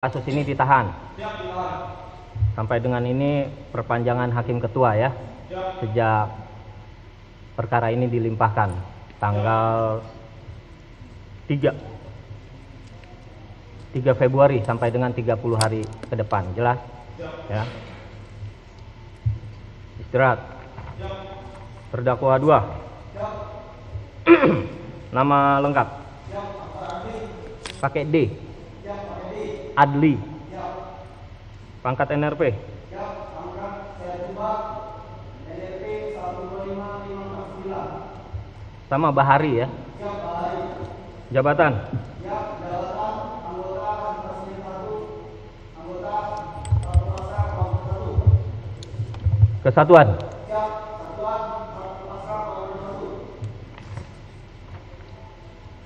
Kasus ini ditahan. Sampai dengan ini perpanjangan hakim ketua ya. Sejak perkara ini dilimpahkan tanggal 3 Februari sampai dengan 30 hari ke depan. Jelas? Ya. Istirahat. Terdakwa 2. Nama lengkap. Pakai D. Adli. Pangkat NRP. Sama Bahari ya. Jabatan. Kesatuan.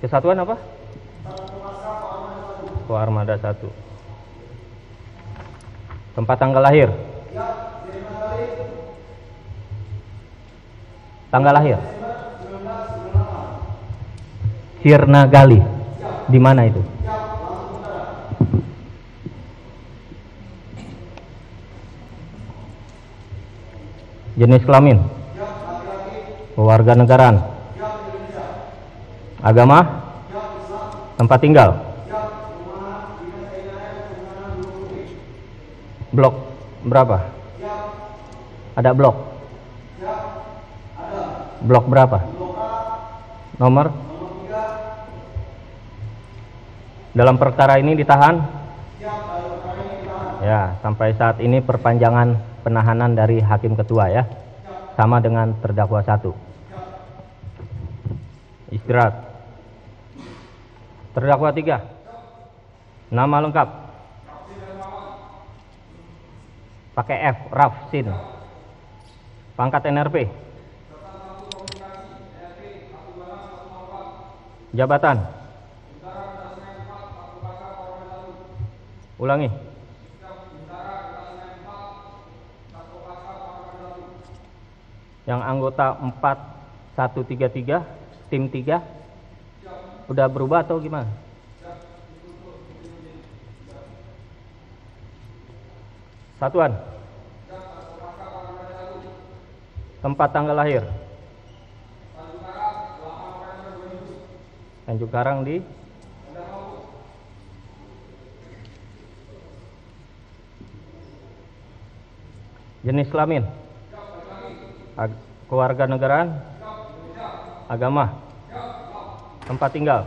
Kesatuan apa? Armada 1. Tempat tanggal lahir. Tanggal lahir. Hirnagali. Di mana itu? Jenis kelamin. Kewarganegaraan. Agama. Tempat tinggal. Blok berapa? Ada blok? Blok berapa? Nomor? Dalam perkara ini ditahan? Ya, sampai saat ini perpanjangan penahanan dari hakim ketua ya. Sama dengan terdakwa 1. Istirahat. Terdakwa 3. Nama lengkap. Pakai F, Rafsin. Pangkat NRP. Jabatan. Ulangi. Yang anggota 4133, tim 3. Udah berubah atau gimana? Satuan. Tempat tanggal lahir. Tanjung Karang di jenis kelamin. Kewarganegaraan. Agama. Tempat tinggal.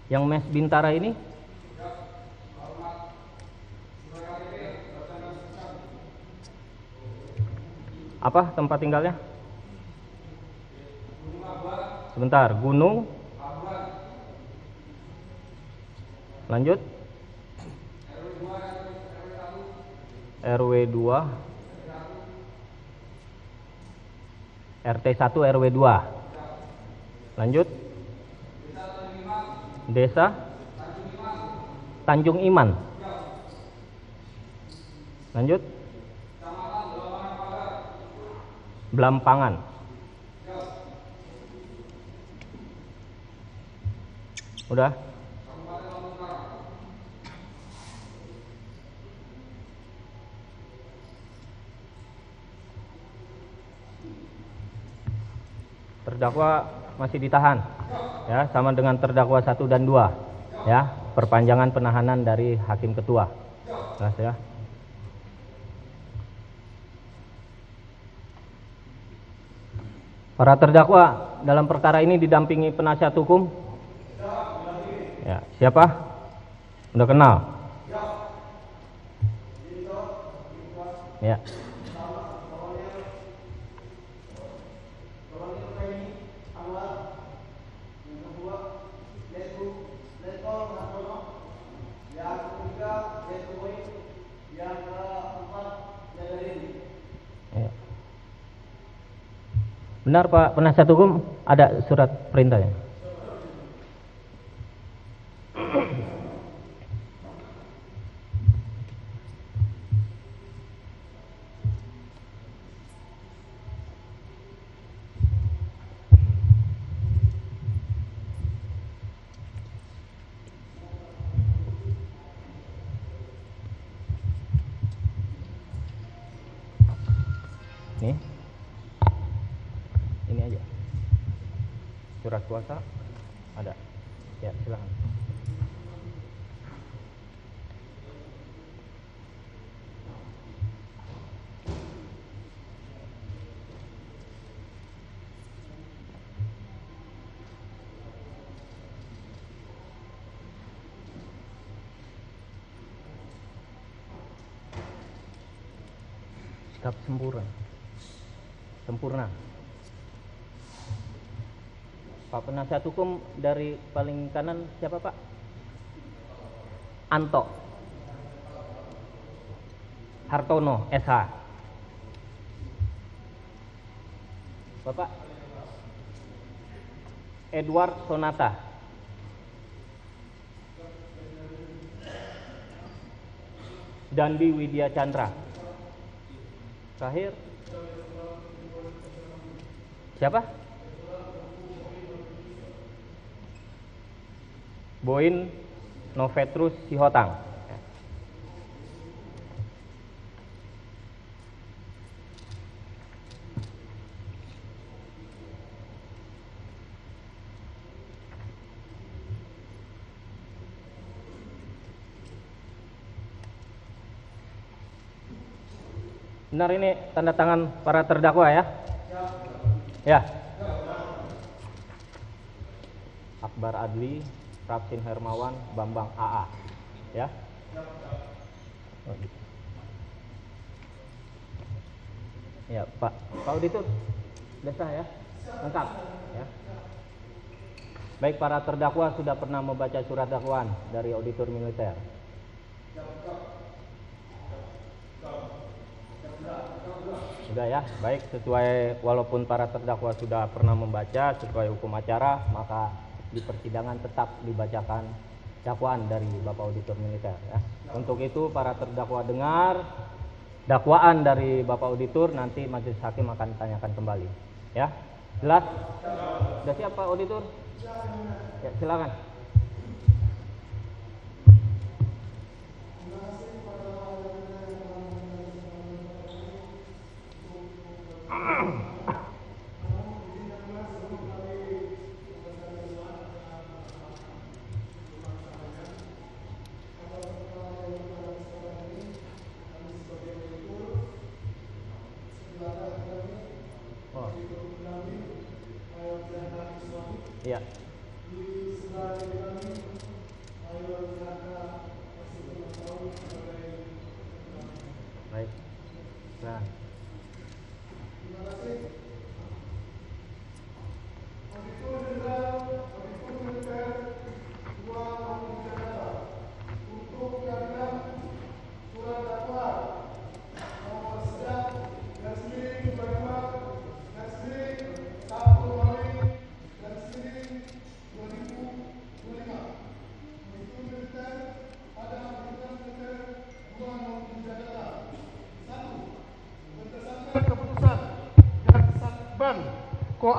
Yang Mes Bintara ini apa tempat tinggalnya? Sebentar, Gunung. Lanjut. RW 2 RT 1 RW 2. Lanjut. Desa Tanjung Iman. Lanjut. Belampangan. Udah. Terdakwa masih ditahan ya, sama dengan terdakwa 1 dan 2 ya, perpanjangan penahanan dari hakim ketua. Jelas ya. Para terdakwa dalam perkara ini didampingi penasihat hukum. Ya, siapa? Udah kenal? Ya. Benar Pak penasihat hukum, ada surat perintahnya. Surat kuasa ada. Ya, silakan. Sikap sempurna. Pak penasihat hukum dari paling kanan siapa, Pak? Anto Hartono, SH. Bapak Edward Sonata. Dandi Widya Chandra. Terakhir siapa? Boin Novetrus Sihotang. Benar ini tanda tangan para terdakwa ya? Ya. Akbar Adli, Rapsin Hermawan, Bambang AA. Ya. Ya, Pak Auditor. Sudah sah ya? Lengkap ya. Baik, para terdakwa sudah pernah membaca surat dakwaan dari auditor militer. Sudah ya, baik, sesuai walaupun para terdakwa sudah pernah membaca sesuai hukum acara, maka di persidangan tetap dibacakan dakwaan dari Bapak Auditor Militer ya. Untuk itu para terdakwa dengar dakwaan dari Bapak Auditor, nanti majelis hakim akan tanyakan kembali. Ya, jelas? Sudah siap Pak Auditor? Ya, silakan. Iya. Baik. Nah.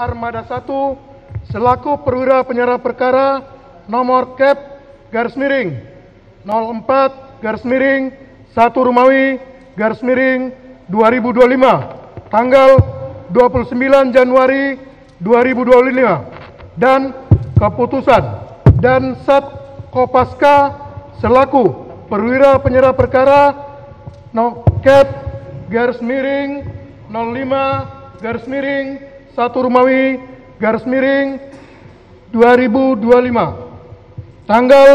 Armada 1 selaku perwira penyerah perkara nomor Kep _04 _1 Rumawi _2025 tanggal 29 Januari 2025 dan keputusan dan Sat Kopaska selaku perwira penyerah perkara Kep _05 _1 Rumawi _2025 tanggal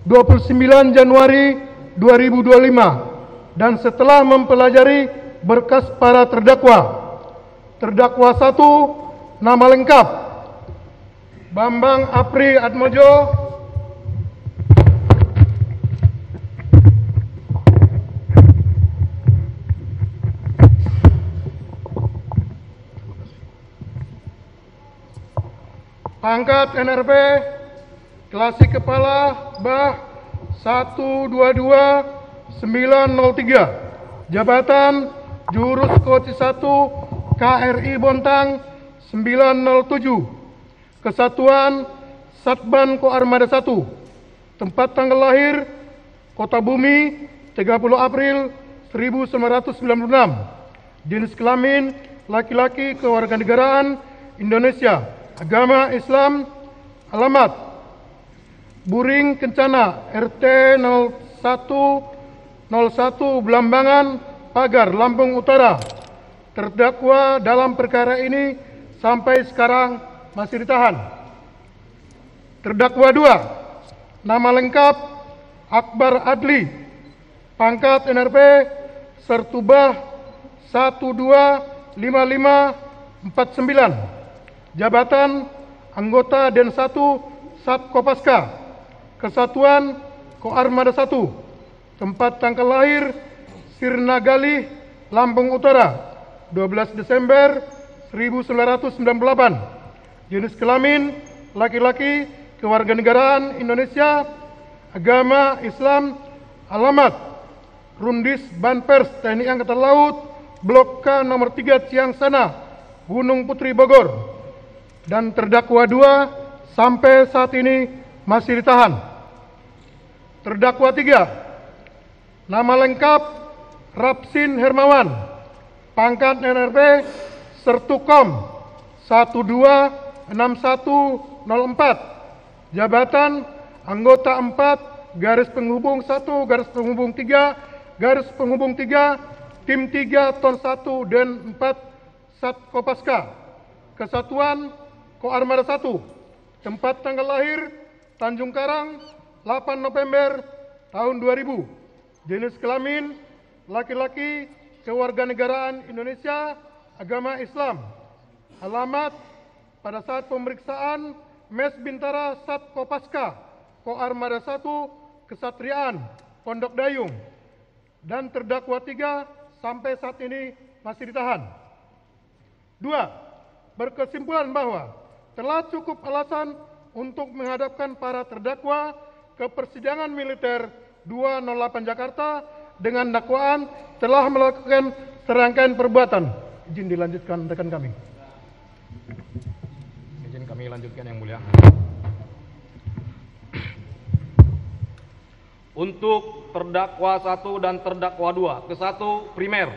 29 Januari 2025 dan setelah mempelajari berkas para terdakwa. Terdakwa 1 nama lengkap Bambang Apri Atmojo, pangkat NRP, klasik kepala Bah 122903, jabatan Jurus Koci 1 KRI Bontang 907, kesatuan Satban Koarmada 1, tempat tanggal lahir Kota Bumi 30 April 1996, jenis kelamin laki-laki kewarganegaraan Indonesia, Agama Islam, alamat Buring Kencana, RT 0101 Belambangan, Pagar, Lampung Utara. Terdakwa dalam perkara ini sampai sekarang masih ditahan. Terdakwa 2, nama lengkap Akbar Adli, pangkat NRP Sertubah 125549, jabatan anggota Den 1 Sat Kopaska, Kesatuan Koarmada 1, tempat tanggal lahir Sirna Galih, Lampung Utara, 12 Desember 1998, jenis kelamin laki-laki, kewarganegaraan Indonesia, agama Islam, alamat Rundis Banpers TNI Angkatan Laut, Blok K nomor 3 Ciangsana, Gunung Putri, Bogor. Dan terdakwa 2 sampai saat ini masih ditahan. Terdakwa 3, nama lengkap Rapsin Hermawan, pangkat NRP Sertukom 126104, jabatan anggota 4 garis penghubung 1 garis penghubung 3 garis penghubung 3 tim 3 ton 1 dan 4 Sat Kopaska, Kesatuan Koarmada 1, tempat tanggal lahir Tanjung Karang 8 November tahun 2000, jenis kelamin laki-laki, kewarganegaraan Indonesia, agama Islam, alamat pada saat pemeriksaan Mes Bintara Sat Kopaska, Koarmada 1, Kesatriaan, Pondok Dayung. Dan terdakwa 3 sampai saat ini masih ditahan. 2, berkesimpulan bahwa telah cukup alasan untuk menghadapkan para terdakwa ke persidangan militer 208 Jakarta dengan dakwaan telah melakukan serangkaian perbuatan. Izin dilanjutkan rekan kami. Izin kami lanjutkan yang mulia. Untuk terdakwa 1 dan terdakwa 2, ke-1 primer,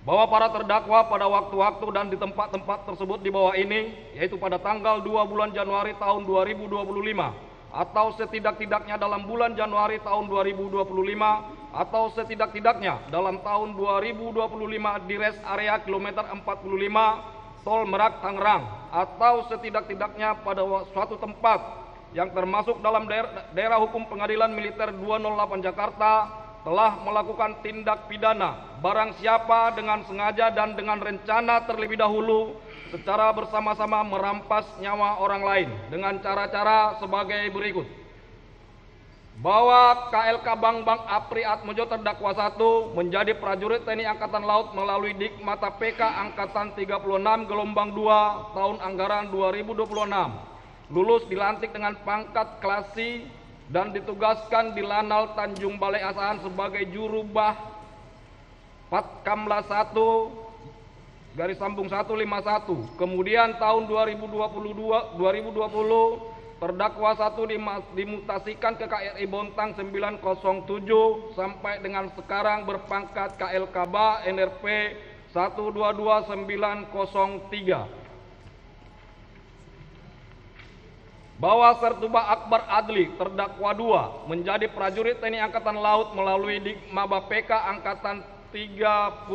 bahwa para terdakwa pada waktu-waktu dan di tempat-tempat tersebut di bawah ini, yaitu pada tanggal 2 bulan Januari tahun 2025, atau setidak-tidaknya dalam bulan Januari tahun 2025, atau setidak-tidaknya dalam tahun 2025 di rest area kilometer 45 Tol Merak Tangerang, atau setidak-tidaknya pada suatu tempat yang termasuk dalam daerah hukum Pengadilan Militer 208 Jakarta telah melakukan tindak pidana barang siapa dengan sengaja dan dengan rencana terlebih dahulu secara bersama-sama merampas nyawa orang lain dengan cara-cara sebagai berikut. Bahwa KLK Bang Apri Atmojo terdakwa 1 menjadi prajurit TNI Angkatan Laut melalui Dikmata PK Angkatan 36 gelombang 2 tahun anggaran 2026. Lulus dilantik dengan pangkat klasi dan ditugaskan di Lanal Tanjung Balai Asahan sebagai jurubah Patkamla 1 garis sambung 151. Kemudian tahun 2020 terdakwa 1 dimutasikan ke KRI Bontang 907 sampai dengan sekarang berpangkat KLKBA NRP 122903. Bahwa Sertuba Akbar Adli terdakwa 2 menjadi prajurit TNI Angkatan Laut melalui Dikmaba PK Angkatan 38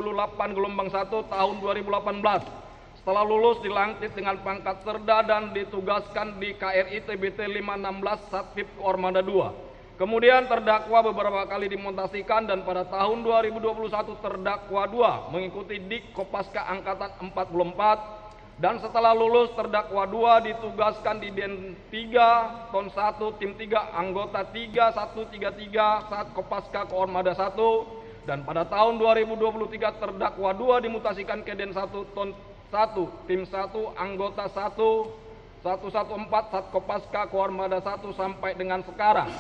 gelombang 1 tahun 2018. Setelah lulus dilantik dengan pangkat Serda dan ditugaskan di KRI TBT 516 Satvip Koarmada 2. Kemudian terdakwa beberapa kali dimutasikan dan pada tahun 2021 terdakwa 2 mengikuti Dik Kopaska Angkatan 44. Dan setelah lulus terdakwa 2 ditugaskan di Den 3 Ton 1 Tim 3 anggota 3133 saat Kopaska Koarmada 1. Dan pada tahun 2023 terdakwa 2 dimutasikan ke Den 1 Ton 1 Tim 1 anggota 114 saat Kopaska Koarmada 1 sampai dengan sekarang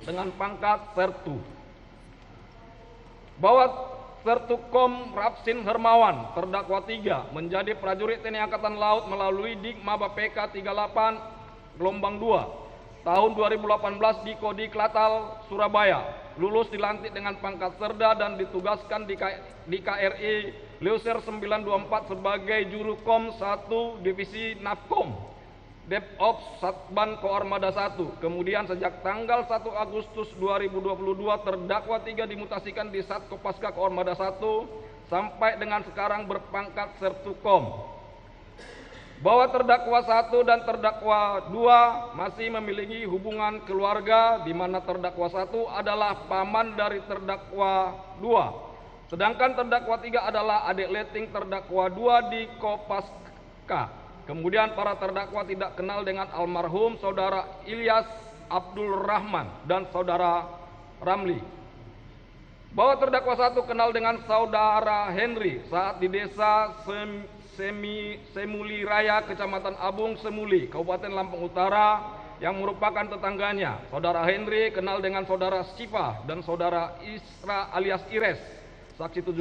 dengan pangkat Sertu. Bahwa Sertukom Rapsin Hermawan terdakwa 3 menjadi prajurit TNI Angkatan Laut melalui Dikmaba PK 38 gelombang 2 tahun 2018 di Kodim Klatal Surabaya. Lulus dilantik dengan pangkat Serda dan ditugaskan di KRI Leuser 924 sebagai Jurukom 1 Divisi Nafkom. Depops Satban Koarmada 1. Kemudian sejak tanggal 1 Agustus 2022 terdakwa 3 dimutasikan di Satkopaska Koarmada 1 sampai dengan sekarang berpangkat Sertukom. Bahwa terdakwa 1 dan terdakwa 2 masih memiliki hubungan keluarga di mana terdakwa 1 adalah paman dari terdakwa 2. Sedangkan terdakwa 3 adalah adik leting terdakwa 2 di Kopaska. Kemudian para terdakwa tidak kenal dengan almarhum saudara Ilyas Abdul Rahman dan saudara Ramli. Bahwa terdakwa 1 kenal dengan saudara Henry saat di desa Semuli Raya, Kecamatan Abung Semuli, Kabupaten Lampung Utara, yang merupakan tetangganya. Saudara Henry kenal dengan saudara Siva dan saudara Isra alias Ires, saksi 17,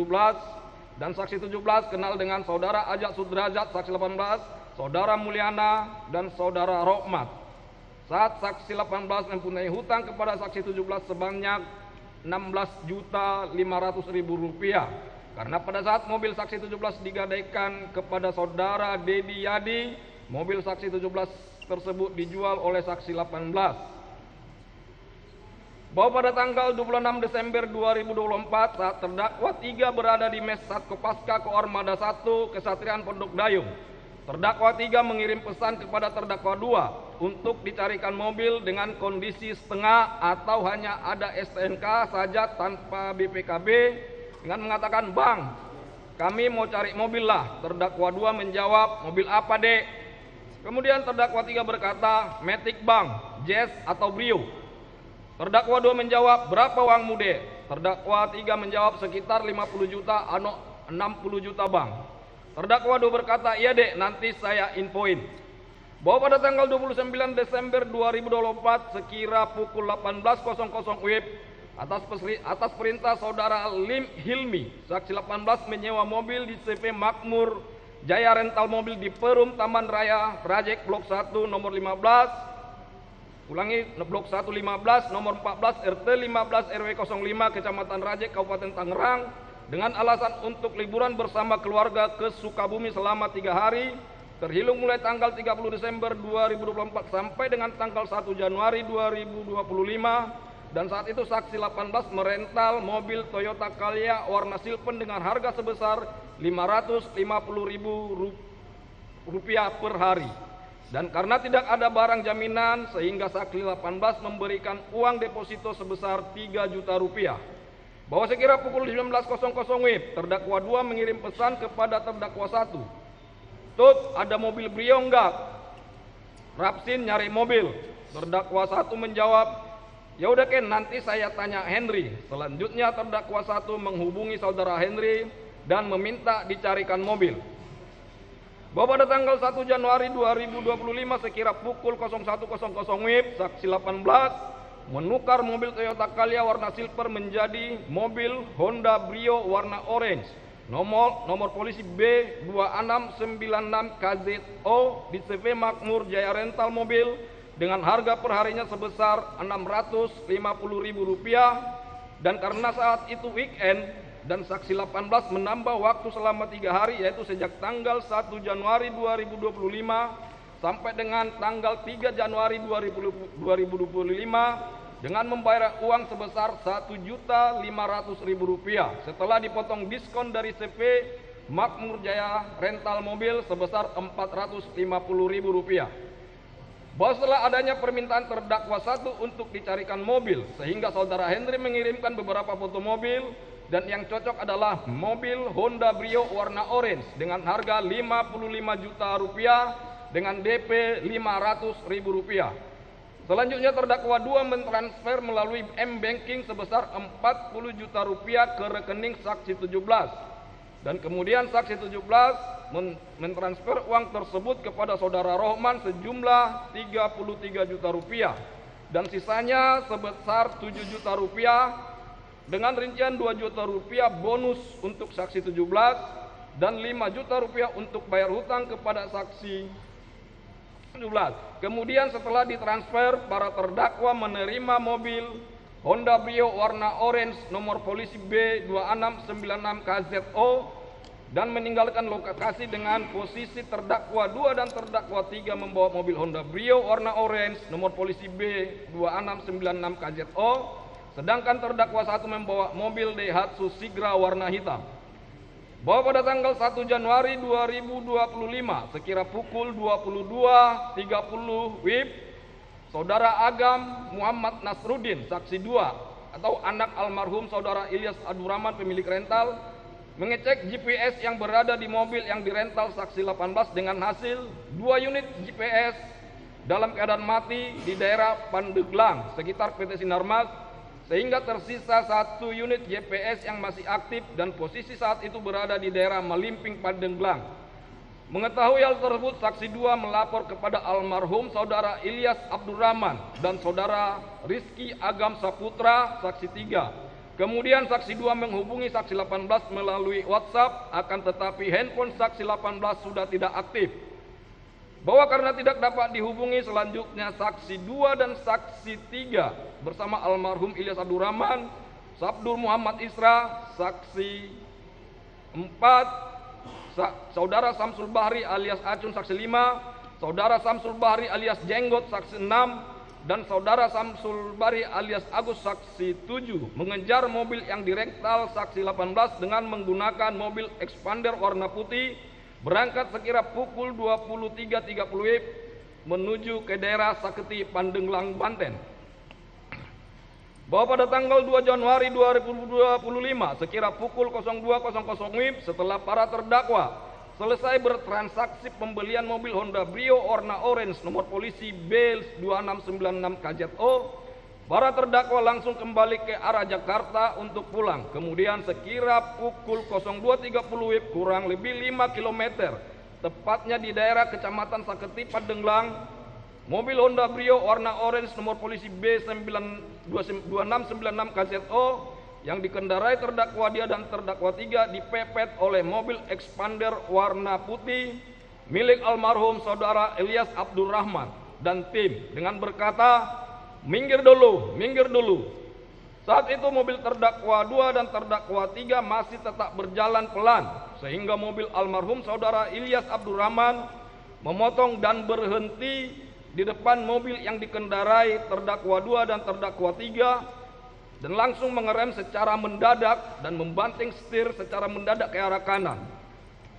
dan saksi 17 kenal dengan saudara Ajak Sudrajat, saksi 18, saudara Mulyana dan saudara Rohmat. Saat saksi 18 mempunyai hutang kepada saksi 17 sebanyak Rp16.500.000. Karena pada saat mobil saksi 17 digadaikan kepada saudara Dedi Yadi, mobil saksi 17 tersebut dijual oleh saksi 18. Bahwa pada tanggal 26 Desember 2024 saat terdakwa 3 berada di Mes Satkopaska Koarmada 1 Kesatrian Pondok Dayung, terdakwa 3 mengirim pesan kepada terdakwa 2 untuk dicarikan mobil dengan kondisi setengah atau hanya ada STNK saja tanpa BPKB, dengan mengatakan, "Bang, kami mau cari mobil lah." Terdakwa 2 menjawab, "Mobil apa, Dek?" Kemudian terdakwa 3 berkata, "Matic, Bang, Jazz atau Brio." Terdakwa 2 menjawab, "Berapa uangmu, Dek?" Terdakwa 3 menjawab, "Sekitar 50 juta, 60 juta, Bang." Terdakwa 2 berkata, "Iya, Dek, nanti saya infoin." Bahwa pada tanggal 29 Desember 2024 sekira pukul 18.00 WIB, atas perintah saudara Lim Hilmi, saksi 18 menyewa mobil di CV Makmur Jaya Rental Mobil di Perum Taman Raya Rajek Blok 1 nomor 15, Blok 1 15 nomor 14 RT 15 RW 05 Kecamatan Rajek Kabupaten Tangerang dengan alasan untuk liburan bersama keluarga ke Sukabumi selama 3 hari terhitung mulai tanggal 30 Desember 2024 sampai dengan tanggal 1 Januari 2025. Dan saat itu saksi 18 merental mobil Toyota Calya warna silpen dengan harga sebesar Rp550.000 per hari. Dan karena tidak ada barang jaminan sehingga saksi 18 memberikan uang deposito sebesar Rp3 juta. Bahwa sekira pukul 19.00 WIB, terdakwa 2 mengirim pesan kepada terdakwa 1. "Tut, ada mobil Brio enggak? Rapsin nyari mobil." Terdakwa 1 menjawab, "Ya udah Ken, nanti saya tanya Henry." Selanjutnya terdakwa 1 menghubungi saudara Henry dan meminta dicarikan mobil. Bahwa pada tanggal 1 Januari 2025 sekira pukul 01.00 WIB, saksi 18 menukar mobil Toyota Calya warna silver menjadi mobil Honda Brio warna orange nomor polisi B2696 KZO di CV Makmur Jaya Rental Mobil dengan harga perharinya sebesar Rp650.000. Dan karena saat itu weekend dan saksi 18 menambah waktu selama 3 hari, yaitu sejak tanggal 1 Januari 2025 sampai dengan tanggal 3 Januari 2025 dengan membayar uang sebesar Rp1.500.000 setelah dipotong diskon dari CV Makmur Jaya Rental Mobil sebesar Rp450.000. Bahwa setelah adanya permintaan terdakwa 1 untuk dicarikan mobil, sehingga saudara Henry mengirimkan beberapa foto mobil dan yang cocok adalah mobil Honda Brio warna orange dengan harga Rp55 juta dengan DP Rp500.000. Selanjutnya terdakwa 2 mentransfer melalui M-Banking sebesar Rp40 juta ke rekening saksi 17. Dan kemudian saksi 17 mentransfer uang tersebut kepada saudara Rohman sejumlah Rp33 juta dan sisanya sebesar Rp7 juta dengan rincian Rp2 juta bonus untuk saksi 17 dan Rp5 juta untuk bayar hutang kepada saksi 17. Kemudian setelah ditransfer, para terdakwa menerima mobil Honda Brio warna orange nomor polisi B2696 KZO dan meninggalkan lokasi dengan posisi terdakwa 2 dan terdakwa 3 membawa mobil Honda Brio warna orange nomor polisi B2696 KZO, sedangkan terdakwa 1 membawa mobil Daihatsu Sigra warna hitam. Bahwa pada tanggal 1 Januari 2025 sekira pukul 22.30 WIB, Saudara Agam Muhammad Nasruddin, saksi 2 atau anak almarhum Saudara Ilyas Abdurrahman pemilik rental, mengecek GPS yang berada di mobil yang dirental saksi 18 dengan hasil 2 unit GPS dalam keadaan mati di daerah Pandeglang sekitar PT Sinarmas, sehingga tersisa 1 unit GPS yang masih aktif dan posisi saat itu berada di daerah Malimping Pandeglang. Mengetahui hal tersebut, saksi 2 melapor kepada almarhum Saudara Ilyas Abdurrahman dan Saudara Rizky Agam Saputra, saksi 3. Kemudian saksi 2 menghubungi saksi 18 melalui WhatsApp, akan tetapi handphone saksi 18 sudah tidak aktif. Bahwa karena tidak dapat dihubungi, selanjutnya saksi 2 dan saksi 3 bersama almarhum Ilyas Abdurrahman, Sabdur Muhammad Isra, saksi 4, Saudara Samsul Bahri alias Acun, saksi 5, Saudara Samsul Bahri alias Jenggot, saksi 6, dan Saudara Samsul Bahri alias Agus, saksi 7, mengejar mobil yang dirental saksi 18 dengan menggunakan mobil expander warna putih, berangkat sekira pukul 23.30 WIB menuju ke daerah Saketi, Pandeglang, Banten. Bahwa pada tanggal 2 Januari 2025 sekira pukul 02.00 WIB, setelah para terdakwa selesai bertransaksi pembelian mobil Honda Brio warna orange nomor polisi B2696 KZO, para terdakwa langsung kembali ke arah Jakarta untuk pulang. Kemudian sekira pukul 02.30 WIB kurang lebih 5 km tepatnya di daerah Kecamatan Saketi, Pandeglang, mobil Honda Brio warna orange nomor polisi B2696 KZO yang dikendarai terdakwa dia dan terdakwa 3 dipepet oleh mobil expander warna putih milik almarhum Saudara Ilyas Abdurrahman dan tim dengan berkata, "Minggir dulu, minggir dulu." Saat itu mobil terdakwa 2 dan terdakwa 3 masih tetap berjalan pelan, sehingga mobil almarhum Saudara Ilyas Abdurrahman memotong dan berhenti di depan mobil yang dikendarai terdakwa 2 dan terdakwa 3 dan langsung mengerem secara mendadak dan membanting setir secara mendadak ke arah kanan.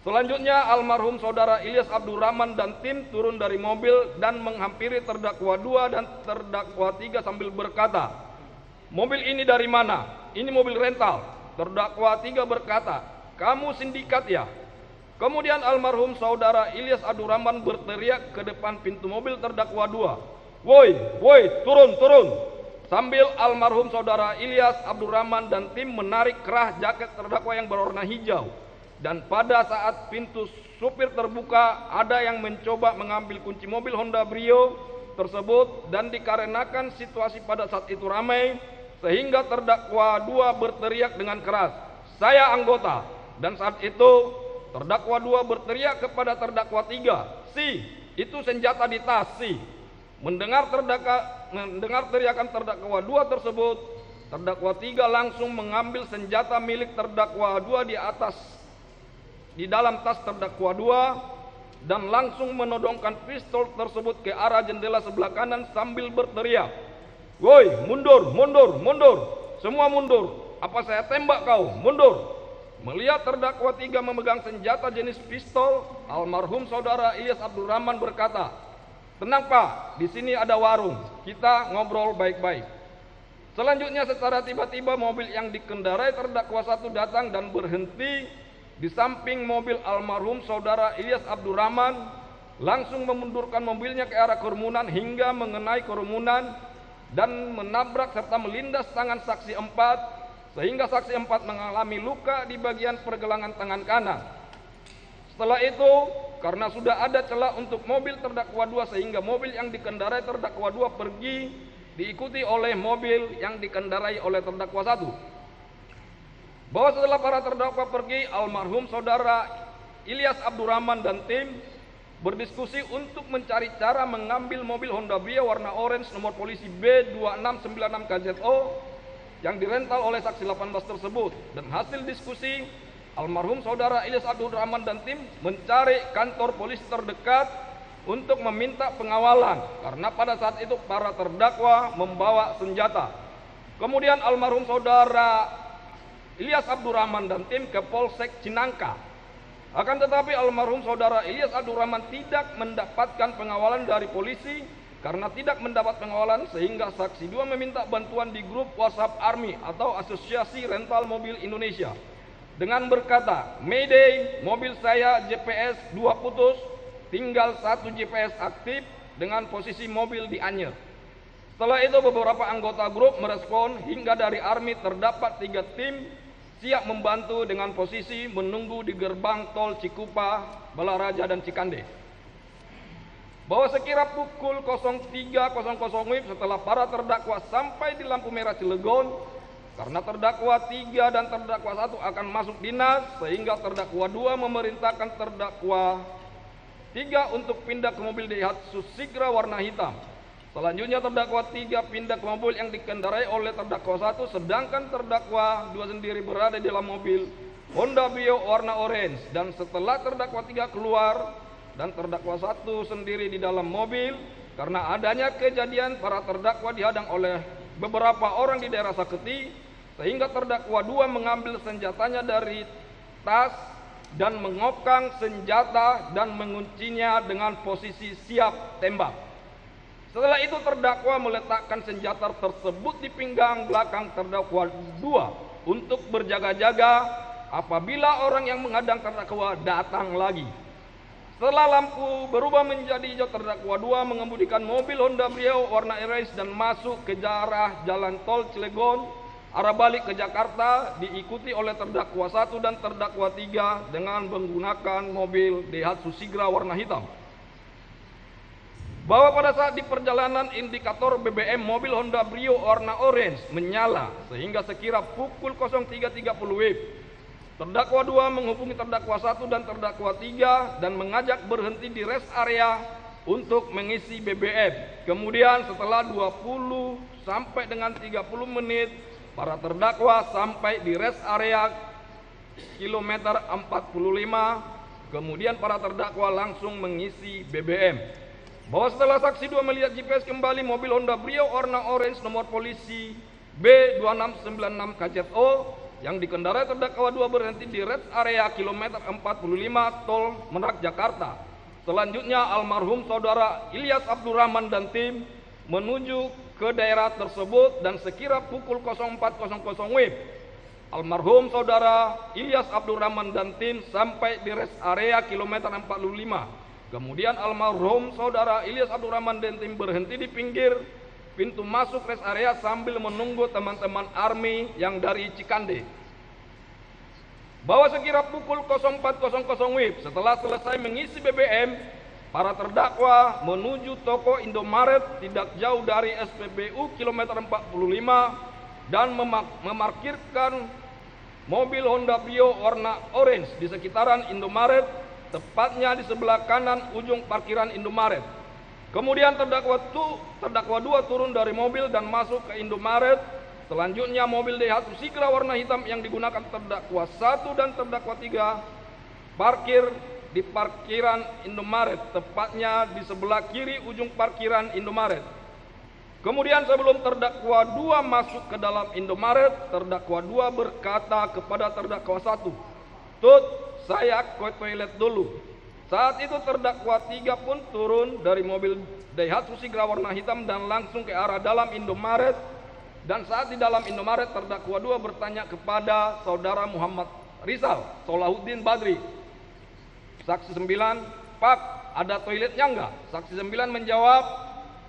Selanjutnya almarhum Saudara Ilyas Abdurrahman dan tim turun dari mobil dan menghampiri terdakwa 2 dan terdakwa 3 sambil berkata, "Mobil ini dari mana? Ini mobil rental." Terdakwa 3 berkata, "Kamu sindikat ya?" Kemudian almarhum Saudara Ilyas Abdurrahman berteriak ke depan pintu mobil terdakwa 2, "Woi, woi, turun, turun!" Sambil almarhum Saudara Ilyas Abdurrahman dan tim menarik kerah jaket terdakwa yang berwarna hijau. Dan pada saat pintu supir terbuka, ada yang mencoba mengambil kunci mobil Honda Brio tersebut, dan dikarenakan situasi pada saat itu ramai, sehingga terdakwa 2 berteriak dengan keras, "Saya anggota!" Dan saat itu terdakwa 2 berteriak kepada terdakwa 3, "Si, itu senjata di tas, si." Mendengar teriakan terdakwa 2 tersebut, terdakwa 3 langsung mengambil senjata milik terdakwa 2 di dalam tas terdakwa 2 dan langsung menodongkan pistol tersebut ke arah jendela sebelah kanan sambil berteriak, "Woi, mundur, mundur, mundur, semua mundur, apa saya tembak kau, mundur." Melihat terdakwa 3 memegang senjata jenis pistol, almarhum Saudara Ilyas Abdurrahman berkata, "Tenang Pak, di sini ada warung, kita ngobrol baik-baik." Selanjutnya secara tiba-tiba mobil yang dikendarai terdakwa 1 datang dan berhenti di samping mobil almarhum Saudara Ilyas Abdurrahman, langsung memundurkan mobilnya ke arah kerumunan hingga mengenai kerumunan dan menabrak serta melindas tangan saksi 4, sehingga saksi 4 mengalami luka di bagian pergelangan tangan kanan. Setelah itu, karena sudah ada celah untuk mobil terdakwa 2 sehingga mobil yang dikendarai terdakwa 2 pergi diikuti oleh mobil yang dikendarai oleh terdakwa 1. Bahwa setelah para terdakwa pergi, almarhum Saudara Ilyas Abdurrahman dan tim berdiskusi untuk mencari cara mengambil mobil Honda Brio warna orange nomor polisi B2696 KZO yang dirental oleh saksi 18 tersebut. Dan hasil diskusi almarhum saudara Ilyas Abdul Rahman dan tim mencari kantor polisi terdekat untuk meminta pengawalan karena pada saat itu para terdakwa membawa senjata. Kemudian almarhum saudara Ilyas Abdul Rahman dan tim ke Polsek Cinangka. Akan tetapi almarhum saudara Ilyas Abdul Rahman tidak mendapatkan pengawalan dari polisi. Karena tidak mendapat pengawalan sehingga saksi 2 meminta bantuan di grup WhatsApp ARMY atau Asosiasi Rental Mobil Indonesia dengan berkata, "Mayday, mobil saya GPS 2 putus, tinggal 1 GPS aktif dengan posisi mobil di Anyer." Setelah itu beberapa anggota grup merespon hingga dari ARMY terdapat 3 tim siap membantu dengan posisi menunggu di gerbang tol Cikupa, Balaraja dan Cikande. Bahwa sekira pukul 03.00 WIB setelah para terdakwa sampai di lampu merah Cilegon, karena terdakwa 3 dan terdakwa 1 akan masuk dinas, sehingga terdakwa 2 memerintahkan terdakwa 3 untuk pindah ke mobil Daihatsu Sigra warna hitam. Selanjutnya terdakwa 3 pindah ke mobil yang dikendarai oleh terdakwa 1, sedangkan terdakwa 2 sendiri berada di dalam mobil Honda Brio warna orange. Dan setelah terdakwa 3 keluar dan terdakwa 1 sendiri di dalam mobil, karena adanya kejadian para terdakwa dihadang oleh beberapa orang di daerah Saketi, sehingga terdakwa 2 mengambil senjatanya dari tas dan mengopkang senjata dan menguncinya dengan posisi siap tembak. Setelah itu terdakwa meletakkan senjata tersebut di pinggang belakang terdakwa 2 untuk berjaga-jaga apabila orang yang menghadang terdakwa datang lagi. Setelah lampu berubah menjadi hijau, terdakwa 2 mengemudikan mobil Honda Brio warna orange dan masuk ke arah jalan tol Cilegon arah balik ke Jakarta, diikuti oleh terdakwa 1 dan terdakwa 3 dengan menggunakan mobil Daihatsu Sigra warna hitam. Bahwa pada saat di perjalanan indikator BBM mobil Honda Brio warna orange menyala sehingga sekira pukul 03.30 WIB terdakwa 2 menghubungi terdakwa 1 dan terdakwa 3 dan mengajak berhenti di rest area untuk mengisi BBM. Kemudian setelah 20 sampai dengan 30 menit para terdakwa sampai di rest area kilometer 45. Kemudian para terdakwa langsung mengisi BBM. Bahwa setelah saksi 2 melihat GPS kembali mobil Honda Brio warna orange nomor polisi B2696 KZO yang dikendarai terdakwa 2 berhenti di rest area kilometer 45 tol Merak Jakarta. Selanjutnya almarhum saudara Ilyas Abdul Rahman dan tim menuju ke daerah tersebut dan sekira pukul 04.00 WIB almarhum saudara Ilyas Abdul Rahman dan tim sampai di rest area kilometer 45. Kemudian almarhum saudara Ilyas Abdul Rahman dan tim berhenti di pinggir pintu masuk rest area sambil menunggu teman-teman ARMY yang dari Cikande. Bahwa sekira pukul 04.00 WIB setelah selesai mengisi BBM, para terdakwa menuju toko Indomaret tidak jauh dari SPBU kilometer 45 dan memarkirkan mobil Honda Brio warna orange di sekitaran Indomaret, tepatnya di sebelah kanan ujung parkiran Indomaret. Kemudian terdakwa 2 turun dari mobil dan masuk ke Indomaret. Selanjutnya mobil Daihatsu Sigra warna hitam yang digunakan terdakwa 1 dan terdakwa 3 parkir di parkiran Indomaret, tepatnya di sebelah kiri ujung parkiran Indomaret. Kemudian sebelum terdakwa 2 masuk ke dalam Indomaret, terdakwa 2 berkata kepada terdakwa 1, "Tut, saya ke toilet dulu." Saat itu terdakwa 3 pun turun dari mobil Daihatsu Sigra warna hitam dan langsung ke arah dalam Indomaret. Dan saat di dalam Indomaret, terdakwa 2 bertanya kepada saudara Muhammad Rizal Solahuddin Badri. Saksi 9, "Pak, ada toiletnya enggak?" Saksi 9 menjawab,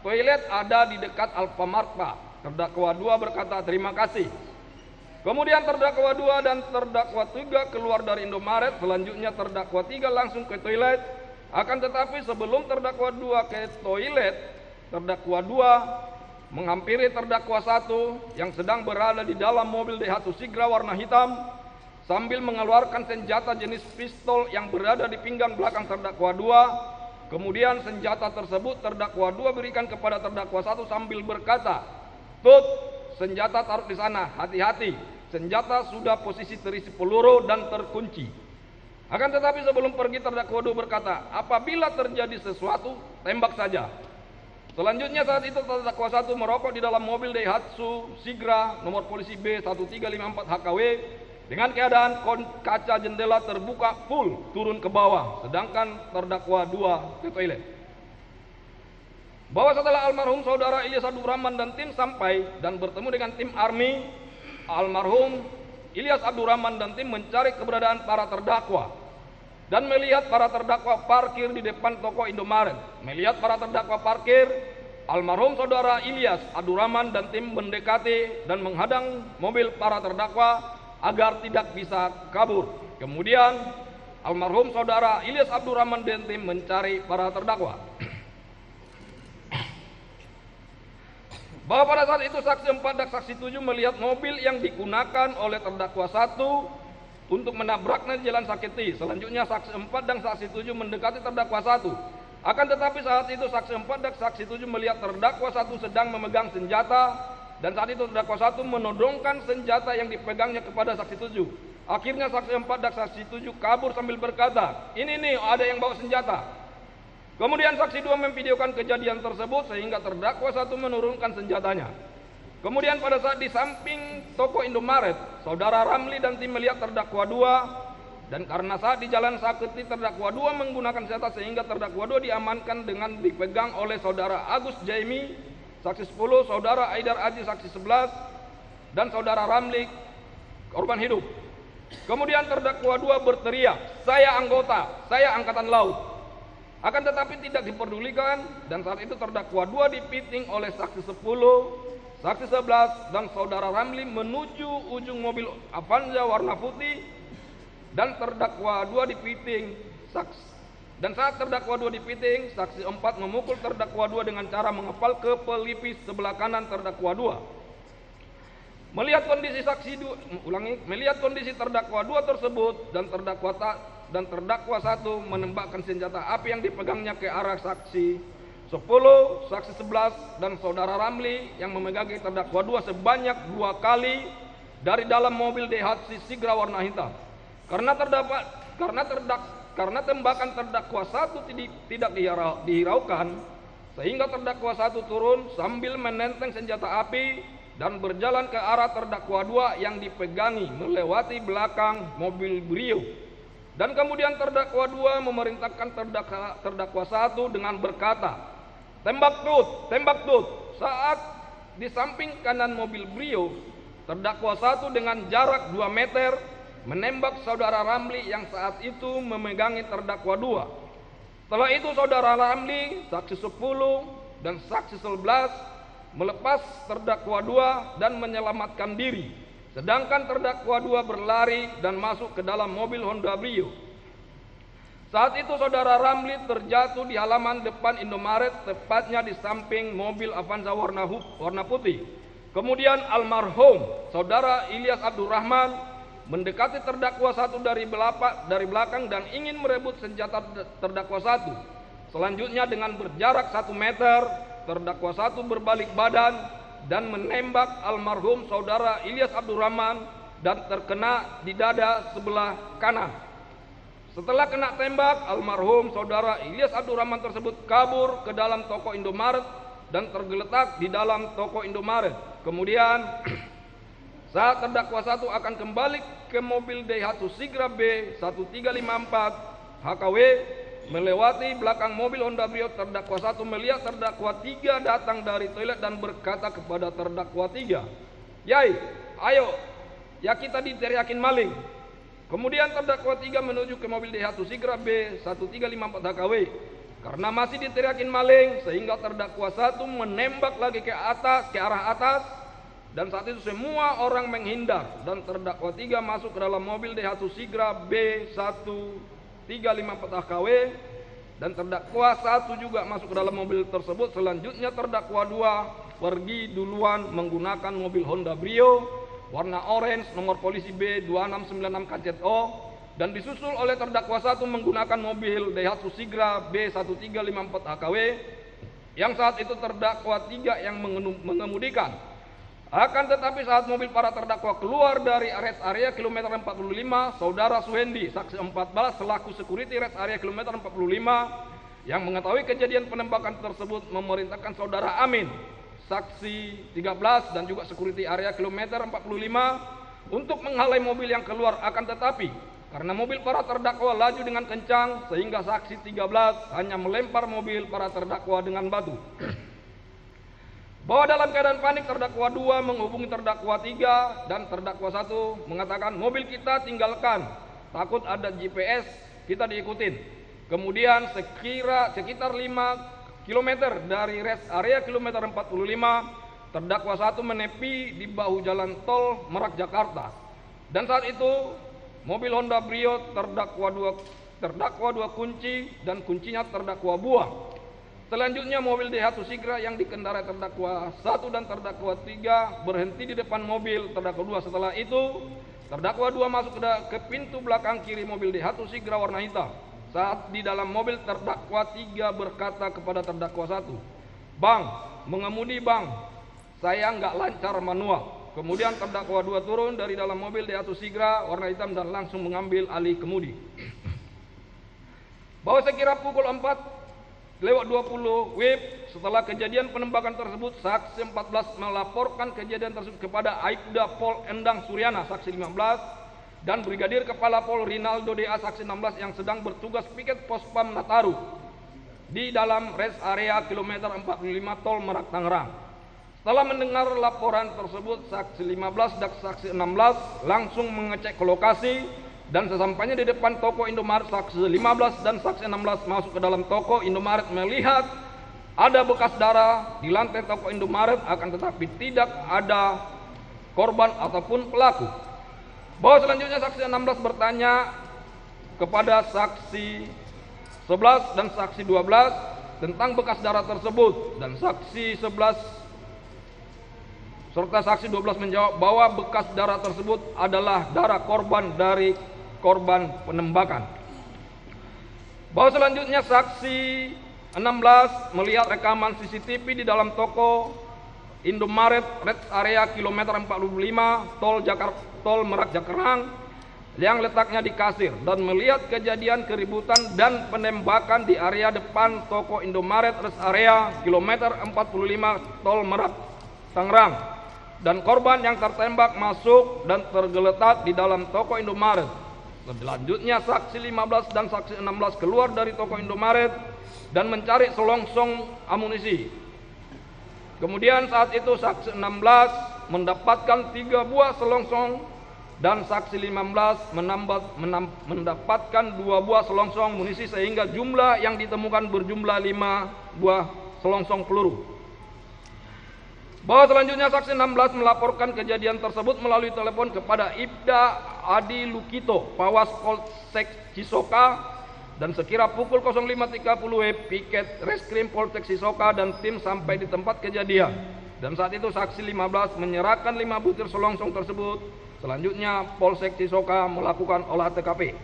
"Toilet ada di dekat Alfamart, Pak." Terdakwa 2 berkata, "Terima kasih." Kemudian terdakwa 2 dan terdakwa 3 keluar dari Indomaret. Selanjutnya terdakwa 3 langsung ke toilet. Akan tetapi sebelum terdakwa 2 ke toilet, terdakwa 2 menghampiri terdakwa 1 yang sedang berada di dalam mobil Daihatsu Sigra warna hitam sambil mengeluarkan senjata jenis pistol yang berada di pinggang belakang terdakwa 2. Kemudian senjata tersebut terdakwa 2 berikan kepada terdakwa 1 sambil berkata, "Tut, senjata taruh di sana, hati-hati." senjata sudah posisi terisi peluru dan terkunci. Akan tetapi sebelum pergi terdakwa 2 berkata, apabila terjadi sesuatu, tembak saja. Selanjutnya saat itu terdakwa 1 merokok di dalam mobil Daihatsu Sigra nomor polisi B1354 HKW dengan keadaan kaca jendela terbuka full turun ke bawah, sedangkan terdakwa 2 ke toilet. Bahwa setelah almarhum saudara Ilyas Abdurrahman dan tim sampai dan bertemu dengan tim ARMY, almarhum Ilyas Abdurrahman dan tim mencari keberadaan para terdakwa dan melihat para terdakwa parkir di depan toko Indomaret. Melihat para terdakwa parkir, almarhum saudara Ilyas Abdurrahman dan tim mendekati dan menghadang mobil para terdakwa agar tidak bisa kabur. Kemudian almarhum saudara Ilyas Abdurrahman dan tim mencari para terdakwa. Bahwa pada saat itu saksi 4 dan saksi 7 melihat mobil yang digunakan oleh terdakwa 1 untuk menabraknya di Jalan Saketi. Selanjutnya saksi 4 dan saksi 7 mendekati terdakwa 1. Akan tetapi saat itu saksi 4 dan saksi 7 melihat terdakwa 1 sedang memegang senjata, dan saat itu terdakwa 1 menodongkan senjata yang dipegangnya kepada saksi 7. Akhirnya saksi 4 dan saksi 7 kabur sambil berkata, ini nih ada yang bawa senjata. Kemudian saksi 2 memvideokan kejadian tersebut sehingga terdakwa 1 menurunkan senjatanya. Kemudian pada saat di samping toko Indomaret, saudara Ramli dan tim melihat terdakwa 2, dan karena saat di Jalan Saketi terdakwa 2 menggunakan senjata sehingga terdakwa 2 diamankan dengan dipegang oleh saudara Agus Jaimi, saksi 10, saudara Aidar Aji, saksi 11, dan saudara Ramli, korban hidup. Kemudian terdakwa 2 berteriak, saya anggota, saya angkatan laut. Akan tetapi tidak diperdulikan, dan saat itu terdakwa 2 dipiting oleh saksi 10, saksi 11, dan saudara Ramli menuju ujung mobil Avanza warna putih, dan terdakwa 2 dipiting. Dan saat terdakwa 2 dipiting, saksi 4 memukul terdakwa 2 dengan cara mengepal ke pelipis sebelah kanan terdakwa 2. Melihat kondisi terdakwa 2 tersebut dan terdakwa 1 menembakkan senjata api yang dipegangnya ke arah saksi 10, saksi 11, dan saudara Ramli yang memegangi terdakwa 2 sebanyak 2 kali dari dalam mobil Daihatsu Sigra warna hitam. Karena tembakan terdakwa 1 tidak dihiraukan, sehingga terdakwa 1 turun sambil menenteng senjata api dan berjalan ke arah terdakwa 2 yang dipegangi melewati belakang mobil Brio. Dan kemudian terdakwa 2 memerintahkan terdakwa 1 dengan berkata, tembak tut. Saat di samping kanan mobil Brio, terdakwa 1 dengan jarak 2 meter menembak saudara Ramli yang saat itu memegangi terdakwa 2. Setelah itu saudara Ramli, saksi 10, dan saksi 11 melepas terdakwa 2 dan menyelamatkan diri. Sedangkan terdakwa 2 berlari dan masuk ke dalam mobil Honda Brio. Saat itu saudara Ramli terjatuh di halaman depan Indomaret, tepatnya di samping mobil Avanza warna putih. Kemudian almarhum saudara Ilyas Abdurrahman mendekati terdakwa 1 dari belakang dan ingin merebut senjata terdakwa 1. Selanjutnya dengan berjarak 1 meter, terdakwa 1 berbalik badan dan menembak almarhum saudara Ilyas Abdurrahman dan terkena di dada sebelah kanan. Setelah kena tembak, almarhum saudara Ilyas Abdurrahman tersebut kabur ke dalam toko Indomaret dan tergeletak di dalam toko Indomaret. Kemudian saat terdakwa 1 akan kembali ke mobil Daihatsu Sigra B1354 HKW melewati belakang mobil Honda Brio, terdakwa 1 melihat terdakwa 3 datang dari toilet dan berkata kepada terdakwa 3, "Yai, ayo, ya kita diteriakin maling." Kemudian terdakwa 3 menuju ke mobil Daihatsu Sigra B1354 HKW. Karena masih diteriakin maling, sehingga terdakwa 1 menembak lagi ke arah atas, dan saat itu semua orang menghindar, dan terdakwa 3 masuk ke dalam mobil Daihatsu Sigra B1354 HKW, dan terdakwa 1 juga masuk ke dalam mobil tersebut. Selanjutnya terdakwa 2 pergi duluan menggunakan mobil Honda Brio warna orange nomor polisi B2696 KZO, dan disusul oleh terdakwa 1 menggunakan mobil Daihatsu Sigra B1354 HKW yang saat itu terdakwa 3 yang mengemudikan. Akan tetapi saat mobil para terdakwa keluar dari rest area kilometer 45, saudara Suhendi, saksi 14 selaku security rest area kilometer 45 yang mengetahui kejadian penembakan tersebut memerintahkan saudara Amin, saksi 13 dan juga security area kilometer 45 untuk menghalai mobil yang keluar. Akan tetapi karena mobil para terdakwa laju dengan kencang sehingga saksi 13 hanya melempar mobil para terdakwa dengan batu. Bahwa dalam keadaan panik terdakwa 2 menghubungi terdakwa 3 dan terdakwa 1 mengatakan mobil kita tinggalkan, takut ada GPS kita diikutin. Kemudian sekitar 5 km dari rest area kilometer 45, terdakwa 1 menepi di bahu jalan tol Merak Jakarta. Dan saat itu mobil Honda Brio terdakwa 2 kunci dan kuncinya terdakwa buang. Selanjutnya mobil Daihatsu Sigra yang dikendarai terdakwa 1 dan terdakwa 3 berhenti di depan mobil terdakwa 2. Setelah itu terdakwa 2 masuk ke pintu belakang kiri mobil Daihatsu Sigra warna hitam. Saat di dalam mobil terdakwa 3 berkata kepada terdakwa 1, "Bang, mengemudi bang, saya nggak lancar manual." Kemudian terdakwa 2 turun dari dalam mobil Daihatsu Sigra warna hitam dan langsung mengambil alih kemudi. Bahwa sekira pukul 4:20 WIB setelah kejadian penembakan tersebut, saksi 14 melaporkan kejadian tersebut kepada Aibda Pol Endang Suryana, saksi 15, dan Brigadir Kepala Pol Rinaldo DA, saksi 16 yang sedang bertugas piket Pospam Nataru di dalam rest area kilometer 45 tol Merak Tangerang. Setelah mendengar laporan tersebut, saksi 15 dan saksi 16 langsung mengecek ke lokasi. Dan sesampainya di depan toko Indomaret, saksi 15 dan saksi 16 masuk ke dalam toko Indomaret melihat ada bekas darah di lantai toko Indomaret, akan tetapi tidak ada korban ataupun pelaku. Bahwa selanjutnya saksi 16 bertanya kepada saksi 11 dan saksi 12 tentang bekas darah tersebut, dan saksi 11 serta saksi 12 menjawab bahwa bekas darah tersebut adalah darah korban dari korban penembakan. Bahwa selanjutnya saksi 16 melihat rekaman CCTV di dalam toko Indomaret rest area kilometer 45 tol Merak Jakarta yang letaknya di kasir, dan melihat kejadian keributan dan penembakan di area depan toko Indomaret rest area kilometer 45 tol Merak Tangerang, dan korban yang tertembak masuk dan tergeletak di dalam toko Indomaret. Selanjutnya saksi 15 dan saksi 16 keluar dari toko Indomaret dan mencari selongsong amunisi. Kemudian saat itu saksi 16 mendapatkan 3 buah selongsong dan saksi 15 mendapatkan 2 buah selongsong amunisi, sehingga jumlah yang ditemukan berjumlah 5 buah selongsong peluru. Bahwa selanjutnya saksi 16 melaporkan kejadian tersebut melalui telepon kepada Ibda Adi Lukito, Pawas Polsek Cisoka, dan sekira pukul 05.30 piket Reskrim Polsek Cisoka dan tim sampai di tempat kejadian. Dan saat itu saksi 15 menyerahkan 5 butir selongsong tersebut. Selanjutnya Polsek Cisoka melakukan olah TKP.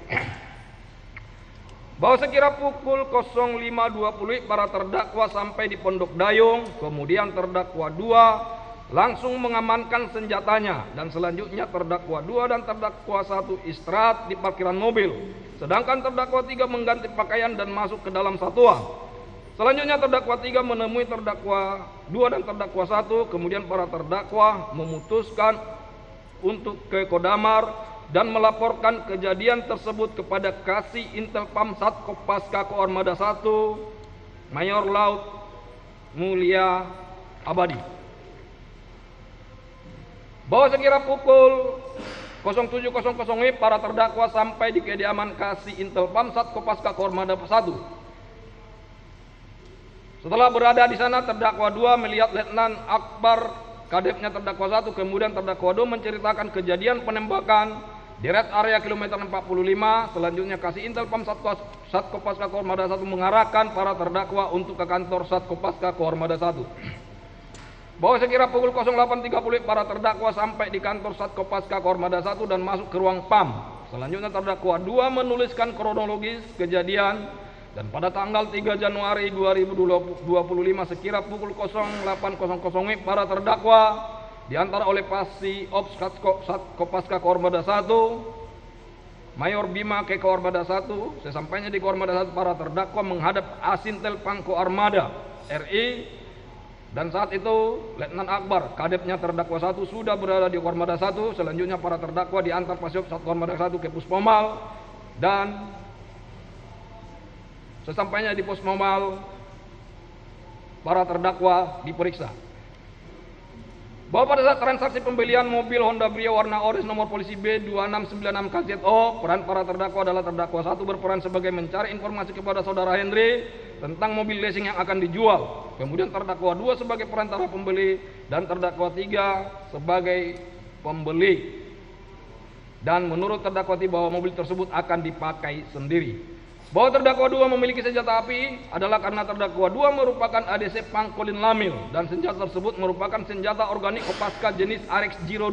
Bahwa sekira pukul 05.20 para terdakwa sampai di Pondok Dayung, kemudian terdakwa 2 langsung mengamankan senjatanya, dan selanjutnya terdakwa 2 dan terdakwa 1 istirahat di parkiran mobil, sedangkan terdakwa 3 mengganti pakaian dan masuk ke dalam satuan. Selanjutnya terdakwa 3 menemui terdakwa 2 dan terdakwa 1, kemudian para terdakwa memutuskan untuk ke Kodamar dan melaporkan kejadian tersebut kepada Kasih Intelpam Satkopaska Koarmada 1 Mayor Laut Mulia Abadi. Bahwa sekira pukul 07.00 WIB para terdakwa sampai di kediaman Kasih Intelpam Satkopaska Koarmada 1. Setelah berada di sana, terdakwa 2 melihat Letnan Akbar, kadepnya terdakwa 1, kemudian terdakwa 2 menceritakan kejadian penembakan di rest area kilometer 45. Selanjutnya Kasih Intelpam Satkopaska Koarmada 1 mengarahkan para terdakwa untuk ke kantor Satkopaska Koarmada 1. Bahwa sekira pukul 08.30 para terdakwa sampai di kantor Satkopaska Koarmada 1 dan masuk ke ruang PAM. Selanjutnya terdakwa 2 menuliskan kronologis kejadian, dan pada tanggal 3 Januari 2025 sekira pukul 08.00 para terdakwa diantar oleh Pasi Ops Kopaska Kormada 1, Mayor Bima ke Kormada 1. Sesampainya di Kormada 1, para terdakwa menghadap Asintel Pangko Armada RI, dan saat itu Letnan Akbar, kadepnya terdakwa 1, sudah berada di Kormada 1. Selanjutnya para terdakwa diantar Pasiop Kormada 1 ke Puspomal, dan sesampainya di Puspomal para terdakwa diperiksa. Bahwa pada saat transaksi pembelian mobil Honda Brio warna orange nomor polisi B2696 KZO, peran para terdakwa adalah terdakwa 1 berperan sebagai mencari informasi kepada saudara Henry tentang mobil leasing yang akan dijual. Kemudian terdakwa 2 sebagai perantara pembeli dan terdakwa 3 sebagai pembeli. Dan menurut terdakwa 3 bahwa mobil tersebut akan dipakai sendiri. Bahwa terdakwa 2 memiliki senjata api adalah karena terdakwa 2 merupakan ADC Pangkolin Lamil dan senjata tersebut merupakan senjata organik Kopaska jenis RX02.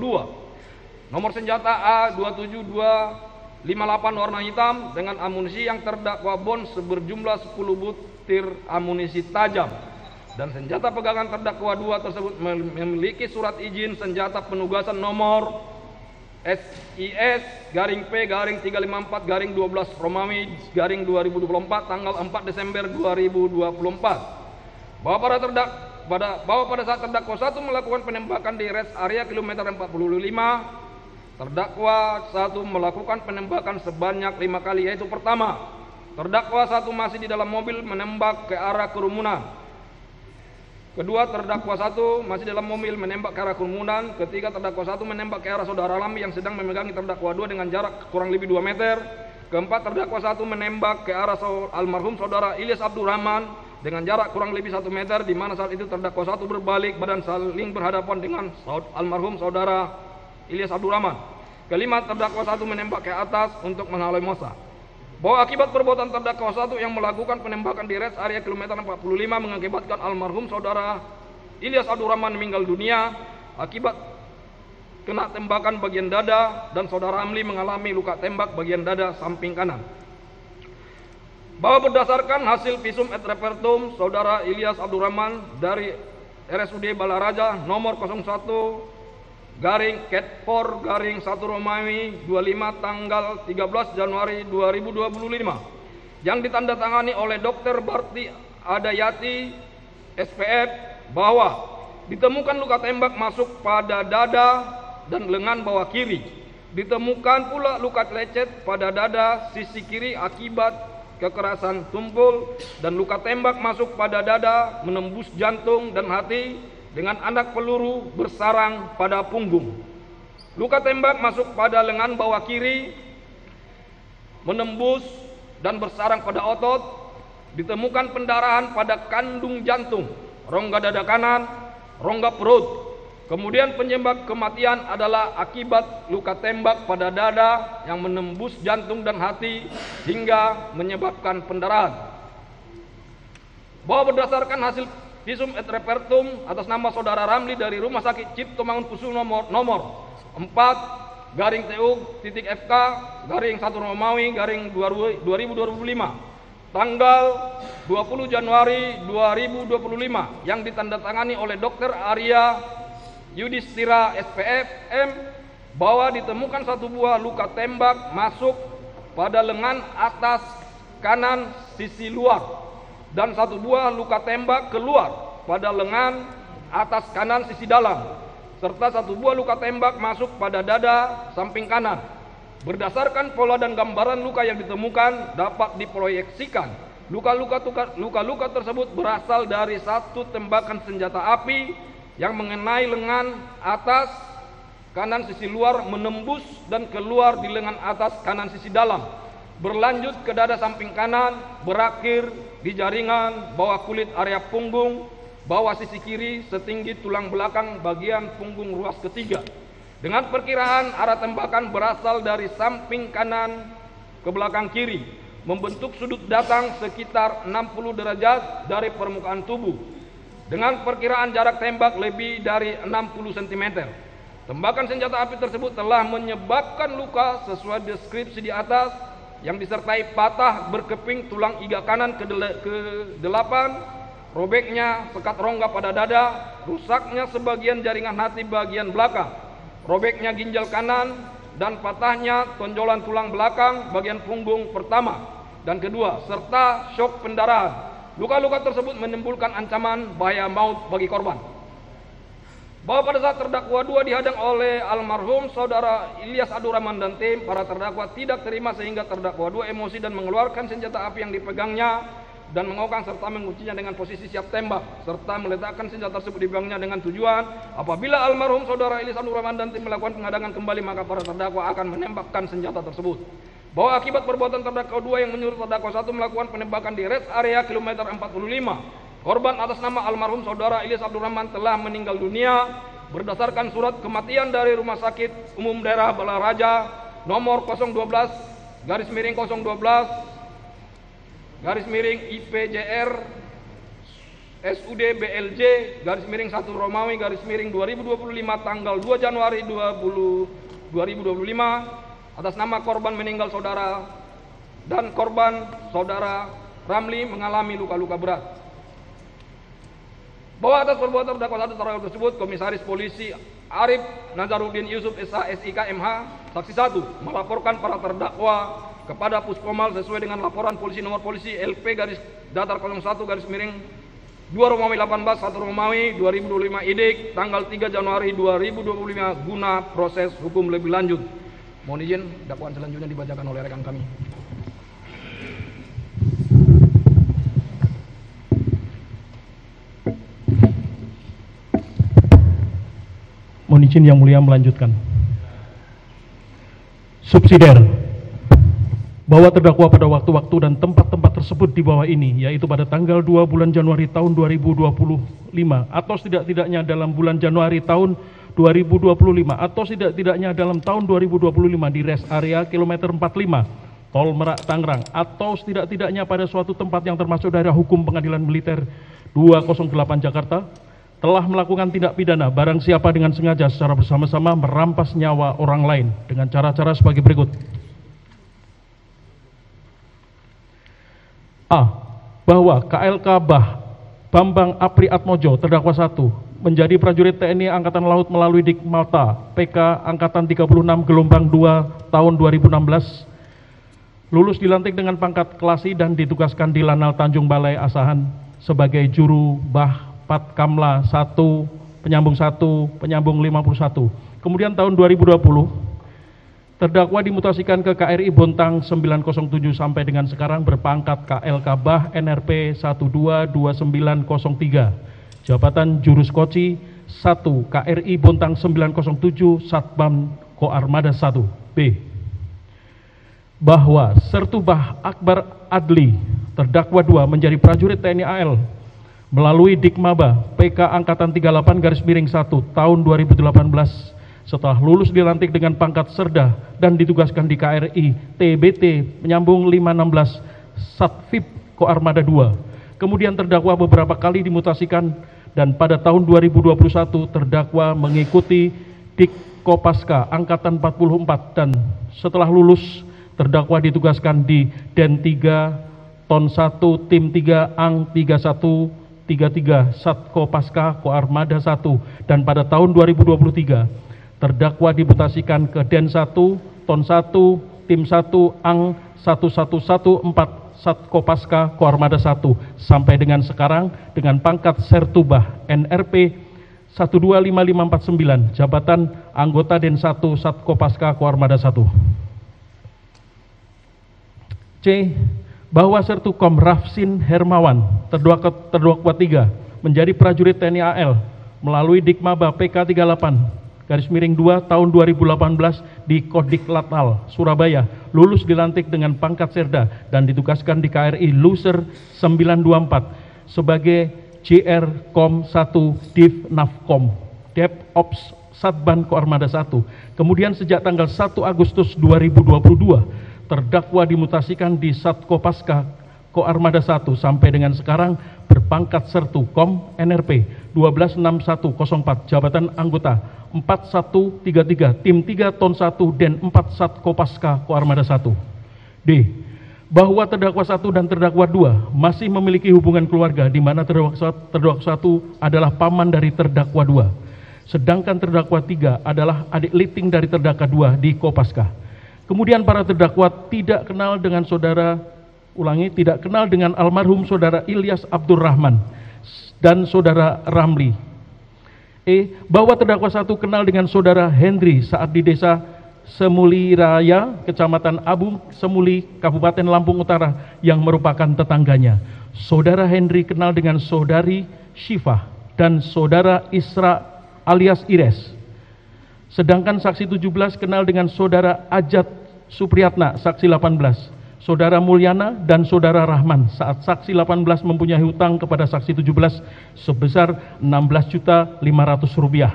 Nomor senjata A27258 warna hitam dengan amunisi yang terdakwa bon berjumlah 10 butir amunisi tajam. Dan senjata pegangan terdakwa 2 tersebut memiliki surat izin senjata penugasan nomor SIS-P-354-12 Romawi 2024 tanggal 4 Desember 2024. Bahwa pada saat terdakwa 1 melakukan penembakan di rest area kilometer 45, terdakwa 1 melakukan penembakan sebanyak 5 kali, yaitu pertama, terdakwa 1 masih di dalam mobil menembak ke arah kerumunan. Kedua, terdakwa 1 masih dalam mobil menembak ke arah kerumunan. Ketiga, terdakwa 1 menembak ke arah saudara Lambi yang sedang memegangi terdakwa 2 dengan jarak kurang lebih 2 meter. Keempat, terdakwa 1 menembak ke arah almarhum saudara Ilyas Abdurrahman dengan jarak kurang lebih 1 meter, di mana saat itu terdakwa 1 berbalik badan saling berhadapan dengan almarhum saudara Ilyas Abdurrahman. Kelima, terdakwa 1 menembak ke atas untuk menghalau massa. Bahwa akibat perbuatan terdakwa 1 yang melakukan penembakan di rest area kilometer 45 mengakibatkan almarhum saudara Ilyas Abdurrahman meninggal dunia akibat kena tembakan bagian dada, dan saudara Amli mengalami luka tembak bagian dada samping kanan. Bahwa berdasarkan hasil visum et repertum saudara Ilyas Abdurrahman dari RSUD Balaraja nomor 01/Ket4/1 Romawi 25 tanggal 13 Januari 2025 yang ditandatangani oleh Dr. Barti Adayati SPF, bahwa ditemukan luka tembak masuk pada dada dan lengan bawah kiri. Ditemukan pula luka lecet pada dada sisi kiri akibat kekerasan tumpul, dan luka tembak masuk pada dada menembus jantung dan hati dengan anak peluru bersarang pada punggung. Luka tembak masuk pada lengan bawah kiri, menembus dan bersarang pada otot. Ditemukan pendarahan pada kandung jantung, rongga dada kanan, rongga perut. Kemudian penyebab kematian adalah akibat luka tembak pada dada yang menembus jantung dan hati hingga menyebabkan pendarahan. Bahwa berdasarkan hasil visum et repertum atas nama saudara Ramli dari Rumah Sakit Cipto Mangunkusumo nomor 4/TU.FK/1 Romawi 2025 tanggal 20 Januari 2025 yang ditandatangani oleh Dr. Arya Yudhistira SPF M, bahwa ditemukan 1 buah luka tembak masuk pada lengan atas kanan sisi luar dan 1 buah luka tembak keluar pada lengan atas kanan sisi dalam, serta 1 buah luka tembak masuk pada dada samping kanan. Berdasarkan pola dan gambaran luka yang ditemukan, dapat diproyeksikan luka-luka tersebut berasal dari 1 tembakan senjata api yang mengenai lengan atas kanan sisi luar, menembus dan keluar di lengan atas kanan sisi dalam, berlanjut ke dada samping kanan, berakhir di jaringan bawah kulit area punggung bawah sisi kiri setinggi tulang belakang bagian punggung ruas ketiga. Dengan perkiraan arah tembakan berasal dari samping kanan ke belakang kiri, membentuk sudut datang sekitar 60 derajat dari permukaan tubuh, dengan perkiraan jarak tembak lebih dari 60 cm. Tembakan senjata api tersebut telah menyebabkan luka sesuai deskripsi di atas, yang disertai patah berkeping tulang iga kanan ke-8 robeknya sekat rongga pada dada, rusaknya sebagian jaringan hati bagian belakang, robeknya ginjal kanan, dan patahnya tonjolan tulang belakang bagian punggung pertama dan kedua, serta syok pendarahan. Luka-luka tersebut menimbulkan ancaman bahaya maut bagi korban. Bahwa pada saat terdakwa 2 dihadang oleh almarhum saudara Ilyas Abdurrahman dan tim, para terdakwa tidak terima sehingga terdakwa 2 emosi dan mengeluarkan senjata api yang dipegangnya dan mengokang serta menguncinya dengan posisi siap tembak, serta meletakkan senjata tersebut di pegangnya dengan tujuan apabila almarhum saudara Ilyas Abdurrahman dan tim melakukan penghadangan kembali, maka para terdakwa akan menembakkan senjata tersebut. Bahwa akibat perbuatan terdakwa 2 yang menyuruh terdakwa 1 melakukan penembakan di rest area kilometer 45, korban atas nama almarhum saudara Ilyas Abdurrahman telah meninggal dunia berdasarkan surat kematian dari Rumah Sakit Umum Daerah Balaraja nomor 012/012/IPJR SUD BLJ /1 Romawi /2025 tanggal 2 Januari 2025 atas nama korban meninggal saudara dan korban saudara Ramli mengalami luka-luka berat. Bahwa atas perbuatan terdakwa 1 tersebut, Komisaris Polisi Arif Nazaruddin Yusuf SH SIK MH saksi 1 melaporkan para terdakwa kepada Puskomal sesuai dengan laporan polisi nomor polisi LP /01/2 Romawi 18 1 Romawi 2025 IDIK tanggal 3 Januari 2025 guna proses hukum lebih lanjut. Mohon izin dakwaan selanjutnya dibacakan oleh rekan kami. Mohon izin Yang Mulia melanjutkan. Subsidiar, bahwa terdakwa pada waktu-waktu dan tempat-tempat tersebut di bawah ini, yaitu pada tanggal 2 bulan Januari tahun 2025 atau setidak-tidaknya dalam bulan Januari tahun 2025 atau setidak-tidaknya dalam tahun 2025 di rest area kilometer 45 Tol Merak Tangerang atau setidak-tidaknya pada suatu tempat yang termasuk daerah hukum Pengadilan Militer 208 Jakarta telah melakukan tindak pidana barang siapa dengan sengaja secara bersama-sama merampas nyawa orang lain dengan cara-cara sebagai berikut. A. Bahwa KLK Bambang Apri Atmojo terdakwa 1 menjadi prajurit TNI Angkatan Laut melalui Dikmata PK Angkatan 36 gelombang 2 tahun 2016, lulus dilantik dengan pangkat Klasi dan ditugaskan di Lanal Tanjung Balai Asahan sebagai juru Pat Kamla 1, penyambung 1, penyambung 51. Kemudian tahun 2020 terdakwa dimutasikan ke KRI Bontang 907 sampai dengan sekarang berpangkat KLK Bah NRP 122903. Jabatan Jurus Koci 1 KRI Bontang 907 Satbam Koarmada 1. B. Bahwa Sertubah Akbar Adli terdakwa 2 menjadi prajurit TNI AL melalui Dikmaba PK Angkatan 38/1 tahun 2018 setelah lulus dilantik dengan pangkat Serda dan ditugaskan di KRI TBT menyambung 516 Satvip Koarmada 2. Kemudian terdakwa beberapa kali dimutasikan dan pada tahun 2021 terdakwa mengikuti Dikkopaska Angkatan 44 dan setelah lulus terdakwa ditugaskan di Den 3 Ton 1 Tim 3 Ang 3133 Satkopaska Koarmada 1 dan pada tahun 2023 terdakwa dimutasikan ke Den 1 Ton 1 Tim 1 Ang 1114 Satkopaska Koarmada 1 sampai dengan sekarang dengan pangkat Sertubah NRP 125549 jabatan anggota Den 1 Satkopaska Koarmada 1. C. Bahwa Sertukom Rafsin Hermawan terdakwa 3 menjadi prajurit TNI AL melalui Dikmaba PK 38/2 tahun 2018 di Kodik Latal, Surabaya, lulus dilantik dengan pangkat Serda dan ditugaskan di KRI Luser 924 sebagai JR Kom 1 Div Navkom, Dep Ops Satban Koarmada 1. Kemudian sejak tanggal 1 Agustus 2022, terdakwa dimutasikan di Satkopaska Koarmada 1 sampai dengan sekarang berpangkat Sertukom NRP 126104 jabatan anggota 4133 Tim 3 Ton 1 Den 4 Satkopaska Koarmada 1. D. bahwa terdakwa 1 dan terdakwa 2 masih memiliki hubungan keluarga di mana terdakwa 1 adalah paman dari terdakwa 2, sedangkan terdakwa 3 adalah adik liting dari terdakwa 2 di Kopaska. Kemudian para terdakwa tidak kenal dengan tidak kenal dengan almarhum saudara Ilyas Abdurrahman dan saudara Ramli. Bahwa terdakwa 1 kenal dengan saudara Hendri saat di desa Semuli Raya, Kecamatan Abu Semuli, Kabupaten Lampung Utara yang merupakan tetangganya. Saudara Hendri kenal dengan saudari Syifah dan saudara Isra alias Ires. Sedangkan saksi 17 kenal dengan saudara Ajat Supriyatna, saksi 18. Saudara Mulyana dan saudara Rahman saat saksi 18 mempunyai hutang kepada saksi 17 sebesar Rp16.500.000.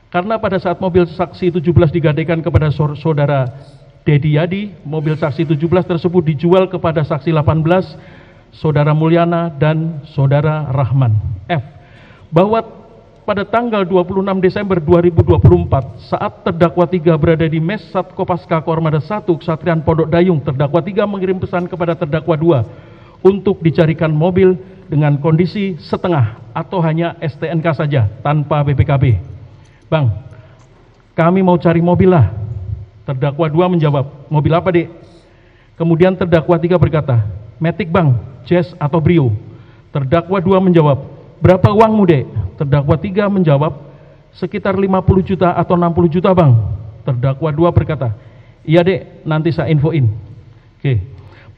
Karena pada saat mobil saksi 17 digadaikan kepada saudara Dedi Yadi, mobil saksi 17 tersebut dijual kepada saksi 18, saudara Mulyana dan saudara Rahman. Bahwa pada tanggal 26 Desember 2024, saat terdakwa 3 berada di Mes Sat Kopaska Kormada 1, Kesatrian Pondok Dayung, terdakwa 3 mengirim pesan kepada terdakwa 2 untuk dicarikan mobil dengan kondisi setengah atau hanya STNK saja, tanpa BPKB. Bang, kami mau cari mobil lah. Terdakwa 2 menjawab, mobil apa dek? Kemudian terdakwa 3 berkata, Matic bang, Jazz atau Brio. Terdakwa 2 menjawab, berapa uangmu dek? Terdakwa 3 menjawab, sekitar 50 juta atau 60 juta bang. Terdakwa 2 berkata, iya dek, nanti saya infoin.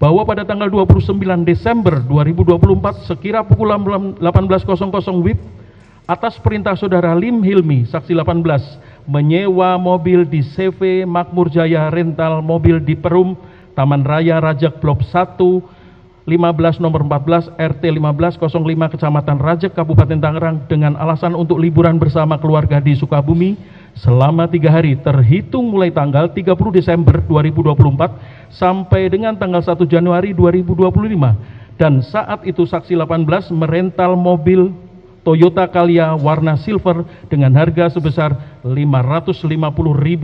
Bahwa pada tanggal 29 Desember 2024 sekira pukul 18.00 WIB, atas perintah saudara Lim Hilmi, saksi 18, menyewa mobil di CV Makmur Jaya Rental Mobil di Perum, Taman Raya Rajak Blok 1, 15 nomor 14 RT 1505 Kecamatan Rajak Kabupaten Tangerang dengan alasan untuk liburan bersama keluarga di Sukabumi selama 3 hari terhitung mulai tanggal 30 Desember 2024 sampai dengan tanggal 1 Januari 2025. Dan saat itu saksi 18 merental mobil Toyota Calya warna silver dengan harga sebesar Rp550.000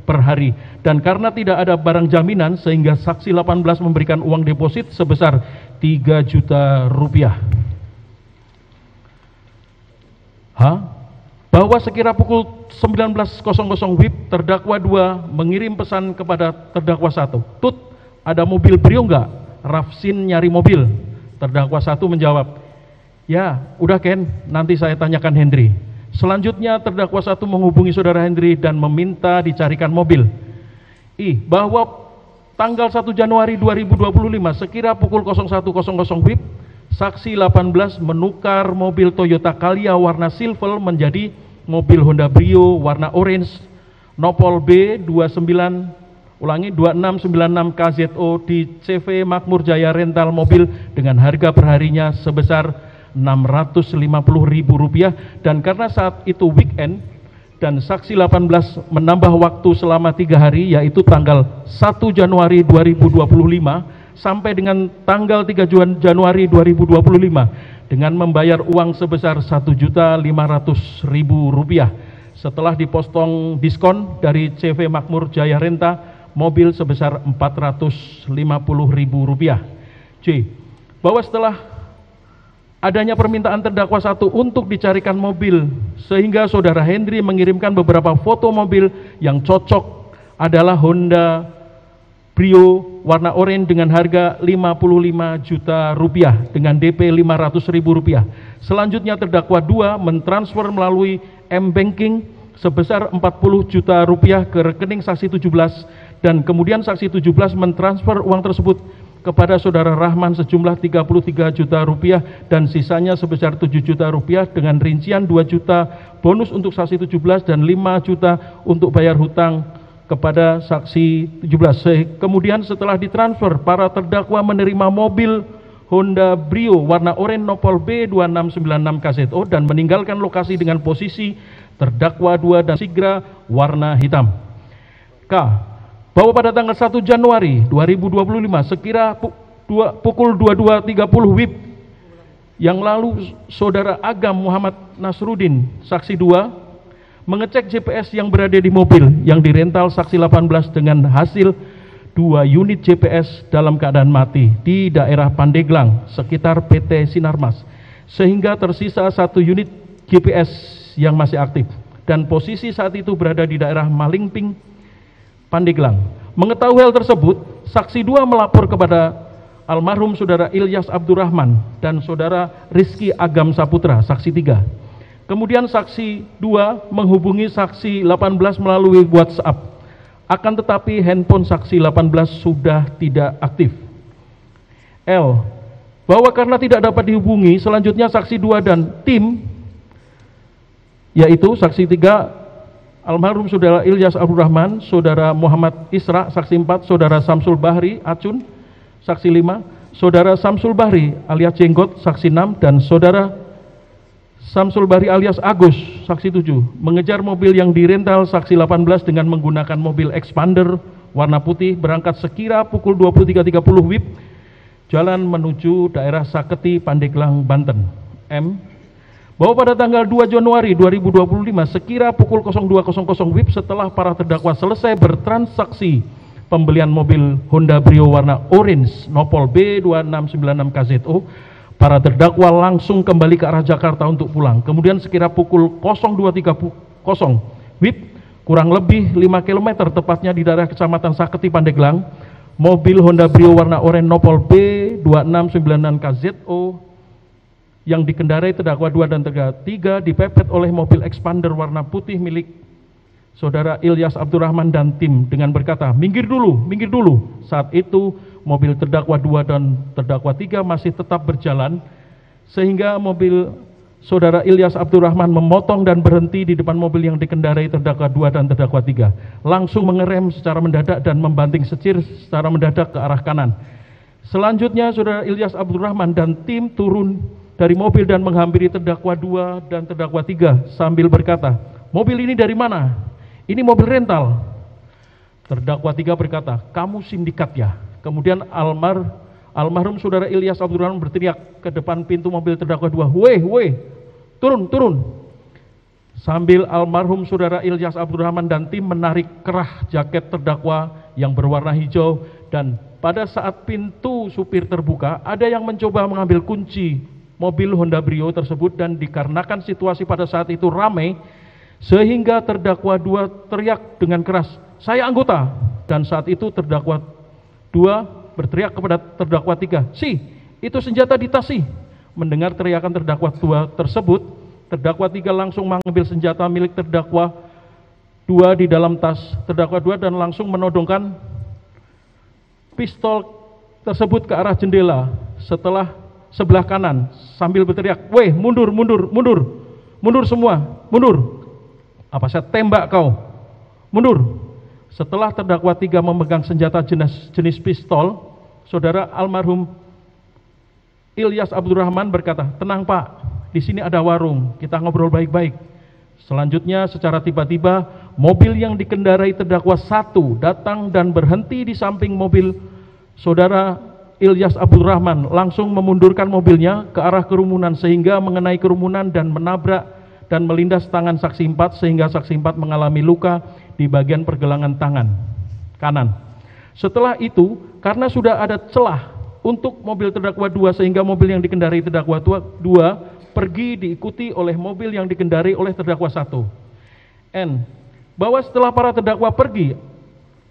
per hari, dan karena tidak ada barang jaminan sehingga saksi 18 memberikan uang deposit sebesar Rp3 juta. Bahwa sekira pukul 19.00 WIB, terdakwa 2 mengirim pesan kepada terdakwa 1, Tut, ada mobil Brio enggak? Rafsin nyari mobil. Terdakwa 1 menjawab, ya udah Ken, nanti saya tanyakan Hendri. Selanjutnya terdakwa 1 menghubungi saudara Hendri dan meminta dicarikan mobil. Bahwa tanggal 1 Januari 2025 sekira pukul 01.00 WIB, saksi 18 menukar mobil Toyota Calya warna silver menjadi mobil Honda Brio warna orange Nopol B2696 KZO di CV Makmur Jaya Rental Mobil dengan harga perharinya sebesar Rp650.000, dan karena saat itu weekend dan saksi 18 menambah waktu selama 3 hari yaitu tanggal 1 Januari 2025 sampai dengan tanggal 3 Januari 2025 dengan membayar uang sebesar Rp1.500.000 setelah dipotong diskon dari CV Makmur Jaya Renta mobil sebesar Rp450.000. Bahwa setelah adanya permintaan terdakwa 1 untuk dicarikan mobil sehingga saudara Hendri mengirimkan beberapa foto mobil yang cocok adalah Honda Brio warna oranye dengan harga Rp55 juta dengan DP Rp500.000. Selanjutnya terdakwa 2 mentransfer melalui M-Banking sebesar Rp40 juta ke rekening saksi 17, dan kemudian saksi 17 mentransfer uang tersebut kepada saudara Rahman sejumlah Rp33 juta dan sisanya sebesar Rp7 juta dengan rincian 2 juta bonus untuk saksi 17 dan 5 juta untuk bayar hutang kepada saksi 17. Kemudian setelah ditransfer, para terdakwa menerima mobil Honda Brio warna oranye Nopol B2696 KZO dan meninggalkan lokasi dengan posisi terdakwa 2 dan Sigra warna hitam. Bahwa pada tanggal 1 Januari 2025 sekira pukul 22.30 WIB yang lalu saudara Agam Muhammad Nasruddin saksi 2 mengecek GPS yang berada di mobil yang dirental saksi 18 dengan hasil 2 unit GPS dalam keadaan mati di daerah Pandeglang sekitar PT Sinarmas, sehingga tersisa 1 unit GPS yang masih aktif dan posisi saat itu berada di daerah Malingping, Pandeglang. Mengetahui hal tersebut, saksi 2 melapor kepada almarhum saudara Ilyas Abdurrahman dan saudara Rizky Agam Saputra, saksi 3. Kemudian saksi 2 menghubungi saksi 18 melalui WhatsApp. Akan tetapi handphone saksi 18 sudah tidak aktif. L. Bahwa karena tidak dapat dihubungi, selanjutnya saksi 2 dan tim, yaitu saksi 3 almarhum saudara Ilyas Abdurrahman, saudara Muhammad Isra, saksi 4, saudara Samsul Bahri Acun, saksi 5, saudara Samsul Bahri alias Jenggot, saksi 6, dan saudara Samsul Bahri alias Agus, saksi 7, mengejar mobil yang dirental saksi 18 dengan menggunakan mobil expander warna putih berangkat sekira pukul 23.30 WIB jalan menuju daerah Saketi, Pandeglang, Banten. M. Bahwa pada tanggal 2 Januari 2025 sekira pukul 02.00 WIB setelah para terdakwa selesai bertransaksi pembelian mobil Honda Brio warna orange Nopol B2696 KZO, para terdakwa langsung kembali ke arah Jakarta untuk pulang. Kemudian sekira pukul 02.30 WIB, kurang lebih 5 km tepatnya di daerah Kecamatan Saketi, Pandeglang, mobil Honda Brio warna oranye Nopol B2696 KZO yang dikendarai terdakwa 2 dan terdakwa 3 dipepet oleh mobil expander warna putih milik saudara Ilyas Abdurrahman dan tim dengan berkata, minggir dulu, minggir dulu. Saat itu mobil terdakwa 2 dan terdakwa 3 masih tetap berjalan, sehingga mobil saudara Ilyas Abdurrahman memotong dan berhenti di depan mobil yang dikendarai terdakwa 2 dan terdakwa 3, langsung mengerem secara mendadak dan membanting setir secara mendadak ke arah kanan. Selanjutnya saudara Ilyas Abdurrahman dan tim turun dari mobil dan menghampiri terdakwa 2 dan terdakwa 3 sambil berkata, mobil ini dari mana? Ini mobil rental. Terdakwa 3 berkata, kamu sindikat ya? Kemudian almarhum saudara Ilyas Abdurrahman berteriak ke depan pintu mobil terdakwa 2, weh, turun, turun. Sambil almarhum saudara Ilyas Abdurrahman dan tim menarik kerah jaket terdakwa yang berwarna hijau, dan pada saat pintu supir terbuka, ada yang mencoba mengambil kunci mobil Honda Brio tersebut, dan dikarenakan situasi pada saat itu ramai, sehingga terdakwa 2 teriak dengan keras, saya anggota. Dan saat itu terdakwa 2 berteriak kepada terdakwa 3, si, itu senjata di tas si. Mendengar teriakan terdakwa 2 tersebut, terdakwa 3 langsung mengambil senjata milik terdakwa 2 di dalam tas terdakwa 2 dan langsung menodongkan pistol tersebut ke arah jendela sebelah kanan sambil berteriak, weh, mundur, mundur, mundur, mundur semua, mundur. Apa saya tembak kau? Mundur. Setelah terdakwa 3 memegang senjata jenis pistol, saudara almarhum Ilyas Abdurrahman berkata, tenang Pak, di sini ada warung, kita ngobrol baik-baik. Selanjutnya secara tiba-tiba mobil yang dikendarai terdakwa 1 datang dan berhenti di samping mobil saudara Ilyas Abdurrahman, langsung memundurkan mobilnya ke arah kerumunan sehingga mengenai kerumunan dan menabrak dan melindas tangan saksi 4 sehingga saksi 4 mengalami luka di bagian pergelangan tangan kanan. Setelah itu, karena sudah ada celah untuk mobil terdakwa 2 sehingga mobil yang dikendarai terdakwa 2 pergi diikuti oleh mobil yang dikendarai oleh terdakwa 1. N. Bahwa setelah para terdakwa pergi,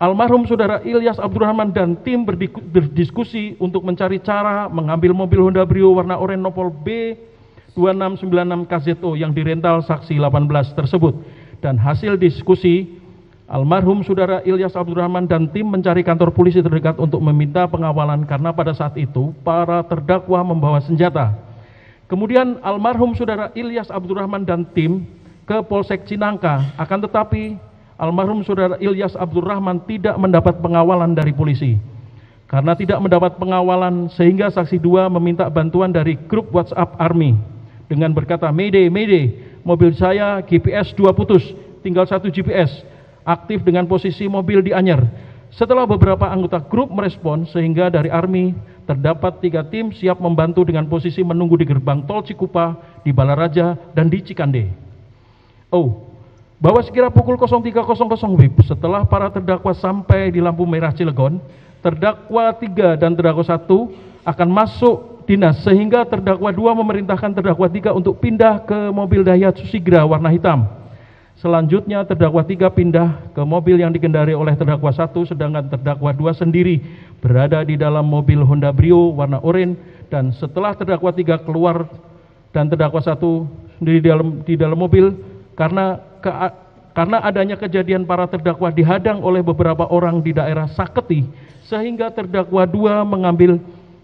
almarhum saudara Ilyas Abdurrahman dan tim berdiskusi untuk mencari cara mengambil mobil Honda Brio warna oranye Nopol B2696 KZO yang dirental saksi 18 tersebut. Dan hasil diskusi, almarhum saudara Ilyas Abdurrahman dan tim mencari kantor polisi terdekat untuk meminta pengawalan karena pada saat itu para terdakwa membawa senjata. Kemudian almarhum saudara Ilyas Abdurrahman dan tim ke Polsek Cinangka, akan tetapi almarhum saudara Ilyas Abdurrahman tidak mendapat pengawalan dari polisi. Karena tidak mendapat pengawalan sehingga saksi 2 meminta bantuan dari grup WhatsApp Army dengan berkata, Mayday, Mayday, mobil saya GPS 2 putus, tinggal 1 GPS, aktif dengan posisi mobil di Anyer. Setelah beberapa anggota grup merespon sehingga dari Army terdapat 3 tim siap membantu dengan posisi menunggu di gerbang tol Cikupa, di Balaraja, dan di Cikande. Oh, bahwa sekira pukul 03.00 WIB setelah para terdakwa sampai di lampu merah Cilegon, terdakwa 3 dan terdakwa 1 akan masuk dinas sehingga terdakwa 2 memerintahkan terdakwa 3 untuk pindah ke mobil Daihatsu Sigra warna hitam. Selanjutnya terdakwa 3 pindah ke mobil yang dikendarai oleh terdakwa 1, sedangkan terdakwa 2 sendiri berada di dalam mobil Honda Brio warna oranye, dan setelah terdakwa 3 keluar dan terdakwa 1 sendiri di dalam mobil, karena adanya kejadian para terdakwa dihadang oleh beberapa orang di daerah Saketi, sehingga terdakwa 2 mengambil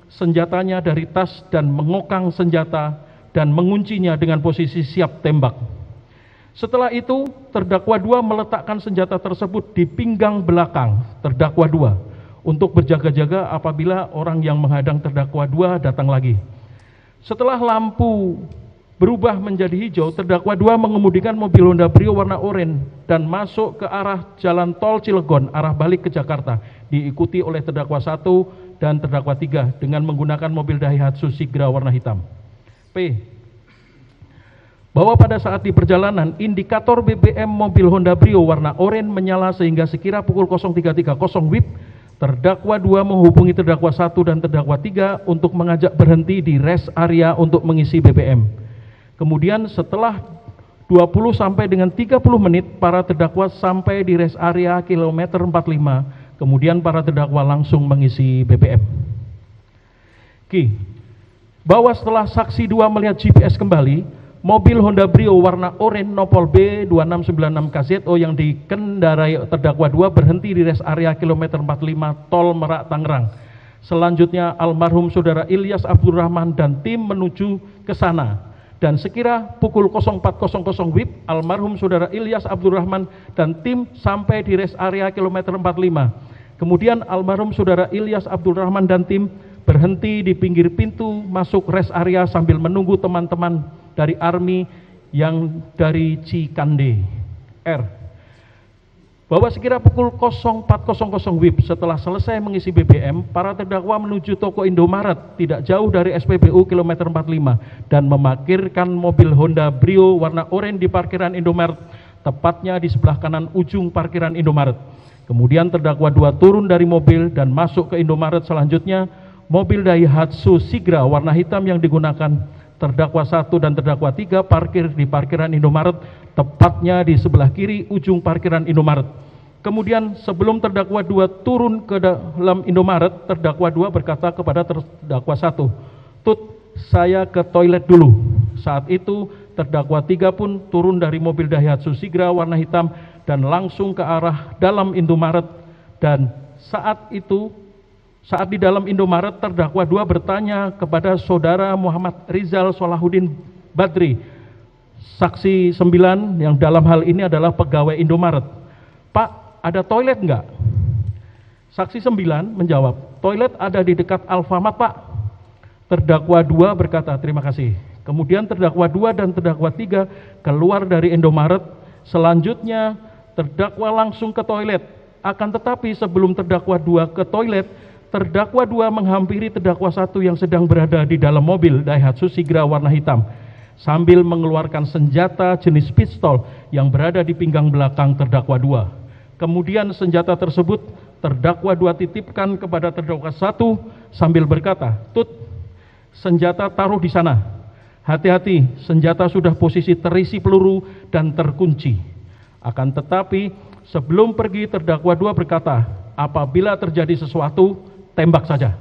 senjatanya dari tas dan mengokang senjata dan menguncinya dengan posisi siap tembak. Setelah itu, terdakwa 2 meletakkan senjata tersebut di pinggang belakang terdakwa 2 untuk berjaga-jaga apabila orang yang menghadang terdakwa 2 datang lagi. Setelah lampu berubah menjadi hijau, terdakwa 2 mengemudikan mobil Honda Brio warna oranye dan masuk ke arah jalan tol Cilegon arah balik ke Jakarta, diikuti oleh terdakwa 1 dan terdakwa 3 dengan menggunakan mobil Daihatsu Sigra warna hitam. P. Bahwa pada saat di perjalanan, indikator BBM mobil Honda Brio warna oranye menyala sehingga sekira pukul 03.30 WIB, terdakwa 2 menghubungi terdakwa 1 dan terdakwa 3 untuk mengajak berhenti di rest area untuk mengisi BBM. Kemudian setelah 20 sampai dengan 30 menit, para terdakwa sampai di rest area kilometer 45, kemudian para terdakwa langsung mengisi BBM. Q. Bahwa setelah saksi 2 melihat GPS kembali, mobil Honda Brio warna oranye nopol B2696KZO yang dikendarai terdakwa 2 berhenti di rest area kilometer 45 Tol Merak Tangerang. Selanjutnya almarhum saudara Ilyas Abdurrahman dan tim menuju ke sana. Dan sekira pukul 04.00 WIB, almarhum saudara Ilyas Abdurrahman dan tim sampai di rest area kilometer 45. Kemudian almarhum saudara Ilyas Abdurrahman dan tim berhenti di pinggir pintu masuk rest area sambil menunggu teman-teman dari Army yang dari Cikande. R. Bahwa sekira pukul 04.00 WIB setelah selesai mengisi BBM, para terdakwa menuju toko Indomaret tidak jauh dari SPBU kilometer 45 dan memarkirkan mobil Honda Brio warna oranye di parkiran Indomaret, tepatnya di sebelah kanan ujung parkiran Indomaret. Kemudian terdakwa 2 turun dari mobil dan masuk ke Indomaret. Selanjutnya mobil Daihatsu Sigra warna hitam yang digunakan terdakwa 1 dan terdakwa 3 parkir di parkiran Indomaret, tepatnya di sebelah kiri ujung parkiran Indomaret. Kemudian sebelum terdakwa 2 turun ke dalam Indomaret, terdakwa 2 berkata kepada terdakwa 1, "Tut, saya ke toilet dulu." Saat itu terdakwa 3 pun turun dari mobil Daihatsu Sigra warna hitam dan langsung ke arah dalam Indomaret, dan saat di dalam Indomaret, terdakwa 2 bertanya kepada saudara Muhammad Rizal Solahuddin Badri, saksi 9 yang dalam hal ini adalah pegawai Indomaret, "Pak, ada toilet enggak?" Saksi 9 menjawab, "Toilet ada di dekat Alfamart, Pak." Terdakwa 2 berkata, "Terima kasih." Kemudian terdakwa 2 dan terdakwa 3 keluar dari Indomaret. Selanjutnya terdakwa langsung ke toilet. Akan tetapi sebelum terdakwa 2 ke toilet, terdakwa 2 menghampiri terdakwa 1 yang sedang berada di dalam mobil Daihatsu Sigra warna hitam sambil mengeluarkan senjata jenis pistol yang berada di pinggang belakang terdakwa 2. Kemudian senjata tersebut terdakwa 2 titipkan kepada terdakwa 1 sambil berkata, "Tut, senjata taruh di sana. Hati-hati, senjata sudah posisi terisi peluru dan terkunci." Akan tetapi sebelum pergi, terdakwa 2 berkata, "Apabila terjadi sesuatu, tembak saja."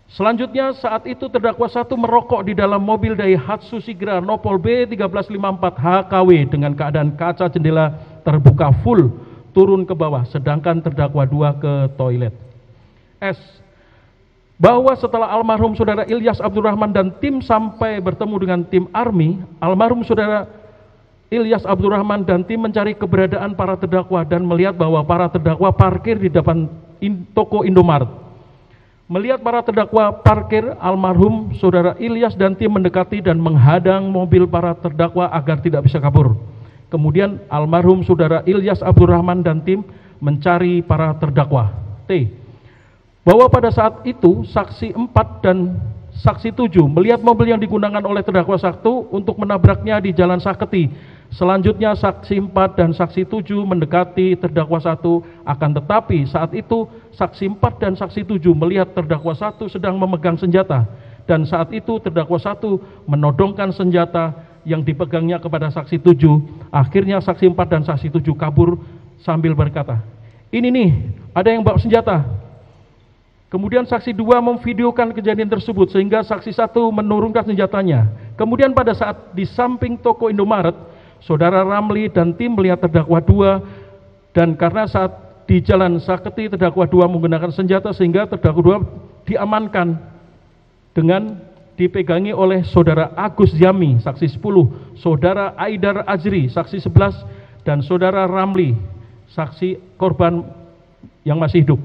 Selanjutnya saat itu terdakwa 1 merokok di dalam mobil Daihatsu Sigra nopol B1354 HKW dengan keadaan kaca jendela terbuka full, turun ke bawah, sedangkan terdakwa 2 ke toilet. S. Bahwa setelah almarhum saudara Ilyas Abdurrahman dan tim sampai bertemu dengan tim Army, almarhum saudara Ilyas Abdurrahman dan tim mencari keberadaan para terdakwa dan melihat bahwa para terdakwa parkir di depan toko Indomaret. Melihat para terdakwa parkir, almarhum saudara Ilyas dan tim mendekati dan menghadang mobil para terdakwa agar tidak bisa kabur. Kemudian almarhum saudara Ilyas Abdurrahman dan tim mencari para terdakwa. T. Bahwa pada saat itu saksi 4 dan saksi 7 melihat mobil yang digunakan oleh terdakwa 1 untuk menabraknya di Jalan Saketi Selanjutnya saksi 4 dan saksi 7 mendekati terdakwa 1, akan tetapi saat itu saksi 4 dan saksi 7 melihat terdakwa 1 sedang memegang senjata, dan saat itu terdakwa 1 menodongkan senjata yang dipegangnya kepada saksi 7. Akhirnya saksi 4 dan saksi 7 kabur sambil berkata, "Ini nih, ada yang bawa senjata." Kemudian saksi 2 memvideokan kejadian tersebut sehingga saksi 1 menurunkan senjatanya. Kemudian pada saat di samping toko Indomaret, Saudara Ramli dan tim melihat terdakwa 2, dan karena saat di jalan Saketi terdakwa 2 menggunakan senjata sehingga terdakwa 2 diamankan dengan dipegangi oleh Saudara Agus Yami, saksi 10, Saudara Aidar Azri, saksi 11, dan Saudara Ramli, saksi korban yang masih hidup.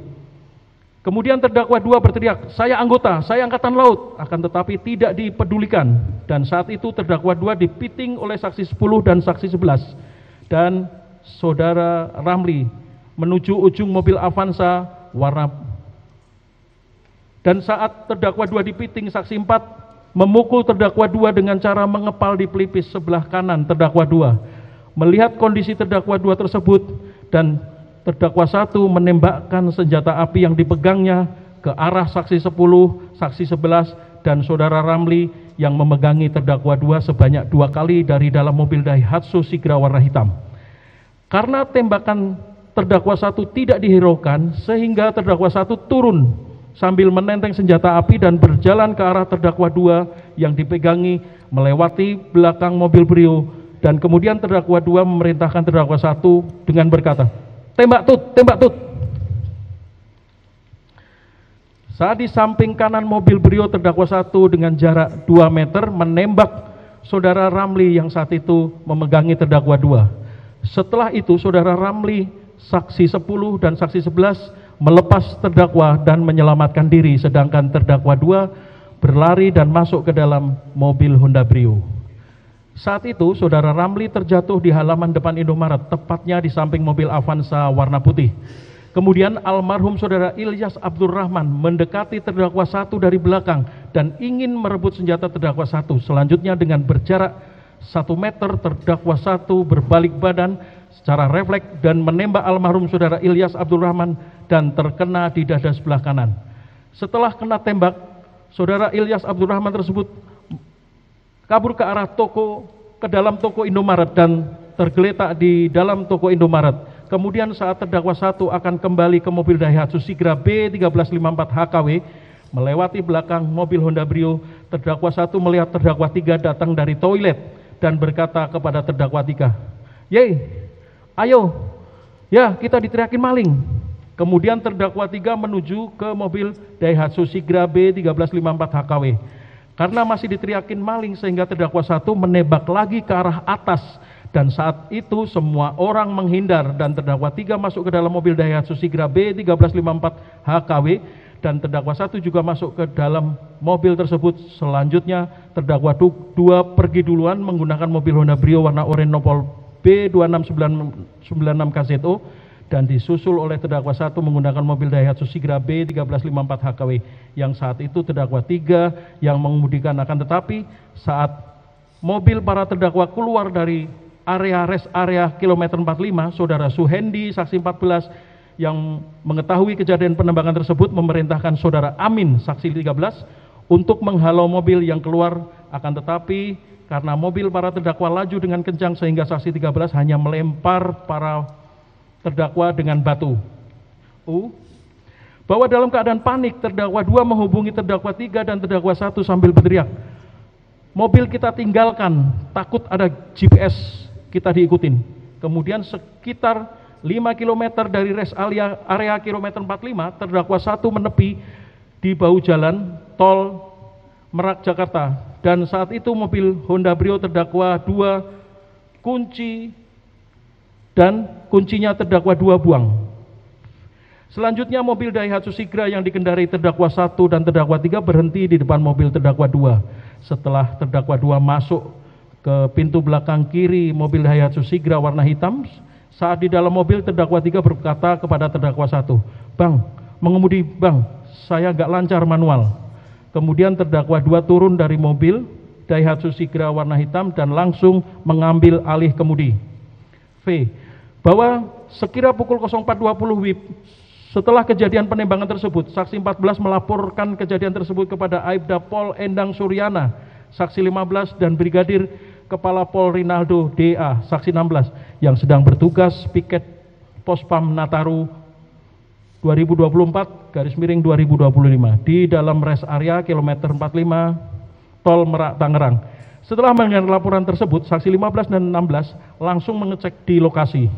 Kemudian terdakwa 2 berteriak, "Saya anggota, saya angkatan laut," akan tetapi tidak dipedulikan, dan saat itu terdakwa 2 dipiting oleh saksi 10 dan saksi 11, dan Saudara Ramli menuju ujung mobil Avanza warna. Dan saat terdakwa 2 dipiting, saksi 4 memukul terdakwa 2 dengan cara mengepal di pelipis sebelah kanan terdakwa 2. Melihat kondisi terdakwa 2 tersebut, dan terdakwa 1 menembakkan senjata api yang dipegangnya ke arah saksi 10, saksi 11, dan Saudara Ramli yang memegangi terdakwa 2 sebanyak 2 kali dari dalam mobil Daihatsu Sigra warna hitam. Karena tembakan terdakwa 1 tidak dihiraukan, sehingga terdakwa 1 turun sambil menenteng senjata api dan berjalan ke arah terdakwa 2 yang dipegangi, melewati belakang mobil Brio, dan kemudian terdakwa 2 memerintahkan terdakwa 1 dengan berkata, "Tembak tut, tembak tut." Saat di samping kanan mobil Brio, terdakwa 1 dengan jarak 2 meter menembak Saudara Ramli yang saat itu memegangi terdakwa 2. Setelah itu Saudara Ramli, saksi 10 dan saksi 11 melepas terdakwa dan menyelamatkan diri, sedangkan terdakwa 2 berlari dan masuk ke dalam mobil Honda Brio. Saat itu Saudara Ramli terjatuh di halaman depan Indomaret, tepatnya di samping mobil Avanza warna putih. Kemudian almarhum Saudara Ilyas Abdurrahman mendekati terdakwa 1 dari belakang dan ingin merebut senjata terdakwa 1. Selanjutnya dengan berjarak 1 meter, terdakwa 1 berbalik badan secara refleks dan menembak almarhum Saudara Ilyas Abdurrahman dan terkena di dada sebelah kanan. Setelah kena tembak, Saudara Ilyas Abdurrahman tersebut kabur ke arah toko, ke dalam toko Indomaret dan tergeletak di dalam toko Indomaret. Kemudian saat terdakwa 1 akan kembali ke mobil Daihatsu Sigra B1354 HKW melewati belakang mobil Honda Brio, terdakwa 1 melihat terdakwa 3 datang dari toilet dan berkata kepada terdakwa 3, "Yey, ayo, ya kita diteriakin maling." Kemudian terdakwa 3 menuju ke mobil Daihatsu Sigra B1354 HKW. Karena masih diteriakin maling sehingga terdakwa 1 menembak lagi ke arah atas, dan saat itu semua orang menghindar dan terdakwa 3 masuk ke dalam mobil Daihatsu Sigra B1354 HKW dan terdakwa 1 juga masuk ke dalam mobil tersebut. Selanjutnya terdakwa 2 pergi duluan menggunakan mobil Honda Brio warna oranye nopol B26996 KZO dan disusul oleh terdakwa 1 menggunakan mobil Daihatsu Sigra B1354 HKW yang saat itu terdakwa 3 yang mengemudikan. Akan tetapi saat mobil para terdakwa keluar dari area rest area kilometer 45, Saudara Suhendi, saksi 14 yang mengetahui kejadian penembakan tersebut memerintahkan Saudara Amin, saksi 13 untuk menghalau mobil yang keluar. Akan tetapi karena mobil para terdakwa laju dengan kencang sehingga saksi 13 hanya melempar para terdakwa dengan batu. Bahwa dalam keadaan panik, terdakwa 2 menghubungi terdakwa 3 dan terdakwa 1 sambil berteriak, "Mobil kita tinggalkan, takut ada GPS kita diikutin." Kemudian sekitar 5 km dari rest area kilometer 45, terdakwa 1 menepi di bahu jalan tol Merak Jakarta, dan saat itu mobil Honda Brio terdakwa 2 kunci dan kuncinya terdakwa 2 buang. Selanjutnya mobil Daihatsu Sigra yang dikendarai terdakwa 1 dan terdakwa 3 berhenti di depan mobil terdakwa 2. Setelah terdakwa 2 masuk ke pintu belakang kiri mobil Daihatsu Sigra warna hitam, saat di dalam mobil terdakwa 3 berkata kepada terdakwa 1, "Bang, mengemudi bang, saya gak lancar manual." Kemudian terdakwa 2 turun dari mobil Daihatsu Sigra warna hitam dan langsung mengambil alih kemudi. V. Bahwa sekira pukul 04.20 WIB setelah kejadian penembakan tersebut, saksi 14 melaporkan kejadian tersebut kepada Aibda Pol Endang Suryana, saksi 15 dan Brigadir Kepala Pol Rinaldo DA, saksi 16 yang sedang bertugas piket Pospam Nataru 2024/2025 di dalam rest area kilometer 45 Tol Merak Tangerang. Setelah mendengar laporan tersebut, saksi 15 dan 16 langsung mengecek di lokasi.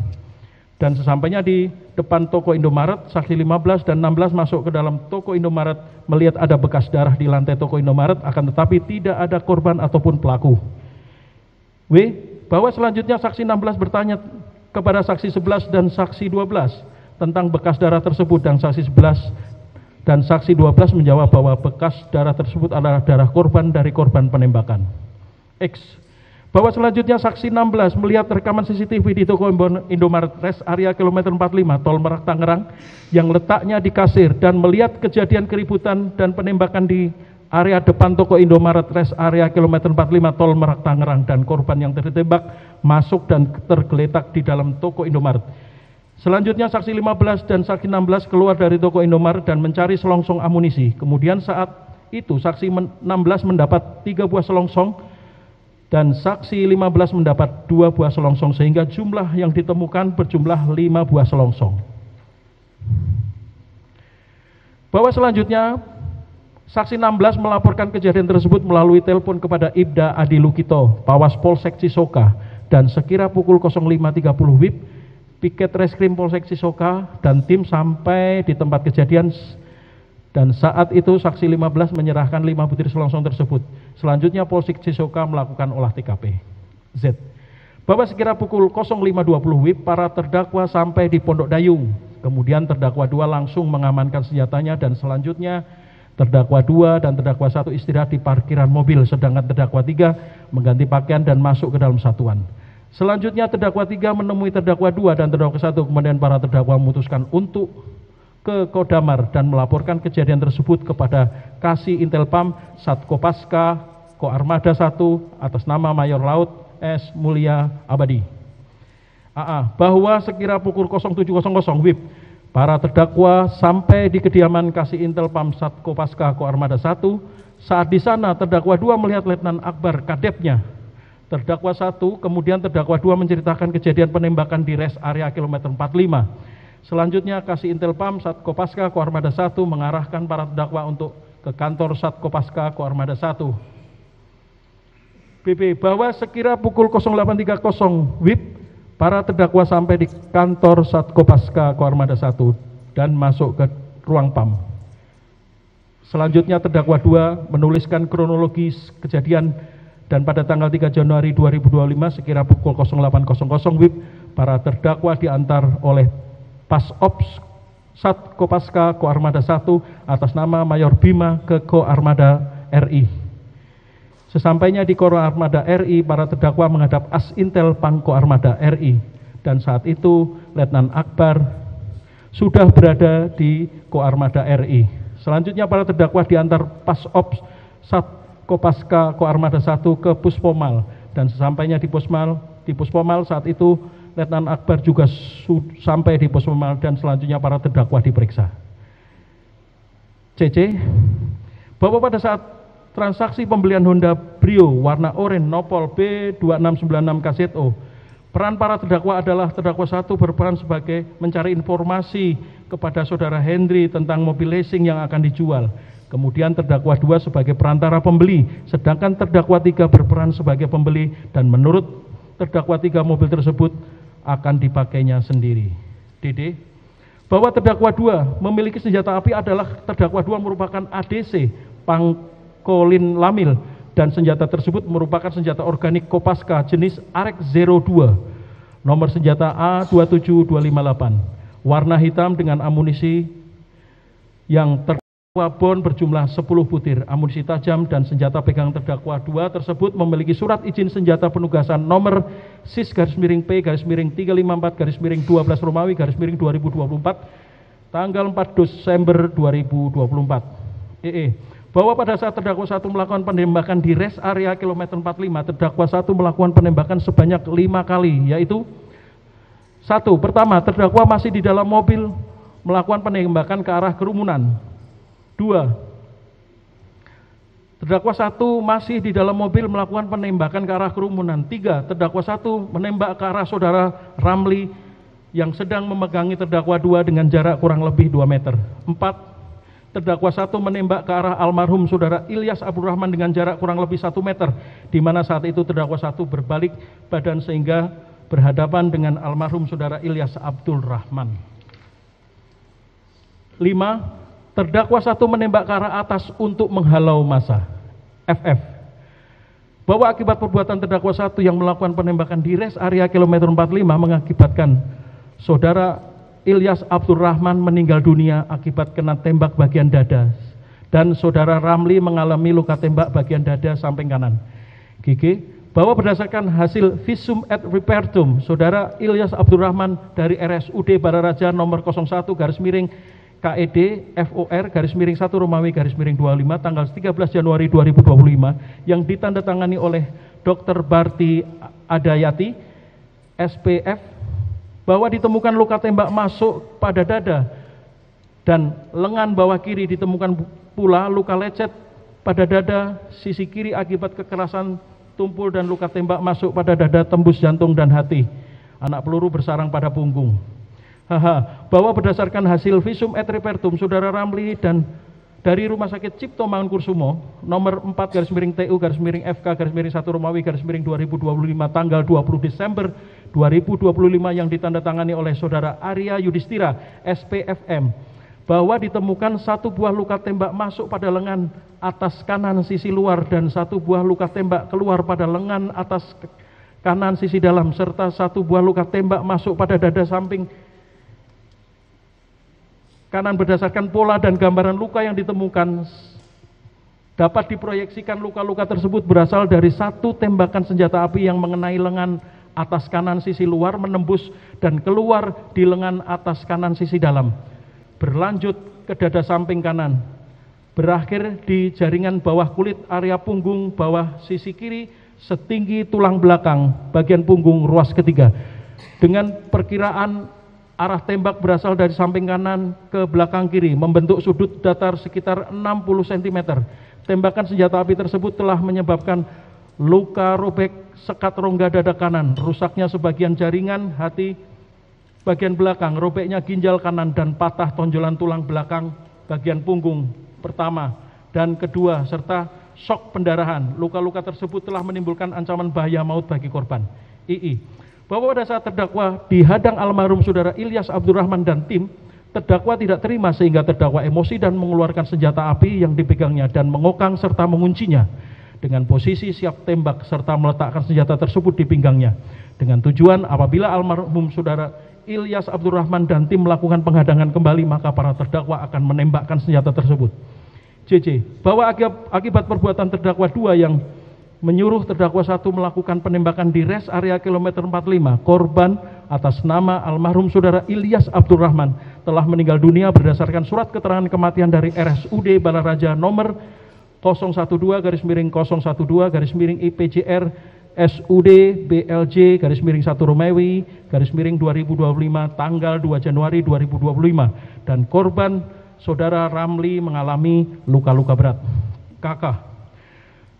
Dan sesampainya di depan toko Indomaret, saksi 15 dan 16 masuk ke dalam toko Indomaret melihat ada bekas darah di lantai toko Indomaret, akan tetapi tidak ada korban ataupun pelaku. W. Bahwa selanjutnya saksi 16 bertanya kepada saksi 11 dan saksi 12 tentang bekas darah tersebut, dan saksi 11 dan saksi 12 menjawab bahwa bekas darah tersebut adalah darah korban dari korban penembakan. X. Bahwa selanjutnya saksi 16 melihat rekaman CCTV di toko Indomaret rest area kilometer 45 Tol Merak Tangerang yang letaknya di kasir, dan melihat kejadian keributan dan penembakan di area depan toko Indomaret rest area kilometer 45 Tol Merak Tangerang, dan korban yang tertembak masuk dan tergeletak di dalam toko Indomaret. Selanjutnya saksi 15 dan saksi 16 keluar dari toko Indomaret dan mencari selongsong amunisi. Kemudian saat itu saksi 16 mendapat 3 buah selongsong dan saksi 15 mendapat 2 buah selongsong, sehingga jumlah yang ditemukan berjumlah 5 buah selongsong. Bahwa selanjutnya saksi 16 melaporkan kejadian tersebut melalui telepon kepada Ibda Adi Lukito, Pawas Polsek Cisoka, dan sekira pukul 05.30 WIB piket reskrim Polsek Cisoka dan tim sampai di tempat kejadian, dan saat itu saksi 15 menyerahkan 5 butir selongsong tersebut. Selanjutnya Polsek Cisoka melakukan olah TKP. Z. Bahwa sekira pukul 05.20 WIB para terdakwa sampai di Pondok Dayung. Kemudian terdakwa 2 langsung mengamankan senjatanya, dan selanjutnya terdakwa 2 dan terdakwa 1 istirahat di parkiran mobil, sedangkan terdakwa 3 mengganti pakaian dan masuk ke dalam satuan. Selanjutnya terdakwa 3 menemui terdakwa 2 dan terdakwa 1, kemudian para terdakwa memutuskan untuk ke Kodamar dan melaporkan kejadian tersebut kepada Kasih Intelpam Satkopaska Koarmada 1 atas nama Mayor Laut S. Mulia Abadi. AA. Bahwa sekira pukul 07.00 WIB para terdakwa sampai di kediaman Kasih Intelpam Satkopaska Koarmada 1. Saat di sana terdakwa 2 melihat Letnan Akbar, kadepnya. Terdakwa 1, kemudian terdakwa 2 menceritakan kejadian penembakan di rest area kilometer 45. Selanjutnya Kasih Intelpam Satkopaska Koarmada 1 mengarahkan para terdakwa untuk ke kantor Satkopaska Koarmada 1. BB. Bahwa sekira pukul 08.30 WIB para terdakwa sampai di kantor Satkopaska Koarmada 1 dan masuk ke ruang PAM. Selanjutnya terdakwa 2 menuliskan kronologis kejadian, dan pada tanggal 3 Januari 2025 sekira pukul 08.00 WIB para terdakwa diantar oleh Pas Ops Satkopaska Koarmada 1 atas nama Mayor Bima ke Koarmada RI. Sesampainya di Koarmada RI, para terdakwa menghadap As Intel Pang Koarmada RI, dan saat itu Letnan Akbar sudah berada di Koarmada RI. Selanjutnya para terdakwa diantar Pas Ops Satkopaska Koarmada 1 ke Puspomal, dan sesampainya di Puspomal saat itu Letnan Akbar juga sampai di Puspomal, dan selanjutnya para terdakwa diperiksa. CC. Bahwa pada saat transaksi pembelian Honda Brio warna oranye Nopol B2696 KZO, peran para terdakwa adalah terdakwa 1 berperan sebagai mencari informasi kepada saudara Hendri tentang mobil leasing yang akan dijual. Kemudian terdakwa 2 sebagai perantara pembeli, sedangkan terdakwa 3 berperan sebagai pembeli, dan menurut terdakwa 3 mobil tersebut akan dipakainya sendiri. DD. Bahwa terdakwa 2 memiliki senjata api adalah terdakwa 2 merupakan ADC Pangkolin Lamil, dan senjata tersebut merupakan senjata organik Kopaska jenis Arek 02 nomor senjata A27258 warna hitam dengan amunisi yang bon berjumlah 10 butir amunisi tajam, dan senjata pegang terdakwa 2 tersebut memiliki surat izin senjata penugasan nomor SIS-P-354-12 Romawi-2024 tanggal 4 Desember 2024. bahwa pada saat terdakwa 1 melakukan penembakan di rest area kilometer 45, terdakwa 1 melakukan penembakan sebanyak 5 kali, yaitu 1. Pertama, terdakwa masih di dalam mobil melakukan penembakan ke arah kerumunan. 2. Terdakwa 1 masih di dalam mobil melakukan penembakan ke arah kerumunan. 3. Terdakwa 1 menembak ke arah saudara Ramli yang sedang memegangi terdakwa 2 dengan jarak kurang lebih 2 meter. 4. Terdakwa 1 menembak ke arah almarhum saudara Ilyas Abdurrahman dengan jarak kurang lebih 1 meter, di mana saat itu terdakwa 1 berbalik badan sehingga berhadapan dengan almarhum saudara Ilyas Abdurrahman. 5. Terdakwa 1 menembak ke arah atas untuk menghalau massa. FF. Bahwa akibat perbuatan terdakwa 1 yang melakukan penembakan di rest area kilometer 45 mengakibatkan saudara Ilyas Abdurrahman meninggal dunia akibat kena tembak bagian dada dan saudara Ramli mengalami luka tembak bagian dada samping kanan. GG. Bahwa berdasarkan hasil visum et repertum saudara Ilyas Abdurrahman dari RSUD Balaraja nomor 01 garis miring KED FOR garis miring 1 Romawi garis miring 25 tanggal 13 Januari 2025 yang ditandatangani oleh Dr. Barti Adayati SPF, bahwa ditemukan luka tembak masuk pada dada dan lengan bawah kiri, ditemukan pula luka lecet pada dada sisi kiri akibat kekerasan tumpul dan luka tembak masuk pada dada tembus jantung dan hati. Anak peluru bersarang pada punggung. Bahwa berdasarkan hasil visum et repertum saudara Ramli dan dari Rumah Sakit Cipto Mangunkusumo nomor 4 garis miring TU garis miring FK garis miring 1 Romawi garis miring 2025 tanggal 20 Desember 2025 yang ditandatangani oleh saudara Arya Yudhistira SPFM, bahwa ditemukan 1 buah luka tembak masuk pada lengan atas kanan sisi luar dan 1 buah luka tembak keluar pada lengan atas kanan sisi dalam serta 1 buah luka tembak masuk pada dada samping kanan. Berdasarkan pola dan gambaran luka yang ditemukan, dapat diproyeksikan luka-luka tersebut berasal dari 1 tembakan senjata api yang mengenai lengan atas kanan sisi luar, menembus dan keluar di lengan atas kanan sisi dalam, berlanjut ke dada samping kanan, berakhir di jaringan bawah kulit area punggung bawah sisi kiri setinggi tulang belakang bagian punggung ruas ketiga, dengan perkiraan arah tembak berasal dari samping kanan ke belakang kiri, membentuk sudut datar sekitar 60 cm. Tembakan senjata api tersebut telah menyebabkan luka robek sekat rongga dada kanan, rusaknya sebagian jaringan hati bagian belakang, robeknya ginjal kanan dan patah tonjolan tulang belakang bagian punggung pertama dan kedua serta shock pendarahan. Luka-luka tersebut telah menimbulkan ancaman bahaya maut bagi korban. II. Bahwa pada saat terdakwa dihadang almarhum saudara Ilyas Abdurrahman dan tim, terdakwa tidak terima sehingga terdakwa emosi dan mengeluarkan senjata api yang dipegangnya dan mengokang serta menguncinya dengan posisi siap tembak serta meletakkan senjata tersebut di pinggangnya dengan tujuan apabila almarhum saudara Ilyas Abdurrahman dan tim melakukan penghadangan kembali maka para terdakwa akan menembakkan senjata tersebut. JJ. Bahwa akibat perbuatan terdakwa 2 yang menyuruh terdakwa 1 melakukan penembakan di rest area kilometer 45, korban atas nama almarhum saudara Ilyas Abdurrahman telah meninggal dunia berdasarkan surat keterangan kematian dari RSUD Balaraja nomor 012 garis miring 012 garis miring IPJR SUD BLJ garis miring 1 Romawi garis miring 2025 tanggal 2 Januari 2025 dan korban saudara Ramli mengalami luka-luka berat. KK.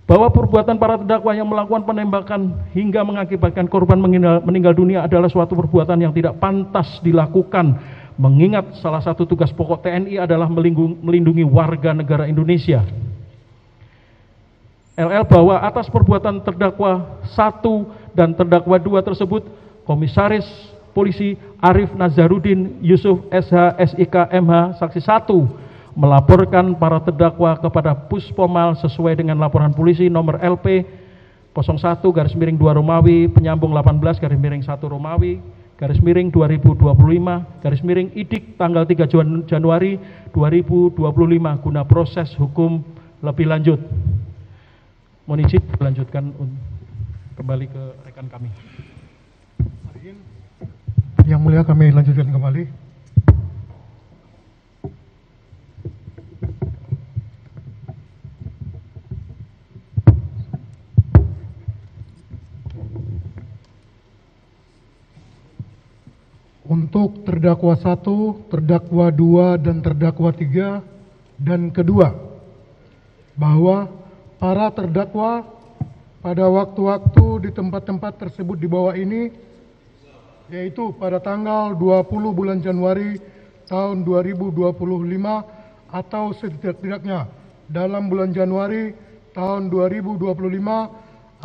Bahwa perbuatan para terdakwa yang melakukan penembakan hingga mengakibatkan korban meninggal dunia adalah suatu perbuatan yang tidak pantas dilakukan, mengingat salah satu tugas pokok TNI adalah melindungi warga negara Indonesia. LL bahwa atas perbuatan terdakwa 1 dan terdakwa 2 tersebut, Komisaris Polisi Arif Nazarudin Yusuf SH SIK MH Saksi 1 melaporkan para terdakwa kepada Puspomal sesuai dengan laporan polisi nomor LP 01 garis miring 2 Romawi penyambung 18 garis miring 1 Romawi garis miring 2025 garis miring IDIK tanggal 3 Januari 2025 guna proses hukum lebih lanjut. Mohon izin melanjutkan kembali ke rekan kami. Yang mulia kami lanjutkan kembali. Untuk terdakwa 1, terdakwa 2, dan terdakwa 3, dan kedua, bahwa para terdakwa pada waktu-waktu di tempat-tempat tersebut di bawah ini, yaitu pada tanggal 20 bulan Januari tahun 2025 atau setidak-tidaknya dalam bulan Januari tahun 2025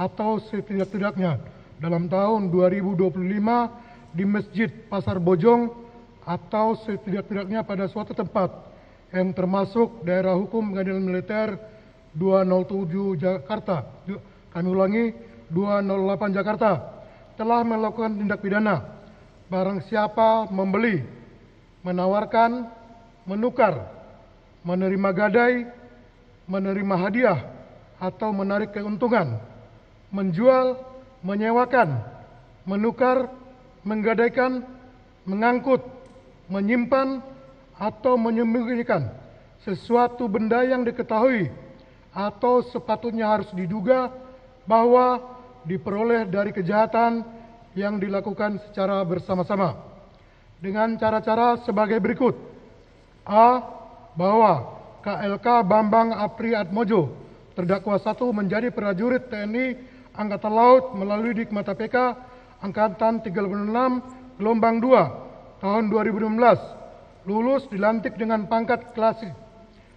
atau setidak-tidaknya dalam tahun 2025 di Masjid Pasar Bojong atau setidak-tidaknya pada suatu tempat yang termasuk daerah hukum Pengadilan Militer 207 Jakarta, kami ulangi 208 Jakarta, telah melakukan tindak pidana barang siapa membeli, menawarkan, menukar, menerima gadai, menerima hadiah atau menarik keuntungan, menjual, menyewakan, menukar, menggadaikan, mengangkut, menyimpan, atau menyembunyikan sesuatu benda yang diketahui atau sepatutnya harus diduga bahwa diperoleh dari kejahatan yang dilakukan secara bersama-sama dengan cara-cara sebagai berikut. A. Bahwa KLK Bambang Apri Atmojo, terdakwa 1, menjadi prajurit TNI Angkatan Laut melalui Dikmata PK Angkatan 36 gelombang 2 tahun 2016, lulus dilantik dengan pangkat klasik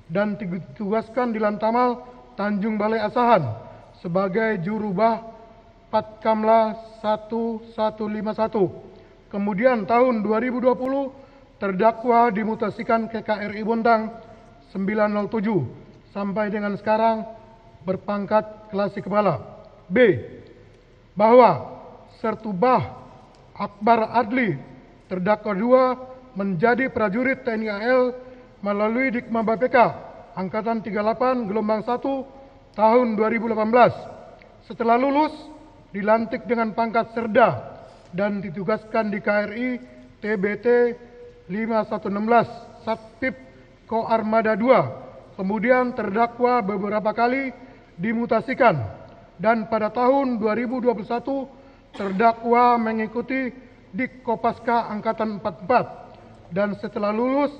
dan ditugaskan di Lantamal Tanjung Balai Asahan sebagai jurubah Patkamla 1151. Kemudian tahun 2020 terdakwa dimutasikan ke KRI Bontang 907 sampai dengan sekarang berpangkat klasik kepala. B. Bahwa Sertubah Akbar Adli, terdakwa 2, menjadi prajurit TNI AL melalui Dikmaba PK Angkatan 38 gelombang 1 tahun 2018. Setelah lulus, dilantik dengan pangkat Serda dan ditugaskan di KRI TBT 5116 Satpip Ko Armada 2. Kemudian terdakwa beberapa kali dimutasikan dan pada tahun 2021 terdakwa mengikuti Dik Kopaska Angkatan 44 dan setelah lulus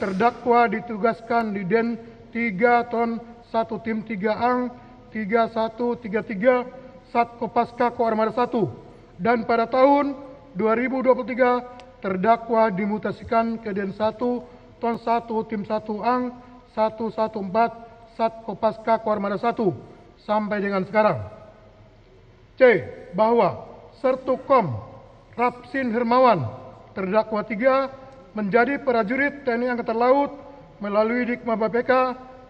terdakwa ditugaskan di Den 3 Ton 1 Tim 3 Ang 3133 Sat Kopaska Ko Armada 1 dan pada tahun 2023 terdakwa dimutasikan ke Den 1 Ton 1 Tim 1 Ang 114 Sat Kopaska Ko Armada 1 sampai dengan sekarang. C. Bahwa Sertukom Rapsin Hermawan, terdakwa 3, menjadi prajurit TNI Angkatan Laut melalui Dikmaba PK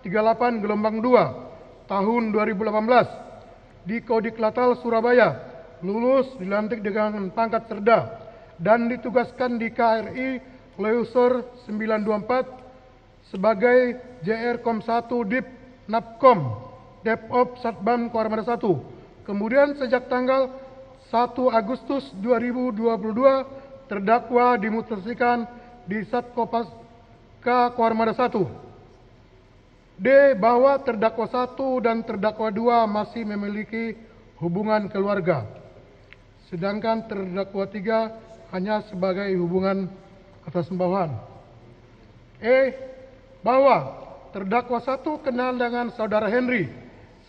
38 gelombang 2 tahun 2018 di Kodik Latal Surabaya, lulus dilantik dengan pangkat Serda dan ditugaskan di KRI Leusor 924 sebagai JR Kom 1 Dip Napkom Depop Satbam Ko Armada 1. Kemudian sejak tanggal 1 Agustus 2022 terdakwa dimutasikan di Satkopaska Ko Armada 1. D. Bahwa terdakwa 1 dan terdakwa 2 masih memiliki hubungan keluarga, sedangkan terdakwa 3 hanya sebagai hubungan atas bawahan. E. Bahwa terdakwa 1 kenal dengan saudara Henry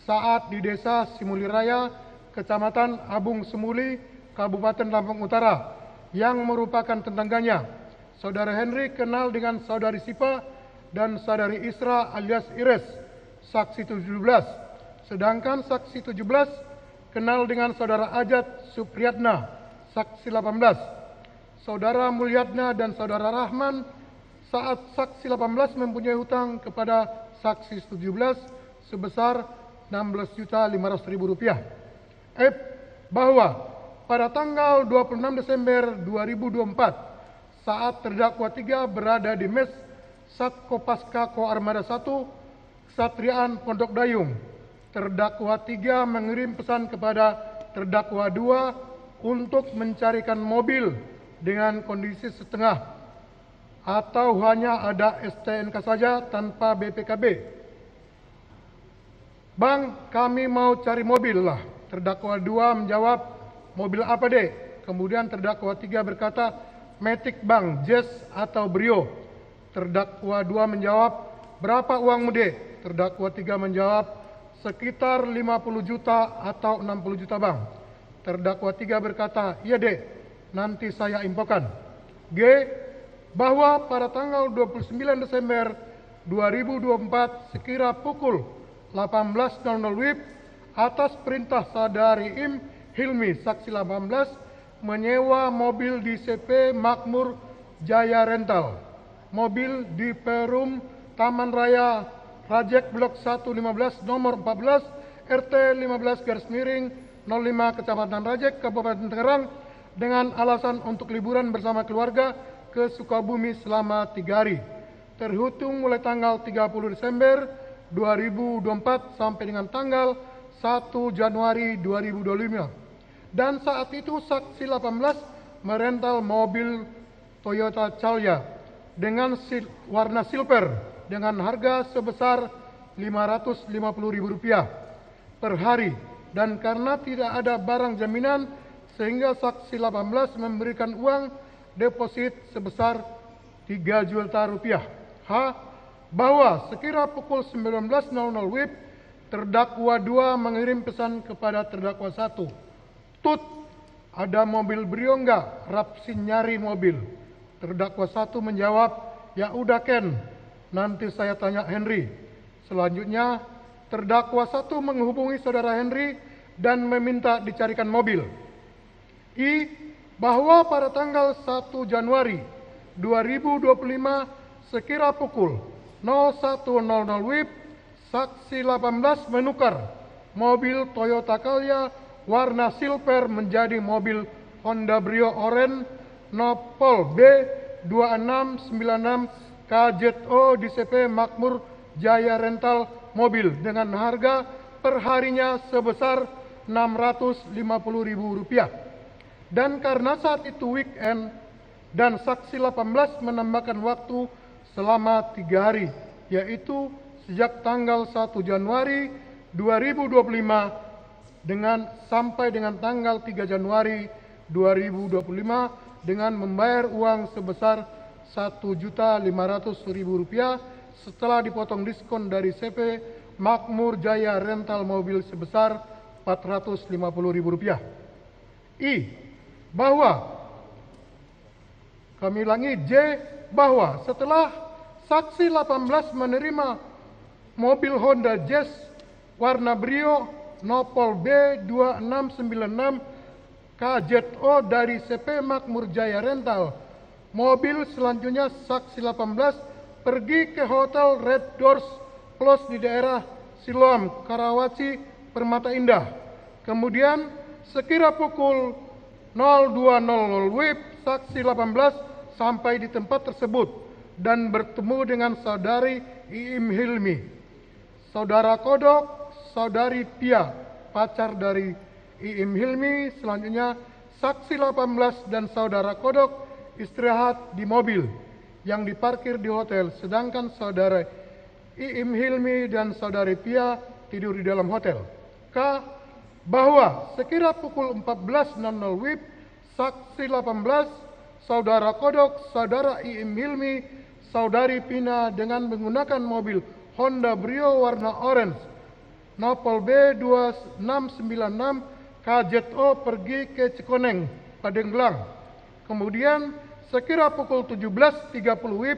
saat di desa Simuliraya, Kecamatan Abung Semuli, Kabupaten Lampung Utara, yang merupakan tetangganya. Saudara Henry kenal dengan saudari Sipa dan saudari Isra alias Ires, saksi 17. Sedangkan saksi 17 kenal dengan saudara Ajat Supriyatna, saksi 18. Saudara Mulyatna dan saudara Rahman saat saksi 18 mempunyai hutang kepada saksi 17 sebesar Rp16.500.000. F. Bahwa pada tanggal 26 Desember 2024 saat terdakwa 3 berada di Mes Sat Kopaska Ko Armada 1 Kesatriaan Pondok Dayung, terdakwa 3 mengirim pesan kepada terdakwa 2 untuk mencarikan mobil dengan kondisi setengah atau hanya ada STNK saja tanpa BPKB. Bang, kami mau cari mobil lah. Terdakwa 2 menjawab, mobil apa dek? Kemudian terdakwa 3 berkata, Matic Bank, Jazz atau Brio? Terdakwa 2 menjawab, berapa uangmu Dek? Terdakwa 3 menjawab, sekitar 50 juta atau 60 juta Bang. Terdakwa 3 berkata, iya Dek, nanti saya infokan. G. Bahwa pada tanggal 29 Desember 2024 sekira pukul 18.00 WIB atas perintah saudari Im Hilmi saksi 18 menyewa mobil di CP Makmur Jaya Rental. Mobil di Perum Taman Raya Rajek Blok 115 nomor 14 RT 15/05 Kecamatan Rajek Kabupaten Tangerang dengan alasan untuk liburan bersama keluarga ke Sukabumi selama 3 hari terhitung mulai tanggal 30 Desember 2024 sampai dengan tanggal 1 Januari 2025. Dan saat itu saksi 18 merental mobil Toyota Calya dengan warna silver dengan harga sebesar Rp550.000 per hari, dan karena tidak ada barang jaminan sehingga saksi 18 memberikan uang deposit sebesar Rp3 juta. H. Bahwa sekira pukul 19.00 WIB terdakwa 2 mengirim pesan kepada terdakwa 1. Tut, ada mobil Brio enggak? Rapsin nyari mobil. Terdakwa 1 menjawab, ya udah Ken, nanti saya tanya Henry. Selanjutnya, terdakwa 1 menghubungi saudara Henry dan meminta dicarikan mobil. I. Bahwa pada tanggal 1 Januari 2025 sekira pukul 01.00 WIB, saksi 18 menukar mobil Toyota Calya warna silver menjadi mobil Honda Brio Orange Nopol B2696 KZO di CP Makmur Jaya Rental mobil dengan harga perharinya sebesar Rp650.000. Dan karena saat itu weekend dan saksi 18 menambahkan waktu selama 3 hari, yaitu sejak tanggal 1 Januari 2025 sampai dengan tanggal 3 Januari 2025 dengan membayar uang sebesar Rp1.500.000 setelah dipotong diskon dari CP Makmur Jaya Rental mobil sebesar Rp450.000. I. Bahwa kami ulangi, J. Bahwa setelah saksi 18 menerima mobil Honda Jazz warna Brio Nopol B2696 KZO dari CP Makmur Jaya Rental, mobil selanjutnya saksi 18 pergi ke Hotel Red Doors Plus di daerah Siloam, Karawaci, Permata Indah. Kemudian sekira pukul 02.00 WIB, saksi 18 sampai di tempat tersebut dan bertemu dengan saudari Iim Hilmi, saudara Kodok, saudari Pia, pacar dari Iim Hilmi. Selanjutnya saksi 18 dan saudara Kodok istirahat di mobil yang diparkir di hotel, sedangkan saudara Iim Hilmi dan saudari Pia tidur di dalam hotel. K. Bahwa sekira pukul 14.00 WIB, saksi 18, saudara Kodok, saudara Iim Hilmi, saudari Pina dengan menggunakan mobil Honda Brio warna orange Nopol B2696 KZO pergi ke Cikoneng, Padenggelang. Kemudian sekira pukul 17.30 WIB,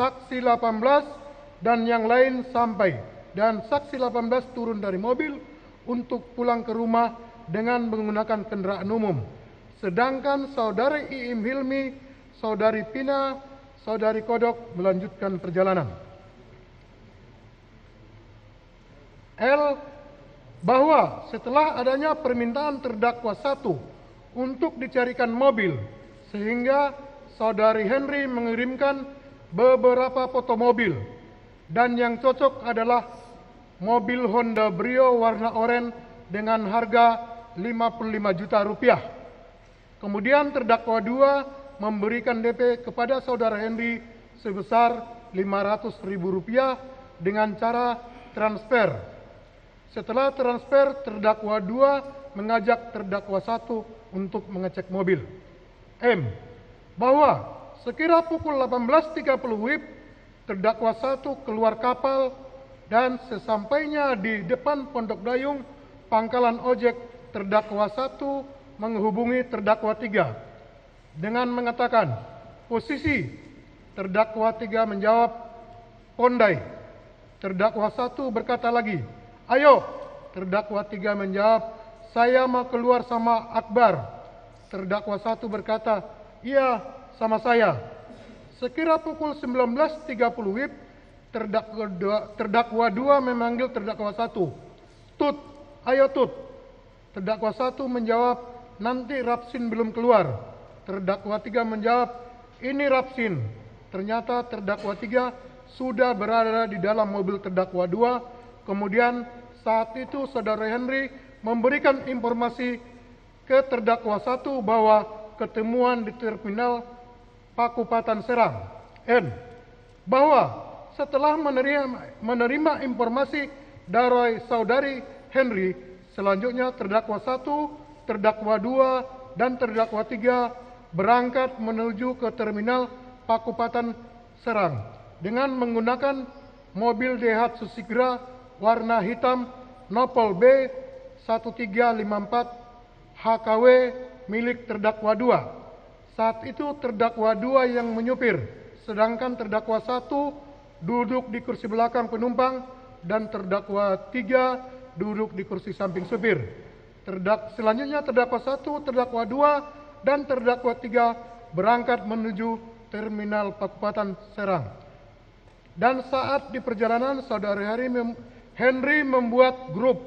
saksi 18 dan yang lain sampai, dan saksi 18 turun dari mobil untuk pulang ke rumah dengan menggunakan kendaraan umum. Sedangkan saudari Iim Hilmi, saudari Pina, saudari Kodok melanjutkan perjalanan. L. Bahwa setelah adanya permintaan terdakwa 1 untuk dicarikan mobil, sehingga saudari Henry mengirimkan beberapa foto mobil, dan yang cocok adalah mobil Honda Brio warna oranye dengan harga Rp55 juta. Kemudian terdakwa 2 memberikan DP kepada saudara Henry sebesar Rp500.000 dengan cara transfer. Setelah transfer, terdakwa 2 mengajak terdakwa 1 untuk mengecek mobil. M. bahwa sekira pukul 18.30 WIB, terdakwa 1 keluar kapal dan sesampainya di depan Pondok Dayung, pangkalan ojek, terdakwa 1 menghubungi terdakwa 3 dengan mengatakan, posisi terdakwa 3 menjawab, Pondai. Terdakwa 1 berkata lagi, ayo. Terdakwa 3 menjawab, saya mau keluar sama Akbar. Terdakwa 1 berkata, iya, sama saya. Sekira pukul 19.30 WIB, terdakwa 2 memanggil terdakwa 1. Tut, ayo Tut. Terdakwa 1 menjawab, nanti Rapsin belum keluar. Terdakwa 3 menjawab, ini Rapsin. Ternyata terdakwa 3 sudah berada di dalam mobil terdakwa 2. Kemudian saat itu saudara Henry memberikan informasi ke terdakwa 1 bahwa ketemuan di terminal Pakupatan Serang. N. Bahwa setelah menerima informasi dari saudari Henry, selanjutnya terdakwa 1, terdakwa 2, dan terdakwa 3 berangkat menuju ke terminal Pakupatan Serang dengan menggunakan mobil Daihatsu Sigra warna hitam Nopol B 1354 HKW milik terdakwa 2. Saat itu terdakwa 2 yang menyupir, sedangkan terdakwa 1 duduk di kursi belakang penumpang dan terdakwa 3 duduk di kursi samping supir. Selanjutnya terdakwa 1, terdakwa 2, dan terdakwa 3 berangkat menuju terminal Pakupatan Serang. Dan saat di perjalanan, saudara Henry membuat grup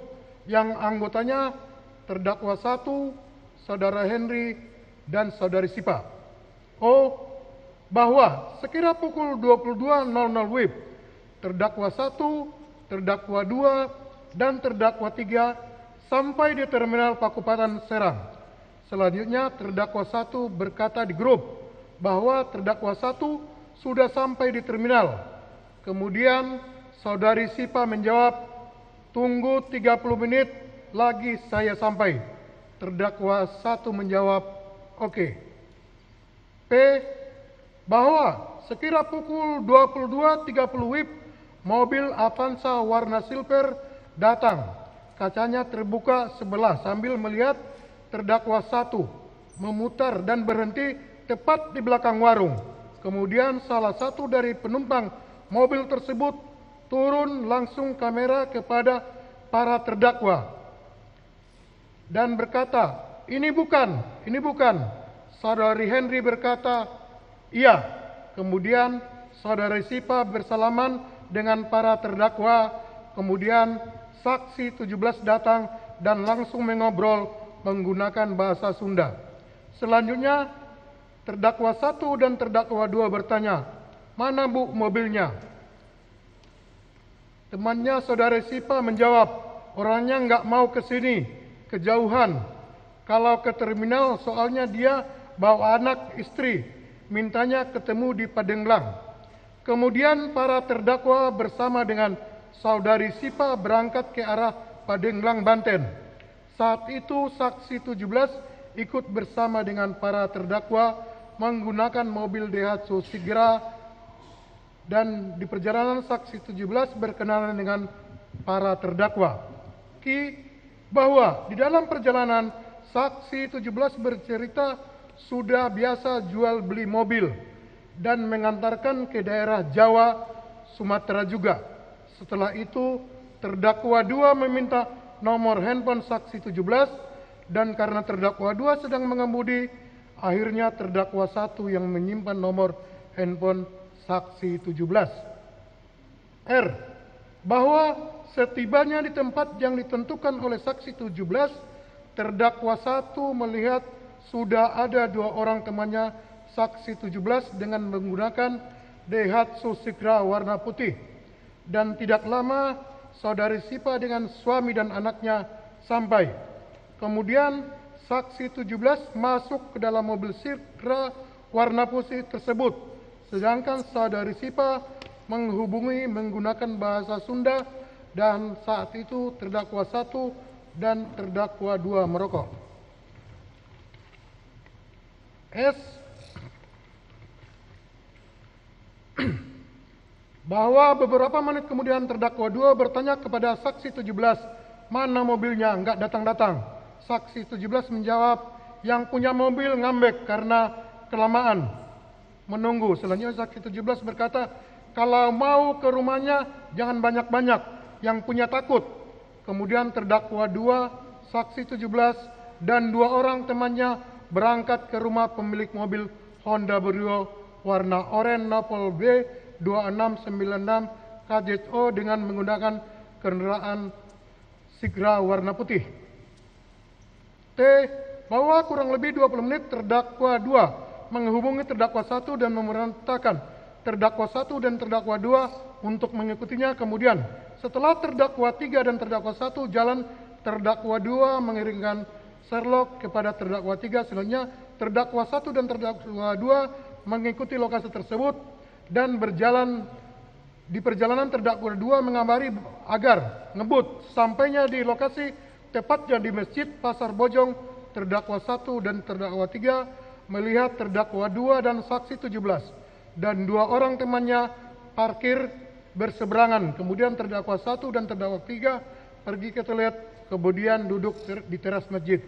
yang anggotanya terdakwa 1, saudara Henry, dan saudari Sipa. O. Bahwa sekira pukul 22.00 WIB, terdakwa 1, terdakwa 2, dan terdakwa 3 sampai di terminal Pakupatan Serang. Selanjutnya terdakwa 1 berkata di grup bahwa terdakwa 1 sudah sampai di terminal. Kemudian saudari Sipa menjawab, tunggu 30 menit lagi saya sampai. Terdakwa 1 menjawab, oke. P. Bahwa sekira pukul 22.30 WIB, mobil Avanza warna silver datang. Kacanya terbuka sebelah sambil melihat terdakwa 1 memutar dan berhenti tepat di belakang warung. Kemudian salah satu dari penumpang mobil tersebut turun langsung kamera kepada para terdakwa dan berkata, ini bukan. Saudari Henry berkata, iya. Kemudian saudari Sipa bersalaman dengan para terdakwa. Kemudian saksi 17 datang dan langsung mengobrol menggunakan bahasa Sunda. Selanjutnya terdakwa 1 dan terdakwa 2 bertanya, mana Bu mobilnya? Temannya saudari Sipa menjawab, orangnya nggak mau ke sini, kejauhan. Kalau ke terminal soalnya dia bawa anak istri, mintanya ketemu di Padenglang. Kemudian para terdakwa bersama dengan saudari Sipa berangkat ke arah Padenglang, Banten. Saat itu saksi 17 ikut bersama dengan para terdakwa menggunakan mobil Daihatsu Sigra, dan di perjalanan saksi 17 berkenalan dengan para terdakwa. Ki. Bahwa di dalam perjalanan saksi 17 bercerita sudah biasa jual beli mobil dan mengantarkan ke daerah Jawa, Sumatera juga. Setelah itu terdakwa 2 meminta nomor handphone saksi 17 dan karena terdakwa 2 sedang mengemudi, akhirnya terdakwa 1 yang menyimpan nomor handphone saksi 17. R. Bahwa setibanya di tempat yang ditentukan oleh saksi 17, terdakwa 1 melihat sudah ada 2 orang temannya saksi 17 dengan menggunakan Daihatsu Sigra warna putih. Dan tidak lama saudari Sipa dengan suami dan anaknya sampai. Kemudian saksi 17 masuk ke dalam mobil Sigra warna putih tersebut. Sedangkan saudari Sipa menghubungi menggunakan bahasa Sunda dan saat itu terdakwa 1 dan terdakwa 2 merokok. S. bahwa beberapa menit kemudian terdakwa 2 bertanya kepada saksi 17, mana mobilnya, enggak datang-datang. Saksi 17 menjawab, yang punya mobil ngambek karena kelamaan menunggu. Selanjutnya saksi 17 berkata, kalau mau ke rumahnya jangan banyak-banyak, yang punya takut. Kemudian terdakwa 2, saksi 17 dan 2 orang temannya berangkat ke rumah pemilik mobil Honda Brio warna oranye Nopal B 2696 KZO dengan menggunakan kendaraan Sigra warna putih. T. Bahwa kurang lebih 20 menit terdakwa 2 menghubungi terdakwa 1 dan memerintahkan terdakwa 1 dan terdakwa 2 untuk mengikutinya. Kemudian setelah terdakwa 3 dan terdakwa 1 jalan, terdakwa 2 mengirimkan Sherlock kepada terdakwa 3. Selanjutnya terdakwa 1 dan terdakwa 2 mengikuti lokasi tersebut dan di perjalanan terdakwa 2 mengabari agar ngebut. Sampainya di lokasi, tepatnya di Masjid Pasar Bojong, terdakwa 1 dan terdakwa 3 melihat terdakwa 2 dan saksi 17 dan 2 orang temannya parkir berseberangan. Kemudian terdakwa 1 dan terdakwa 3 pergi ke toilet, kemudian duduk di teras masjid.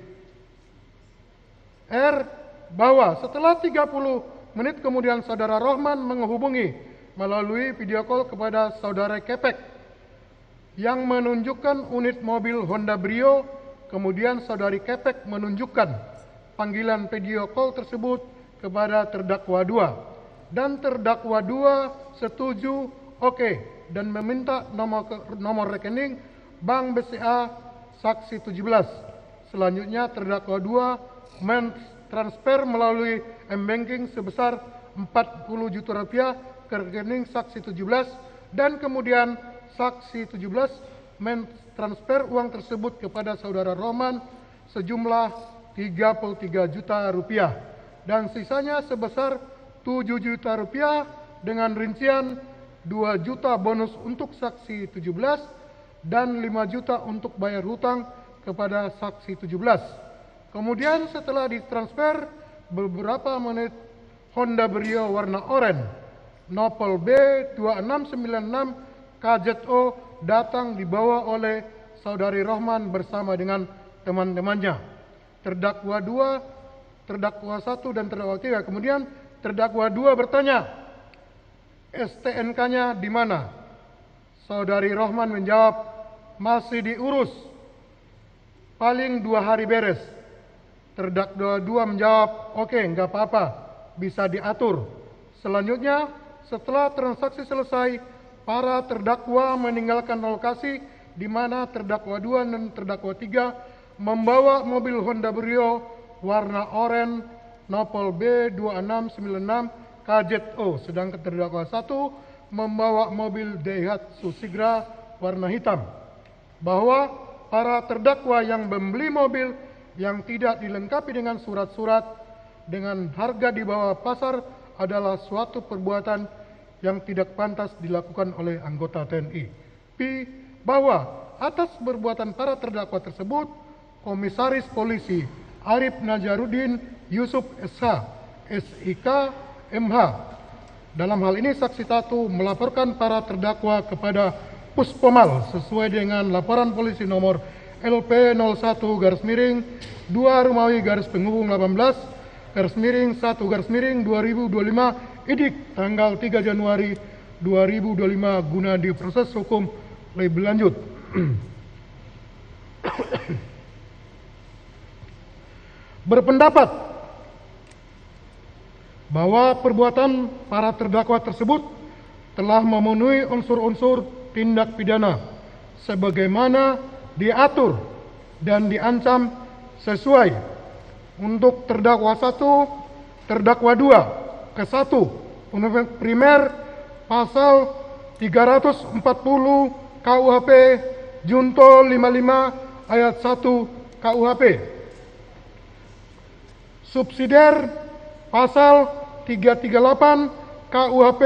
R. Bahwa setelah 30 menit kemudian saudara Rohman menghubungi melalui video call kepada saudara Kepek yang menunjukkan unit mobil Honda Brio. Kemudian saudari Kepek menunjukkan panggilan video call tersebut kepada terdakwa 2 dan terdakwa 2 setuju oke dan meminta nomor rekening Bank BCA saksi 17. Selanjutnya terdakwa 2 mentransfer melalui M-Banking sebesar 40 juta rupiah ke rekening saksi 17 dan kemudian saksi 17 mentransfer uang tersebut kepada saudara Rohman sejumlah 33 juta rupiah dan sisanya sebesar 7 juta rupiah dengan rincian 2 juta bonus untuk saksi 17 dan 5 juta untuk bayar hutang kepada saksi 17. Kemudian setelah ditransfer beberapa menit, Honda Brio warna oranye Nopal B 2696 KZO datang dibawa oleh saudari Rohman bersama dengan teman-temannya. Terdakwa 2, terdakwa 1 dan terdakwa 3. Kemudian terdakwa 2 bertanya, STNK-nya di mana? Saudari Rohman menjawab, masih diurus, paling 2 hari beres. Terdakwa 2 menjawab, oke, enggak apa-apa, bisa diatur. Selanjutnya, setelah transaksi selesai, para terdakwa meninggalkan lokasi di mana terdakwa 2 dan terdakwa 3 membawa mobil Honda Brio warna oranye Nopal B 2696 KZO, sedangkan terdakwa 1 membawa mobil Daihatsu Sigra warna hitam. Bahwa para terdakwa yang membeli mobil yang tidak dilengkapi dengan surat-surat dengan harga di bawah pasar adalah suatu perbuatan yang tidak pantas dilakukan oleh anggota TNI. P. Bahwa atas perbuatan para terdakwa tersebut, Komisaris Polisi Arif Najaruddin Yusuf SH, SIK, MH. Dalam hal ini saksi 1 melaporkan para terdakwa kepada Puspomal sesuai dengan laporan polisi nomor LP01-2 Romawi /18-1-2025 Idik tanggal 3 Januari 2025 guna diproses hukum lebih lanjut. Berpendapat bahwa perbuatan para terdakwa tersebut telah memenuhi unsur-unsur tindak pidana sebagaimana diatur dan diancam sesuai untuk terdakwa 1, terdakwa 2 ke 1 Undang-Undang Primer pasal 340 KUHP Junto 55 ayat 1 KUHP. Subsidiar pasal 338 KUHP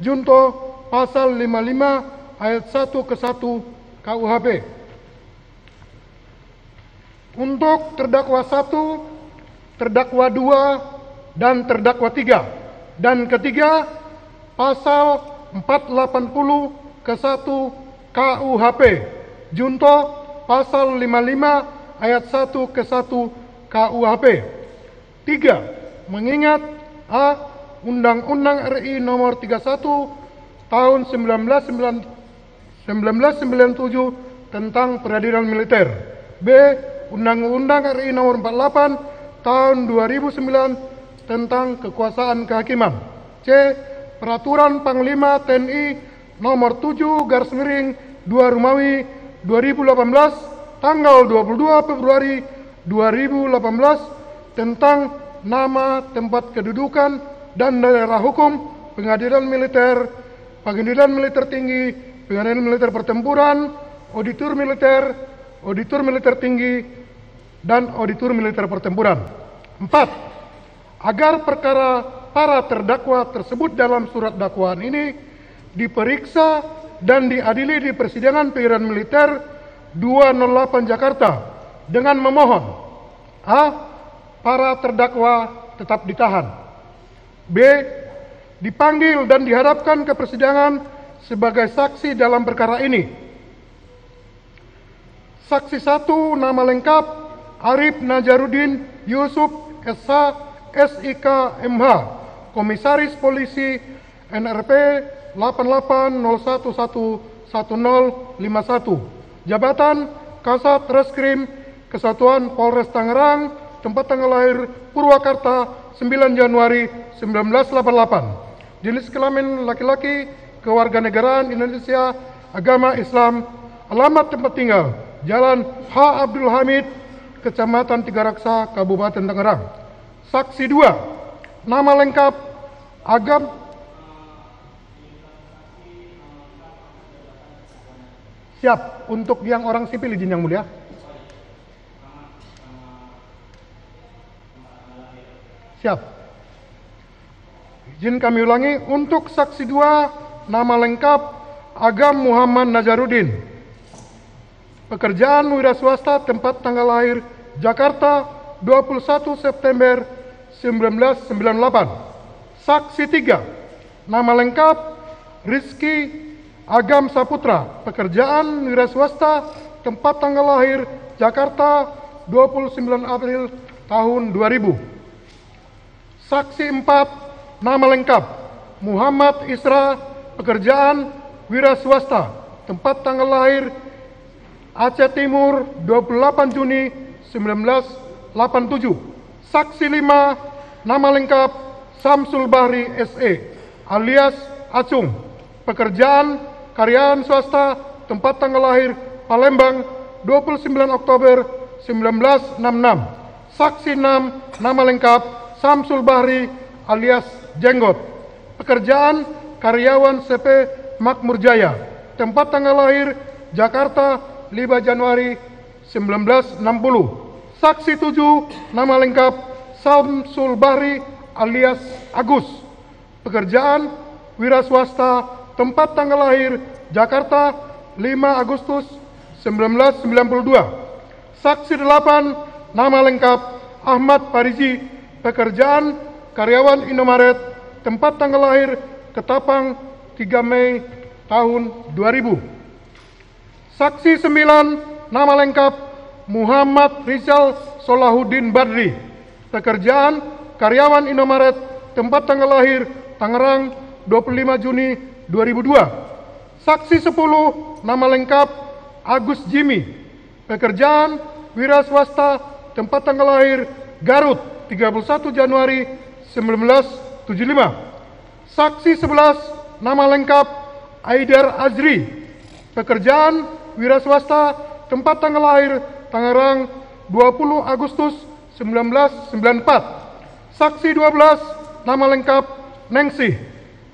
Junto pasal 55 ayat 1 ke 1 KUHP. Untuk terdakwa 1, terdakwa 2 dan terdakwa 3 dan ketiga pasal 480 ke 1 KUHP, junto pasal 55 ayat 1 ke 1 KUHP. 3. Mengingat A. Undang-Undang RI nomor 31 tahun 1997 tentang peradilan militer. B. Undang-Undang RI nomor 48 tahun 2009 tentang kekuasaan kehakiman. C. Peraturan Panglima TNI nomor 7/2 Romawi 2018 tanggal 22 Februari 2018 tentang nama, tempat kedudukan, dan daerah hukum pengadilan militer tinggi, pengadilan militer pertempuran, auditor militer tinggi, dan auditor militer pertempuran. 4. Agar perkara para terdakwa tersebut dalam surat dakwaan ini diperiksa dan diadili di Persidangan Pengadilan Militer 208 Jakarta dengan memohon: A. Para terdakwa tetap ditahan. B. Dipanggil dan dihadapkan ke persidangan sebagai saksi dalam perkara ini. Saksi 1 nama lengkap Arif Najarudin Yusuf SH SIK MH, Komisaris Polisi NRP 8801111051, Jabatan Kasat Reskrim Kesatuan Polres Tangerang, tempat tanggal lahir Purwakarta 9 Januari 1988, jenis kelamin laki-laki, kewarganegaraan Indonesia, agama Islam, alamat tempat tinggal Jalan H. Abdul Hamid, Kecamatan Tiga Raksa, Kabupaten Tangerang. Saksi 2 nama lengkap Agam siap untuk yang orang sipil, izin yang mulia. Siap. Izin kami ulangi, untuk saksi 2 nama lengkap Agam Muhammad Najarudin, pekerjaan wira swasta, tempat tanggal lahir Jakarta 21 September 1998. Saksi 3 nama lengkap Rizky Agam Saputra, pekerjaan wira swasta, tempat tanggal lahir Jakarta 29 April tahun 2000. Saksi 4 nama lengkap Muhammad Isra, pekerjaan wira swasta, tempat tanggal lahir Aceh Timur 28 Juni 1987. Saksi 5 nama lengkap Samsul Bahri SE alias Acung, pekerjaan karyawan swasta, tempat tanggal lahir Palembang 29 Oktober 1966. Saksi 6 nama lengkap Samsul Bahri alias Jenggot, pekerjaan karyawan CP Makmur Jaya, tempat tanggal lahir Jakarta 5 Januari 1960. Saksi 7 nama lengkap Samsul Bahri alias Agus, pekerjaan wira swasta, tempat tanggal lahir Jakarta 5 Agustus 1992. Saksi 8 nama lengkap Ahmad Farizi, pekerjaan karyawan Indomaret, tempat tanggal lahir Ketapang 3 Mei tahun 2000. Saksi 9 nama lengkap Muhammad Rizal Solahuddin Badri, pekerjaan karyawan Indomaret, tempat tanggal lahir Tangerang 25 Juni 2002. Saksi 10 nama lengkap Agus Jimmy, pekerjaan wira swasta, tempat tanggal lahir Garut 31 Januari 1975. Saksi 11 nama lengkap Aidar Azri, pekerjaan wira swasta, tempat tanggal lahir Tangerang 20 Agustus 1994. Saksi 12 nama lengkap Nengsi,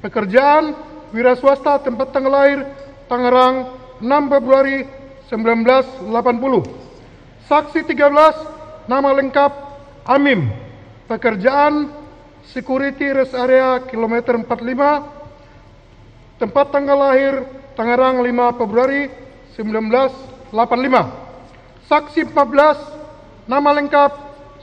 pekerjaan wira swasta, tempat tanggal lahir Tangerang 6 Februari 1980. Saksi 13 nama lengkap Amim, pekerjaan security rest area kilometer 45, tempat tanggal lahir Tangerang 5 Februari 1985. Saksi 14 nama lengkap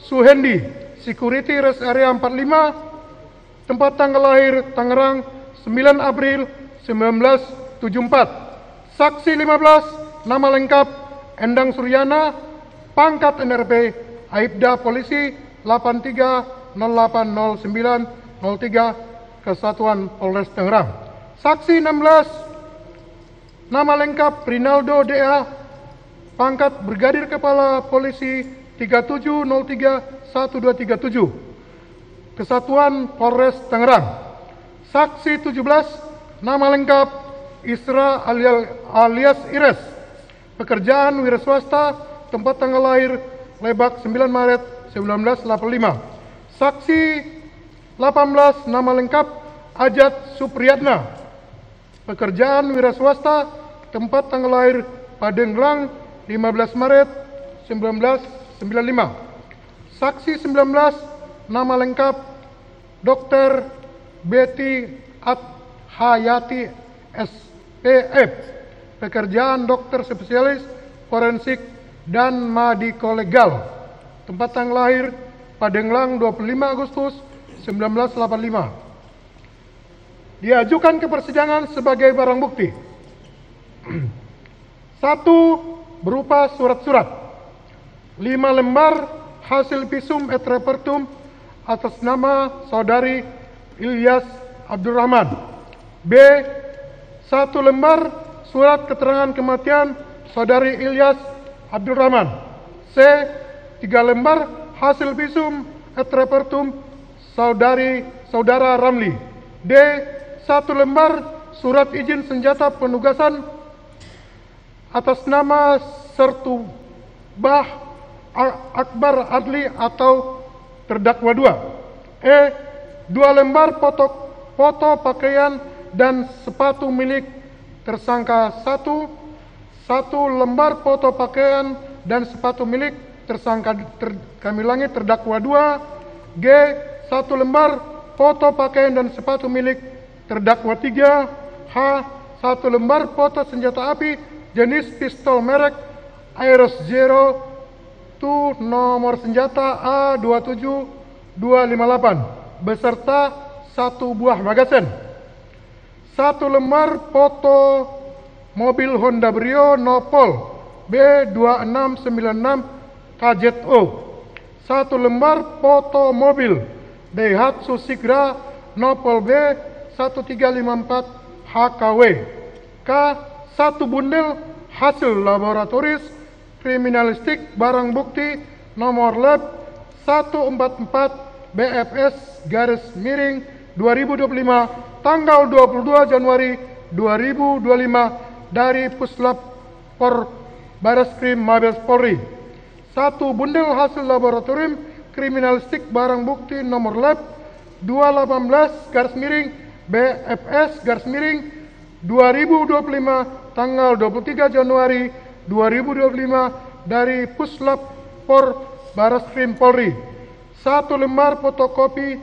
Suhendi, security rest area 45, tempat tanggal lahir Tangerang 9 April 1974. Saksi 15, nama lengkap Endang Suryana, pangkat NRP, Aibda Polisi 83080903, Kesatuan Polres Tangerang. Saksi 16, nama lengkap Rinaldo DA, pangkat Brigadir Kepala Polisi 37031237, Kesatuan Polres Tangerang. Saksi 17, nama lengkap Isra alias Ires, pekerjaan wira swasta, tempat tanggal lahir Lebak 9 Maret 1985. Saksi 18, nama lengkap Ajat Supriyatna, pekerjaan wira swasta, tempat tanggal lahir Padenglang 15 Maret 1995. Saksi 19, nama lengkap Dr. Betty Hayati SPF, pekerjaan dokter spesialis forensik dan mediko legal, tempat tanggal lahir Padenglang 25 Agustus 1985. Diajukan ke persidangan sebagai barang bukti. 1. Berupa surat-surat 5 lembar hasil visum et repertum atas nama saudari Ilyas Abdurrahman. B. 1 lembar surat keterangan kematian saudari Ilyas Abdurrahman. C. 3 lembar hasil visum et repertum saudara Ramli. D. 1 lembar surat izin senjata penugasan atas nama Sertu Bah Akbar Adli atau terdakwa 2. E. 2 lembar foto pakaian dan sepatu milik tersangka 1. 1 lembar foto pakaian dan sepatu milik tersangka kami ulangi terdakwa 2. G. 1 lembar foto pakaian dan sepatu milik terdakwa 3. H. 1 lembar foto senjata api jenis pistol merek Aeros Zero 2 nomor senjata A27258 beserta 1 buah magazen. 1 lembar foto mobil Honda Brio Nopol B2696 KZO. 1 lembar foto mobil Daihatsu Sigra Nopol B1354 HKW. K. 1 bundel hasil laboratoris kriminalistik barang bukti nomor lab 144 BFS/2025 tanggal 22 Januari 2025 dari Puslap Por Bareskrim Mabes Polri. 1 bundel hasil laboratorium kriminalistik barang bukti nomor lab 218/BFS/2025 tanggal 23 Januari 2025 dari Puslap Por Bareskrim Polri. 1 lembar fotokopi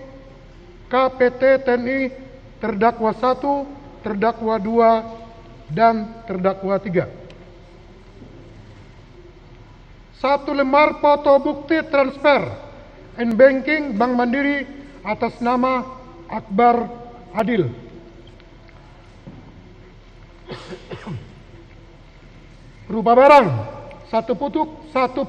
KPT TNI terdakwa 1, terdakwa 2, dan terdakwa 3. 1 lembar foto bukti transfer banking Bank Mandiri atas nama Akbar Adil. Berupa barang 1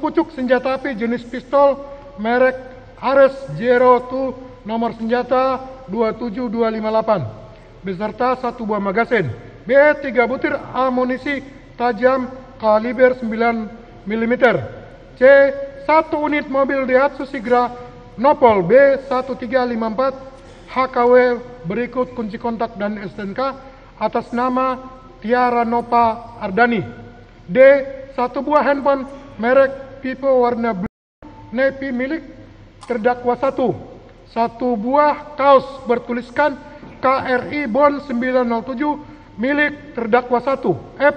pucuk senjata api jenis pistol merek Ares Zero 2 nomor senjata 27258 beserta 1 buah magazen. B. 3 butir amunisi tajam kaliber 9 mm. C. 1 unit mobil Daihatsu Sigra Nopol B1354 HKW berikut kunci kontak dan STNK atas nama Tiara Nopa Ardani. D. 1 buah handphone merek Vivo warna blue navy milik terdakwa 1. 1 buah kaos bertuliskan KRI Bond 907 milik terdakwa 1. F.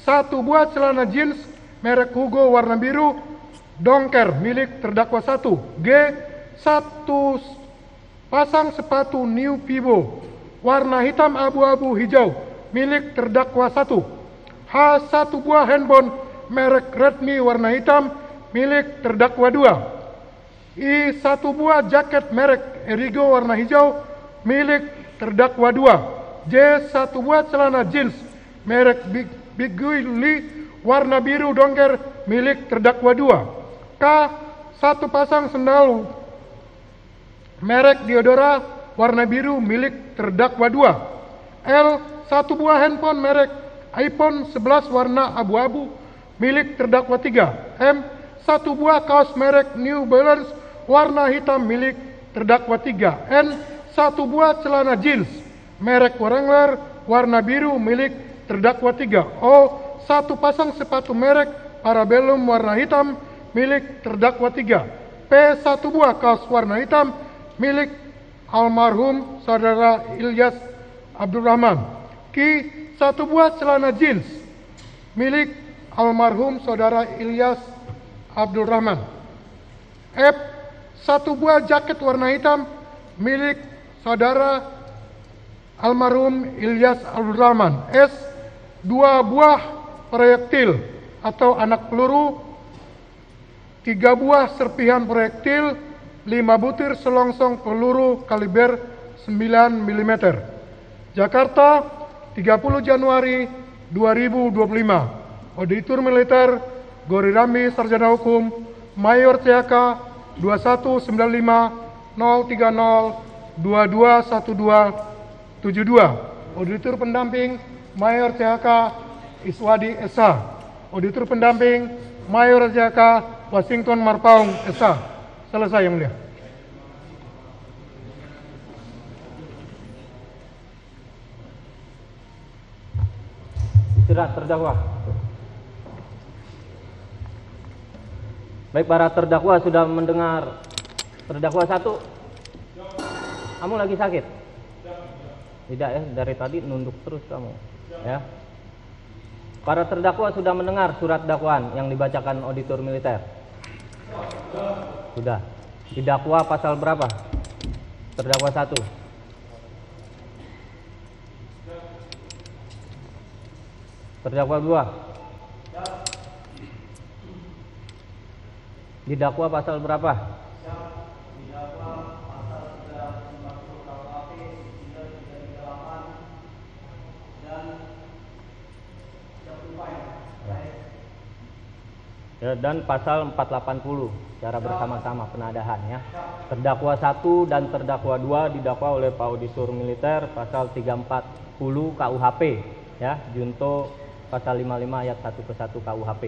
1 buah celana jeans merek Hugo warna biru dongker milik terdakwa 1. G. 1 pasang sepatu New Vivo warna hitam abu-abu hijau milik terdakwa 1. H. 1 buah handphone merek Redmi warna hitam milik terdakwa 2. I. 1 buah jaket merek Erigo warna hijau milik terdakwa 2. J. J. 1 buah celana jeans merek Big Willy warna biru dongker milik terdakwa 2. K. 1 pasang sendal merek Diodora warna biru milik terdakwa 2. L. 1 buah handphone merek iPhone 11 warna abu-abu milik terdakwa 3. M. 1 buah kaos merek New Balance warna hitam milik terdakwa 3. N. 1 buah celana jeans merek Wrangler warna biru milik terdakwa 3. O. 1 pasang sepatu merek Parabellum warna hitam milik terdakwa 3. P. 1 buah kaos warna hitam milik almarhum saudara Ilyas Abdurrahman. Q. 1 buah celana jeans milik almarhum saudara Ilyas Abdurrahman. F. 1 buah jaket warna hitam milik saudara almarhum Ilyas Abdurrahman. S. 2 buah proyektil atau anak peluru, 3 buah serpihan proyektil, 5 butir selongsong peluru kaliber 9 mm. Jakarta, 30 Januari 2025. Auditor Militer Gori Ramli, Sarjana Hukum, Mayor CHK 2195 030 221272. Auditor Pendamping Mayor CHK Iswadi SH. Auditor Pendamping Mayor CHK Washington Marpaung SH. Selesai, Yang Mulia. Istirahat terdakwa. Baik, para terdakwa sudah mendengar. Terdakwa 1. Kamu lagi sakit? Tidak ya, dari tadi nunduk terus kamu. Ya. Para terdakwa sudah mendengar surat dakwaan yang dibacakan auditor militer? Sudah. Didakwa pasal berapa? Terdakwa 1. Terdakwa 2. Didakwa pasal berapa? Didakwa pasal 340 KUHP 338 dan ya, dan pasal 480 secara bersama-sama penadahan ya. Terdakwa 1 dan terdakwa 2 didakwa oleh Pak Auditor Militer pasal 340 KUHP ya, junto pasal 55 ayat 1 ke 1 KUHP.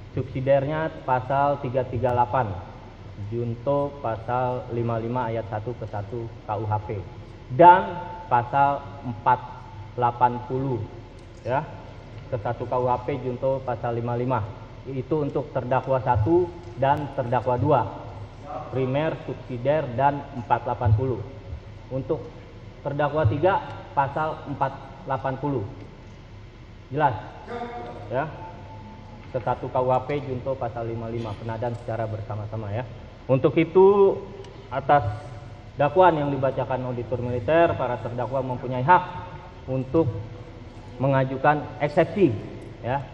Subsidiarnya pasal 338 junto pasal 55 ayat 1 ke 1 KUHP dan pasal 480 ya ke 1 KUHP junto pasal 55. Itu untuk terdakwa 1 dan terdakwa 2, primer, subsidiar, dan 480. Untuk terdakwa 3 pasal 480. Jelas? Ya. Ke 1 KUHP junto pasal 55, penadahan secara bersama-sama ya. Untuk itu, atas dakwaan yang dibacakan auditor militer, para terdakwa mempunyai hak untuk mengajukan eksepsi ya.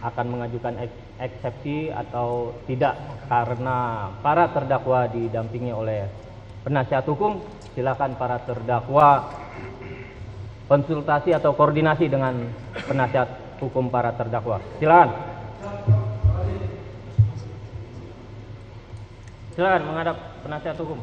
Akan mengajukan eksepsi atau tidak karena para terdakwa didampingi oleh penasihat hukum. Silakan para terdakwa konsultasi atau koordinasi dengan penasihat hukum para terdakwa. Silakan. Silakan menghadap penasihat hukum.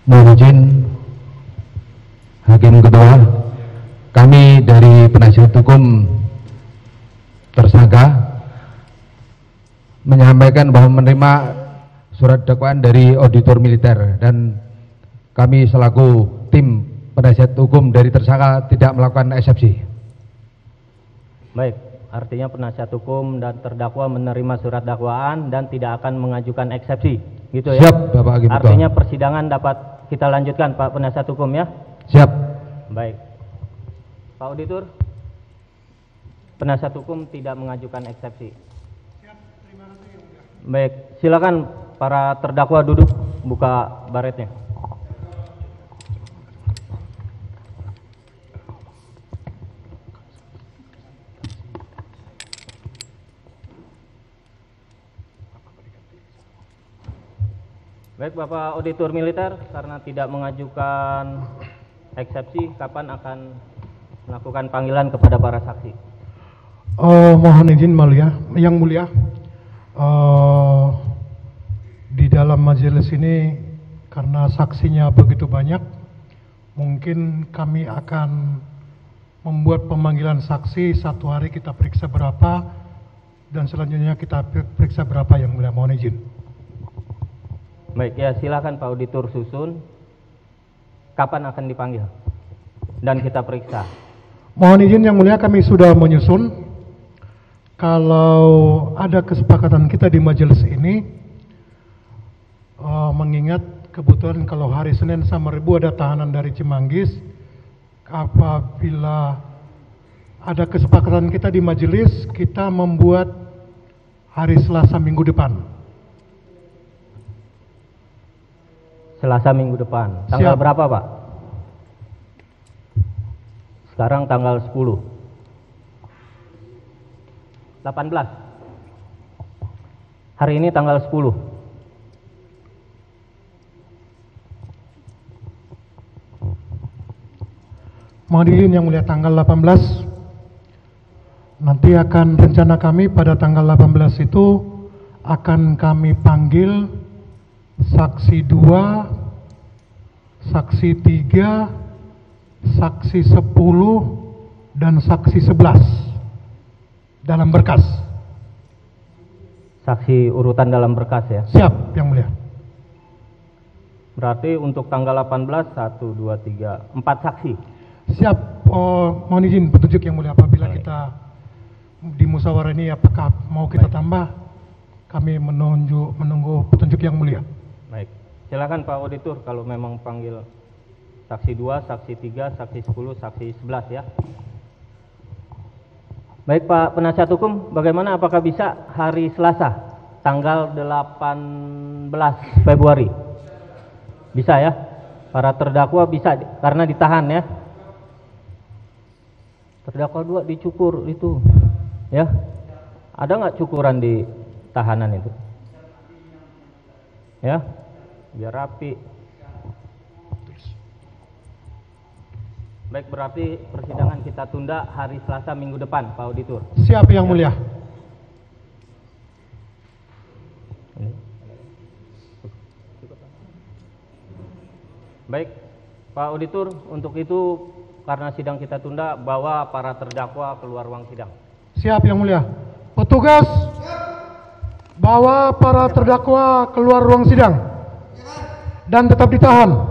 Mohon izin Hakim Ketua, kami dari dari penasihat hukum tersangka menyampaikan bahwa menerima surat dakwaan dari auditor militer dan kami selaku tim penasihat hukum dari tersangka tidak melakukan eksepsi. Baik, artinya penasihat hukum dan terdakwa menerima surat dakwaan dan tidak akan mengajukan eksepsi, gitu ya? Siap, Bapak Hakim. Artinya persidangan dapat kita lanjutkan, Pak penasihat hukum ya? Siap. Baik. Pak Auditor, penasihat hukum tidak mengajukan eksepsi. Baik, silakan para terdakwa duduk, buka baretnya. Baik, Bapak Auditor Militer, karena tidak mengajukan eksepsi, kapan akan melakukan panggilan kepada para saksi? Mohon izin yang mulia, di dalam majelis ini karena saksinya begitu banyak, mungkin kami akan membuat pemanggilan saksi, satu hari kita periksa berapa dan selanjutnya kita periksa berapa, yang mulia. Mohon izin. Baik, ya silakan Pak Auditor susun kapan akan dipanggil dan kita periksa. Mohon izin yang mulia, kami sudah menyusun. Kalau ada kesepakatan kita di majelis ini, mengingat kebetulan kalau hari Senin sama Rabu ada tahanan dari Cimanggis, apabila ada kesepakatan kita di majelis, kita membuat hari Selasa minggu depan. Selasa minggu depan. Tanggal Siap. berapa, Pak? Sekarang tanggal 10. 18. Hari ini tanggal 10. Mohon izin yang mulia, tanggal 18. Nanti akan rencana kami pada tanggal 18 itu akan kami panggil saksi 2, saksi 3, saksi 10, dan saksi 11 dalam berkas. Saksi urutan dalam berkas ya? Siap, yang mulia. Berarti untuk tanggal 18, 1, 2, 3, 4 saksi. Siap, mohon izin petunjuk yang mulia, apabila kita di musyawarah ini apakah mau kita tambah, kami menunggu petunjuk yang mulia. Baik, silakan Pak Auditor kalau memang panggil saksi 2, saksi 3, saksi 10, saksi 11 ya. Baik Pak penasihat hukum, bagaimana, apakah bisa hari Selasa tanggal 18 Februari? Bisa ya? Para terdakwa bisa karena ditahan ya. Terdakwa 2 dicukur itu ya. Ada nggak cukuran di tahanan itu? Ya, biar rapi. Baik, berarti persidangan kita tunda hari Selasa minggu depan, Pak Auditor. Siap yang mulia. Baik, Pak Auditor, untuk itu karena sidang kita tunda, bawa para terdakwa keluar ruang sidang. Siap yang mulia. Petugas, bawa para terdakwa keluar ruang sidang dan tetap ditahan.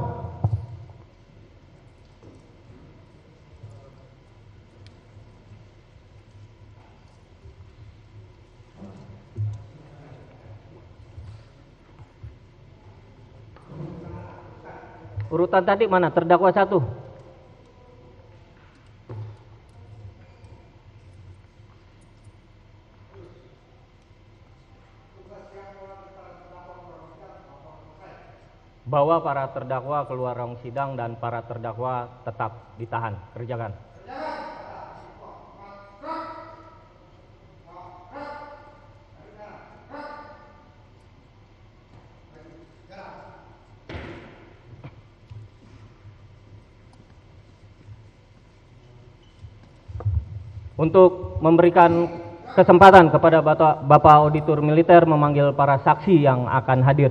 Urutan tadi mana? Terdakwa 1. Bawa para terdakwa keluar ruang sidang dan para terdakwa tetap ditahan. Kerjakan. Untuk memberikan kesempatan kepada Bapak Auditor Militer memanggil para saksi yang akan hadir